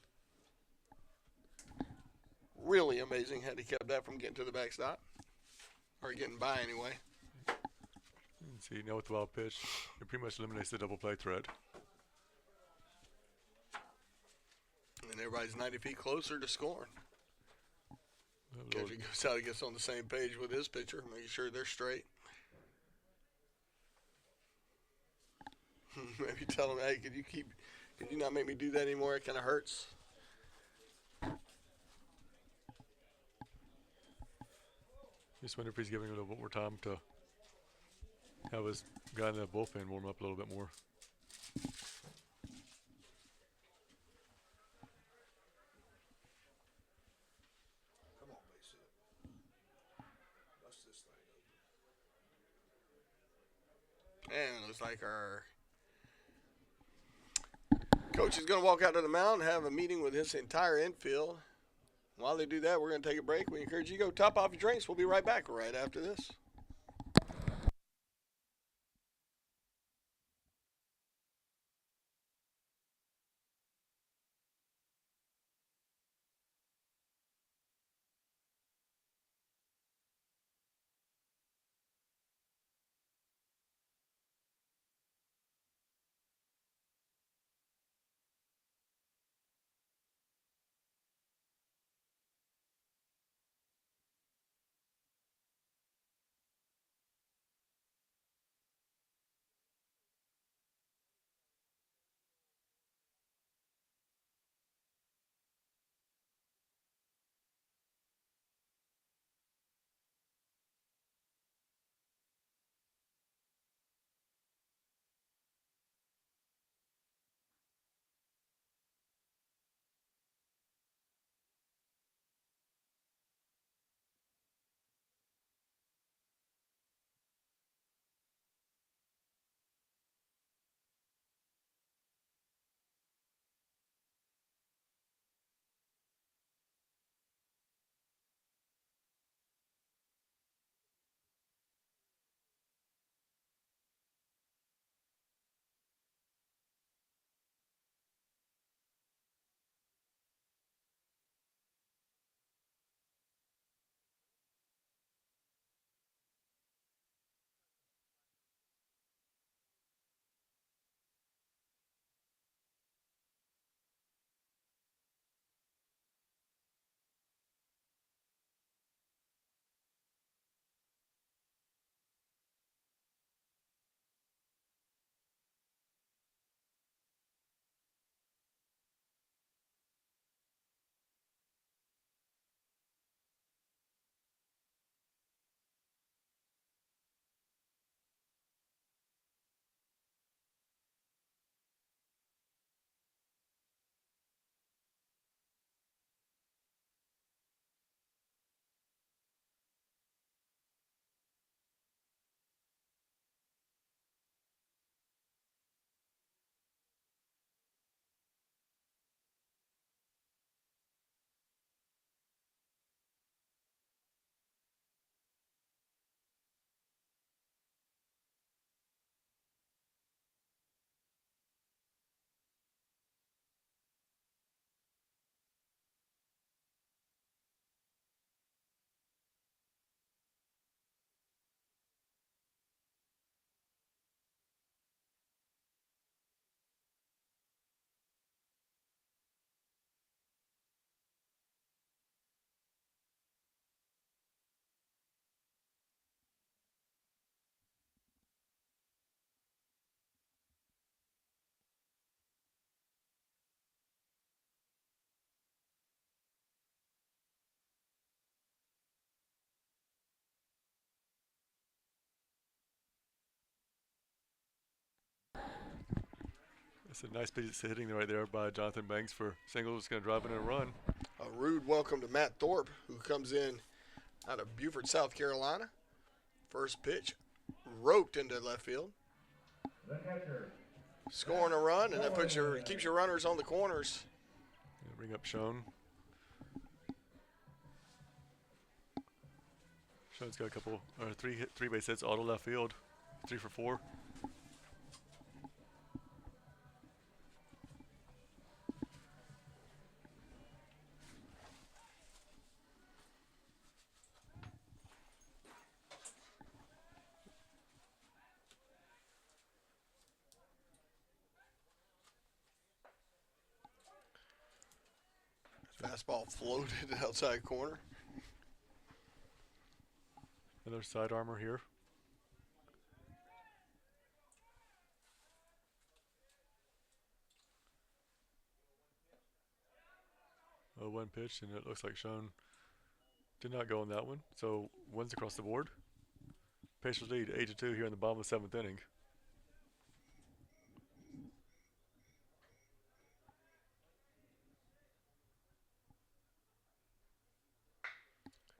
really amazing had he kept that from getting to the backstop, or getting by anyway. And see, now with the wild pitch, it pretty much eliminates the double play threat. And everybody's 90 feet closer to scoring. A little- Catcher goes out and gets on the same page with his pitcher, making sure they're straight. Maybe tell him, hey, could you not make me do that anymore? It kind of hurts. Just wonder if he's giving it a little bit more time to have his guy in the bullpen warm up a little bit more. Come on, base hit. Bust this thing open. And it looks like our coach is going to walk out to the mound and have a meeting with his entire infield. While they do that, we're going to take a break. We encourage you to go top off your drinks. We'll be right back right after this. It's a nice piece of hitting right there by Jonathan Banks for single. It's going to drive in a run. A rude welcome to Matt Thorpe, who comes in out of Beaufort, South Carolina. First pitch, roped into left field. The catcher. Scoring a run, and that keeps your runners on the corners. Bring up Schoen. Schoen's got a couple, or three base hits, auto left field, 3 for 4. Fastball floated outside corner. Another side armor here. Oh, one pitch, and it looks like Schoen did not go on that one. So wins across the board. Pacers lead 8-2 here in the bottom of the 7th inning.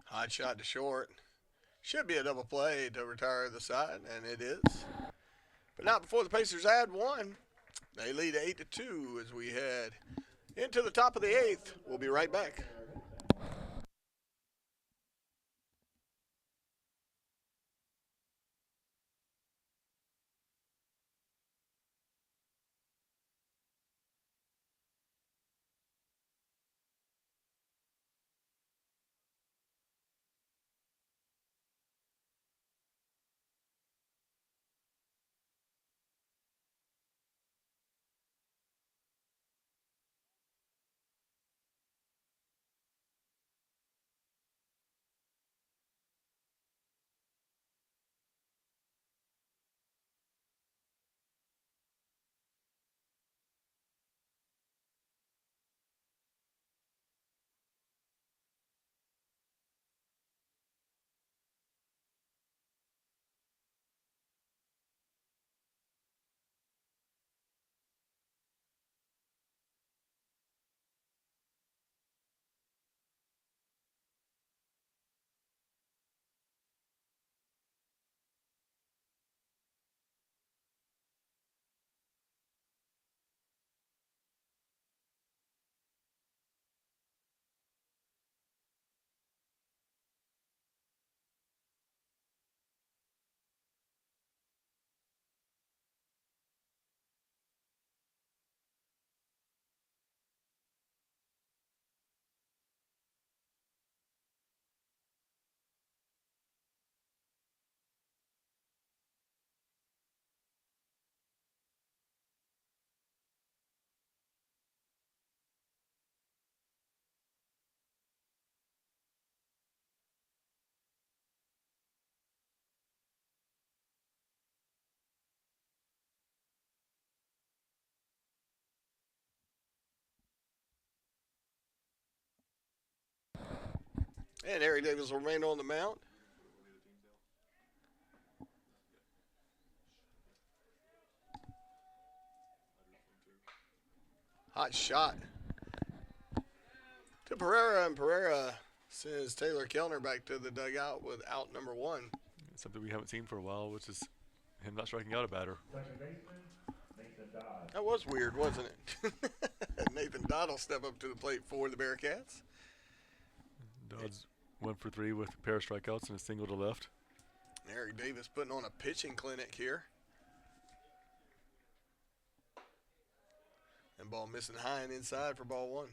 Hot shot to short. Should be a double play to retire the side, and it is. But not before the Pacers add one. They lead 8-2 as we head into the top of the 8th. We'll be right back. And Harry Davis will remain on the mound. Hot shot to Pereira, and Pereira sends Taylor Kellner back to the dugout with out number 1. Something we haven't seen for a while, which is him not striking out a batter. Second baseman, Nathan Dodd. That was weird, wasn't it? Nathan Dodd will step up to the plate for the Bearcats. Dodd's 1 for 3 with a pair of strikeouts and a single to left. Eric Davis putting on a pitching clinic here. And ball missing high and inside for ball 1.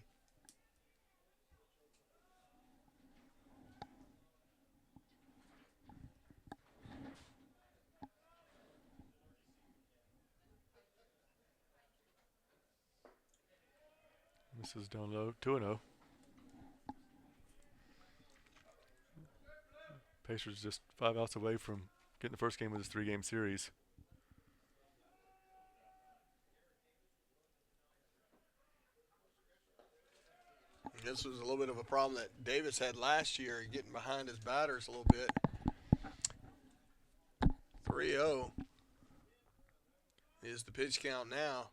This is down low, 2-0. Pacers just 5 outs away from getting the first game of this 3-game series. This was a little bit of a problem that Davis had last year, getting behind his batters a little bit. 3-0 is the pitch count now.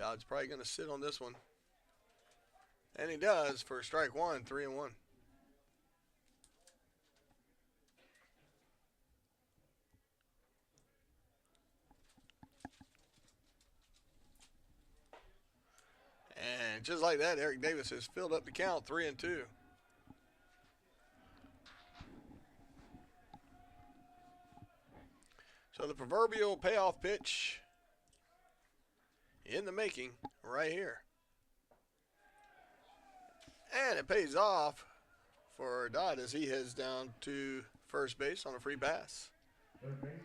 Dodd's probably going to sit on this one. And he does for strike one, 3-1. And just like that, Eric Davis has filled up the count, 3-2. So the proverbial payoff pitch in the making right here. And it pays off for Dodd as he heads down to first base on a free pass. Third baseman,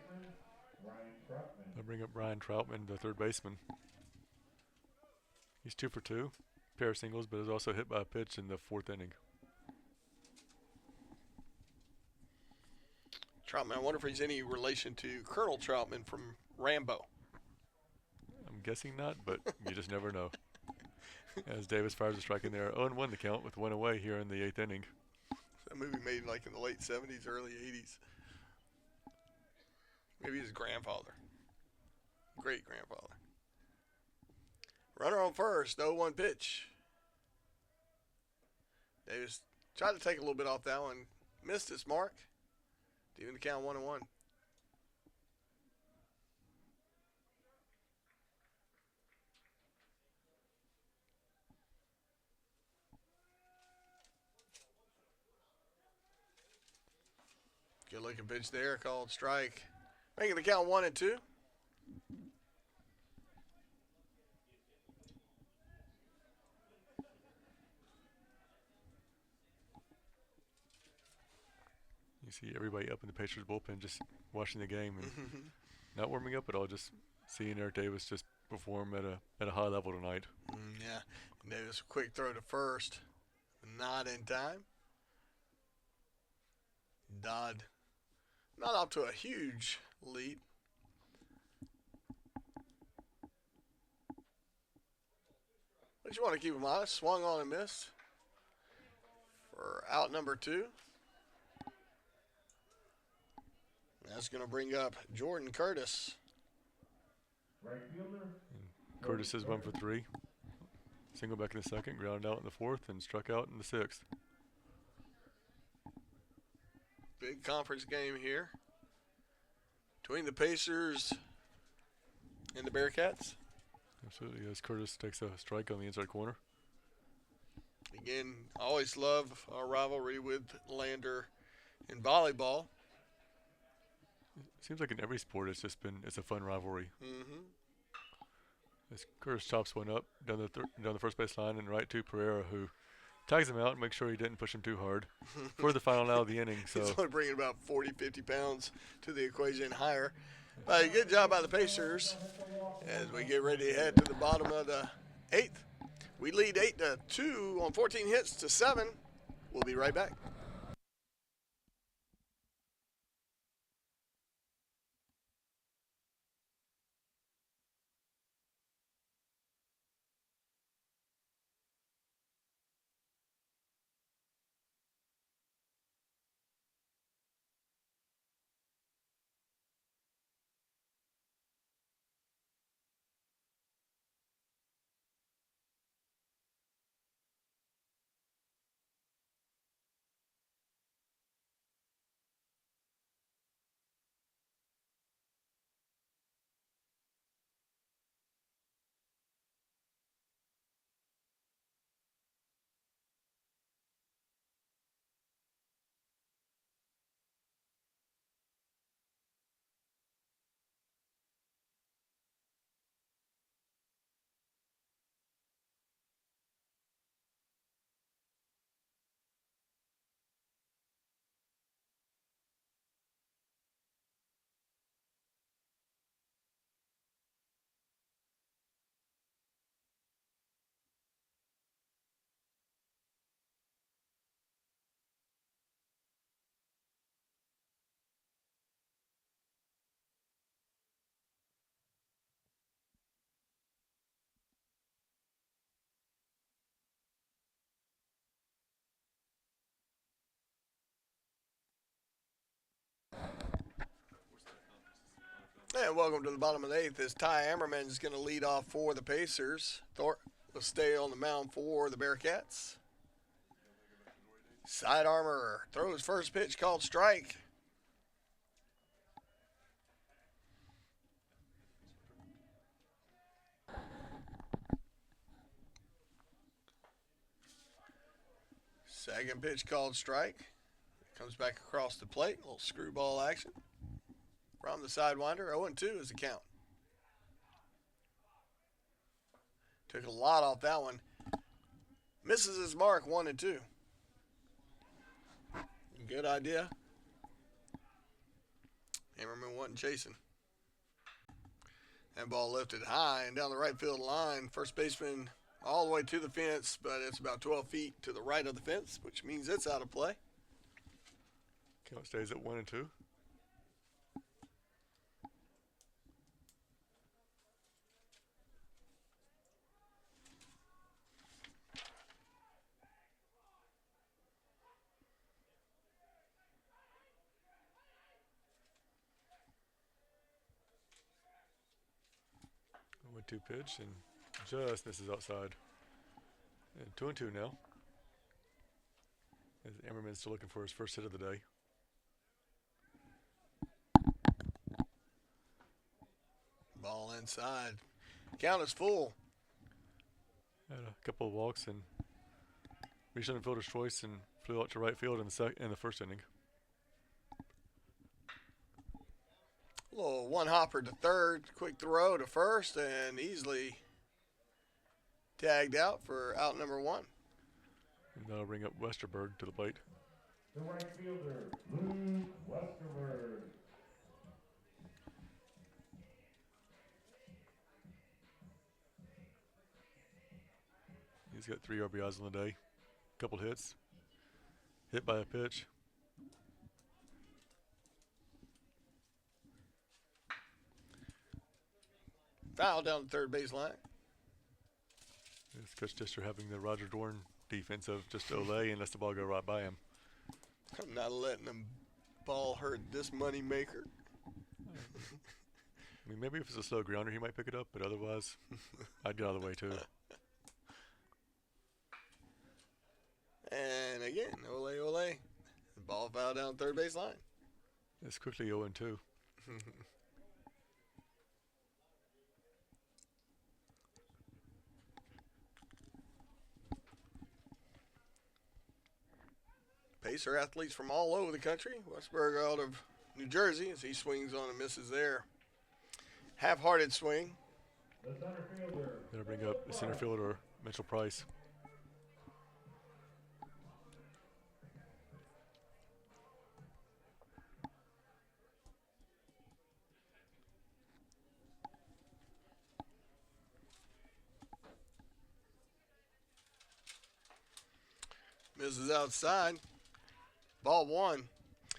Ryan Trotman. They'll bring up Brian Troutman, the third baseman. He's 2 for 2, pair of singles, but is also hit by a pitch in the 4th inning. Troutman, I wonder if he's any relation to Colonel Troutman from Rambo. I'm guessing not, but you just never know. As Davis fires a strike in there, 0-1 the count with 1 away here in the 8th inning. That movie made like in the late 70s, early 80s. Maybe his grandfather. Great grandfather. Runner on first, 0-1 pitch. Davis tried to take a little bit off that one. Missed its mark. To even the count 1-1. Good looking pitch there, called strike. Making the count 1-2. You see everybody up in the Pacers bullpen just watching the game and not warming up at all, just seeing Eric Davis just perform at a high level tonight. Yeah, and Davis, quick throw to first. Not in time. Dodd not up to a huge lead. But you want to keep him honest. Swung on and missed for out number 2. That's going to bring up Jordan Curtis. Right fielder, Curtis is 1 for 3. Single back in the 2nd, grounded out in the 4th, and struck out in the 6th. Big conference game here between the Pacers and the Bearcats. Absolutely, as Curtis takes a strike on the inside corner. Again, always love our rivalry with Lander in volleyball. Seems like in every sport it's a fun rivalry. Mm-hmm. As Curtis chops one up down the first base line and right to Pereira, who tags him out and makes sure he didn't push him too hard for the final out of the inning. So He's only bringing about 40, 50 pounds to the equation higher. But good job by the Pacers as we get ready to head to the bottom of the 8th. We lead 8-2 on 14 hits to 7. We'll be right back. And welcome to the bottom of the eighth as Ty Ammerman is going to lead off for the Pacers. Thorpe will stay on the mound for the Bearcats. Side Armor throws first pitch called strike. Second pitch called strike. Comes back across the plate. A little screwball action from the sidewinder. 0-2 is the count. Took a lot off that one. Misses his mark 1-2. Good idea. Hammerman wasn't chasing. That ball lifted high and down the right field line. First baseman all the way to the fence, but it's about 12 feet to the right of the fence, which means it's out of play. Count stays at 1-2. Two pitch and just misses outside. And 2-2 now. As Ammerman's still looking for his first hit of the day. Ball inside. Count is full. Had a couple of walks and reached on fielder's choice and flew out to right field in the first inning. Little one hopper to third, quick throw to first, and easily tagged out for out number one. And that'll bring up Westerberg to the plate. The right fielder, Luke Westerberg. He's got 3 RBIs on the day, couple hits, hit by a pitch. Foul down the third base line. It's Coach Dister having the Roger Dorn defense of just Olay and lets the ball go right by him. I'm not letting them ball hurt this money maker. I mean, maybe if it's a slow grounder, he might pick it up, but otherwise, I'd get out of the way too. And again, ole. The ball foul down third base line. It's quickly 0-2. Pacer athletes from all over the country. Westberg out of New Jersey as he swings on and misses there. Half-hearted swing. The center fielder. They'll bring up the center fielder, Mitchell Price. Misses outside. Ball one.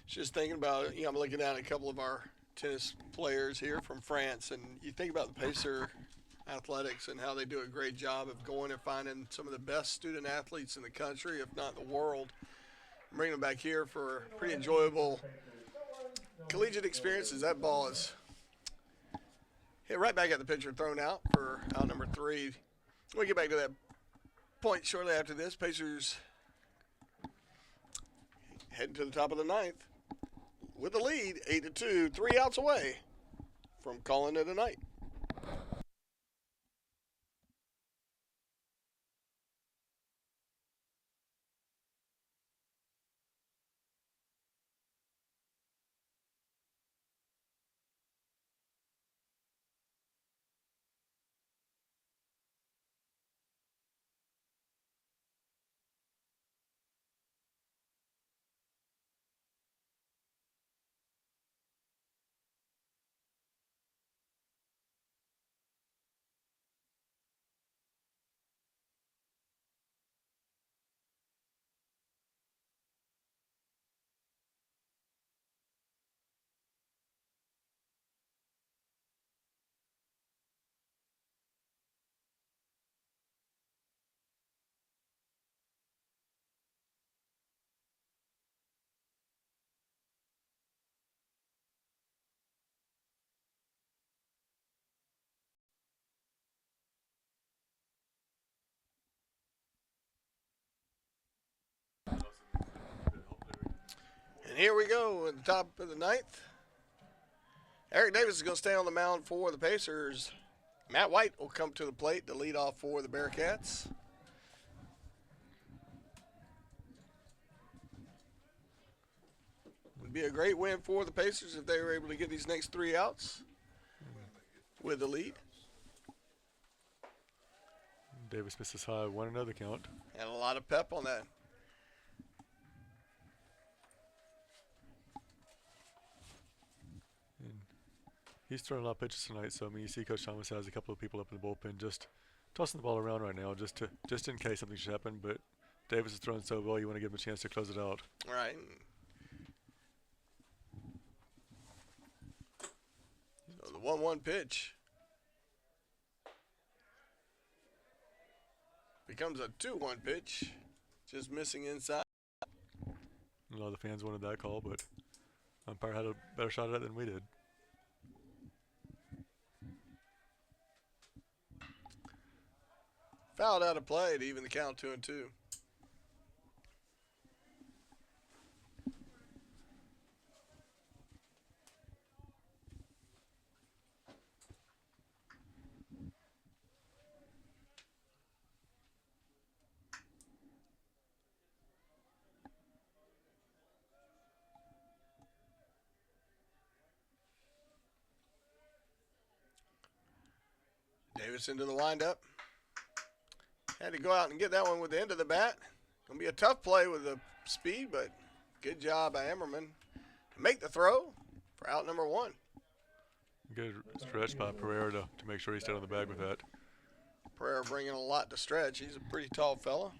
Just thinking about it, I'm looking at a couple of our tennis players here from France, and you think about the Pacer athletics and how they do a great job of going and finding some of the best student athletes in the country, if not the world, and bringing them back here for pretty enjoyable collegiate experiences. That ball is hit right back at the pitcher, thrown out for out number 3. We'll get back to that point shortly after this. Pacers heading to the top of the ninth with the lead, 8-2, 3 outs away from calling it a night. here we go at the top of the ninth. Eric Davis is going to stay on the mound for the Pacers. Matt White will come to the plate to lead off for the Bearcats. Would be a great win for the Pacers if they were able to get these next 3 outs with the lead. Davis misses high, 1-0 the count. And a lot of pep on that. And he's throwing a lot of pitches tonight, so I mean, you see Coach Thomas has a couple of people up in the bullpen just tossing the ball around right now, just in case something should happen. But Davis is throwing so well, you want to give him a chance to close it out. All right. So the 1-1 pitch becomes a 2-1 pitch, just missing inside. A lot of the fans wanted that call, but umpire had a better shot at it than we did. Fouled out of play to even the count 2-2. Davis into the windup. Had to go out and get that one with the end of the bat. Gonna be a tough play with the speed, but good job by Emmerman to make the throw for out number 1. Good stretch by Pereira to make sure he stayed on the bag with that. Pereira bringing a lot to stretch. He's a pretty tall fella.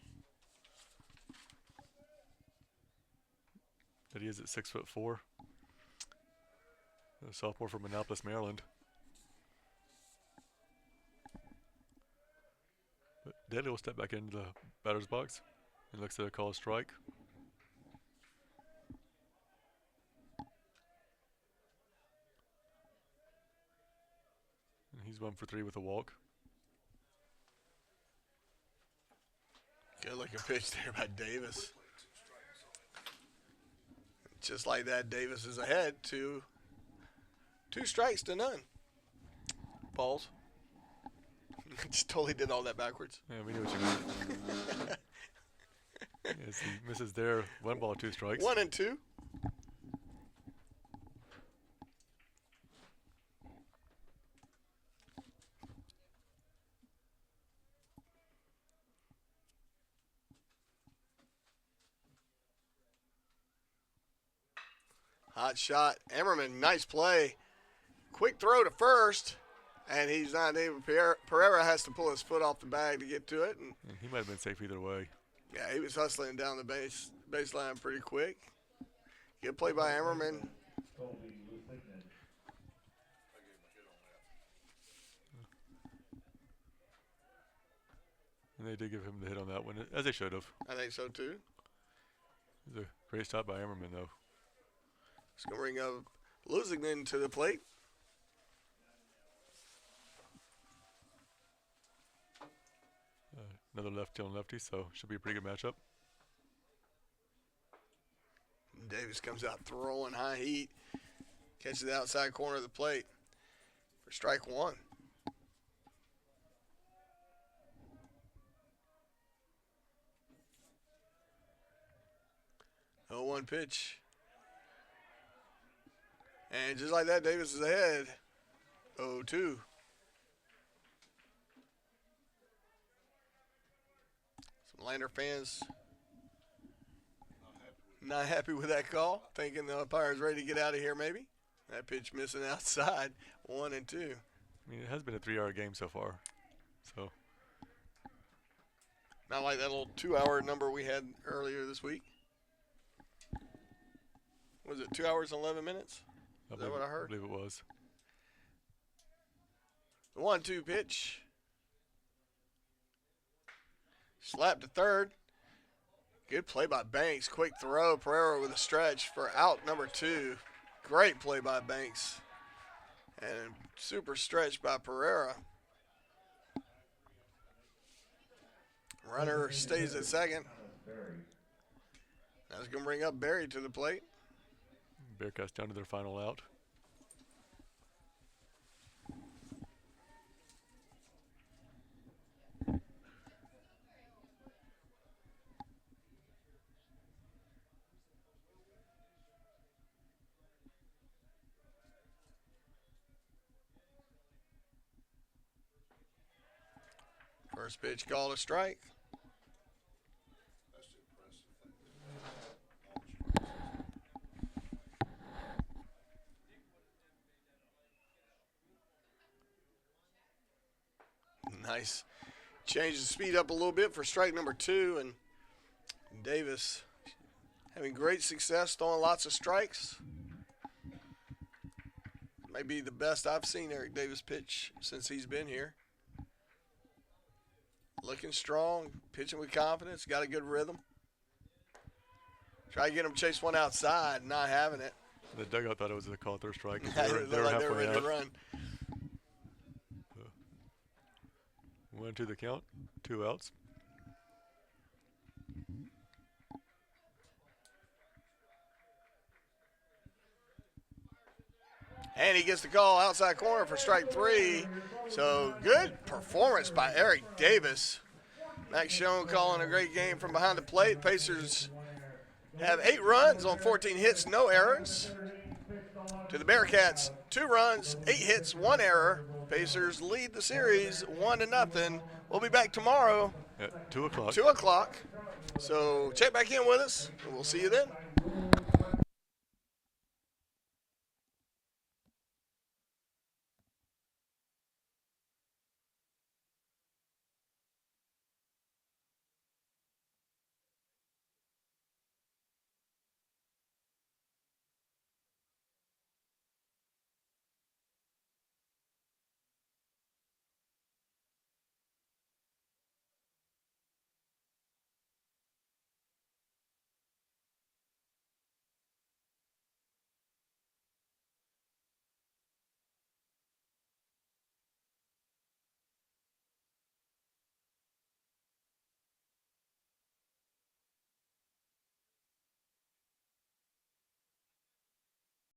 But he is at 6'4". A sophomore from Annapolis, Maryland. But Daly will step back into the batter's box and looks at a call strike. And he's 1 for 3 with a walk. Good looking pitch there by Davis. Just like that, Davis is ahead to 2 strikes to none. Balls. Just totally did all that backwards. Yeah, we knew what you meant. Yes, he misses there. 1 ball, 2 strikes. 1 and 2. Hot shot. Emmerman, nice play. Quick throw to first, and he's not able. Pereira has to pull his foot off the bag to get to it. And He might have been safe either way. yeah, he was hustling down the baseline pretty quick. Good play by Emmerman. And they did give him the hit on that one, as they should have. I think so too. It was a great stop by Emmerman, though. It's going to bring up Lusington to the plate. Another lefty on lefty, so should be a pretty good matchup. Davis comes out throwing high heat. Catches the outside corner of the plate for strike 1. Oh, 1 pitch. And just like that, Davis is ahead. 0-2. Some Lander fans not happy with that call, thinking the umpire's ready to get out of here maybe. That pitch missing outside, 1 and 2. I mean, it has been a 3-hour game so far. So Not like that little 2-hour number we had earlier this week. Was it 2 hours and 11 minutes? Is that what I heard? I believe it was. The 1-2 pitch. Slap to third. Good play by Banks. Quick throw. Pereira with a stretch for out number 2. Great play by Banks. And super stretch by Pereira. Runner stays at second. That's going to bring up Berry to the plate. Bearcats down to their final out. First pitch called a strike. Nice. Change the speed up a little bit for strike number 2, and Davis having great success throwing lots of strikes. Maybe the best I've seen Eric Davis pitch since he's been here. Looking strong, pitching with confidence, got a good rhythm. Try to get him chase one outside, not having it. The dugout thought it was a call third strike. It They looked were like they were halfway ready to out. run. 1-2 the count, 2 outs. And he gets the call outside corner for strike 3. So good performance by Eric Davis. Max Schoen calling a great game from behind the plate. Pacers have 8 runs on 14 hits, no errors. To the Bearcats, 2 runs, 8 hits, 1 error. Pacers lead the series 1-0. We'll be back tomorrow At 2 o'clock. 2 o'clock. So check back in with us, and we'll see you then.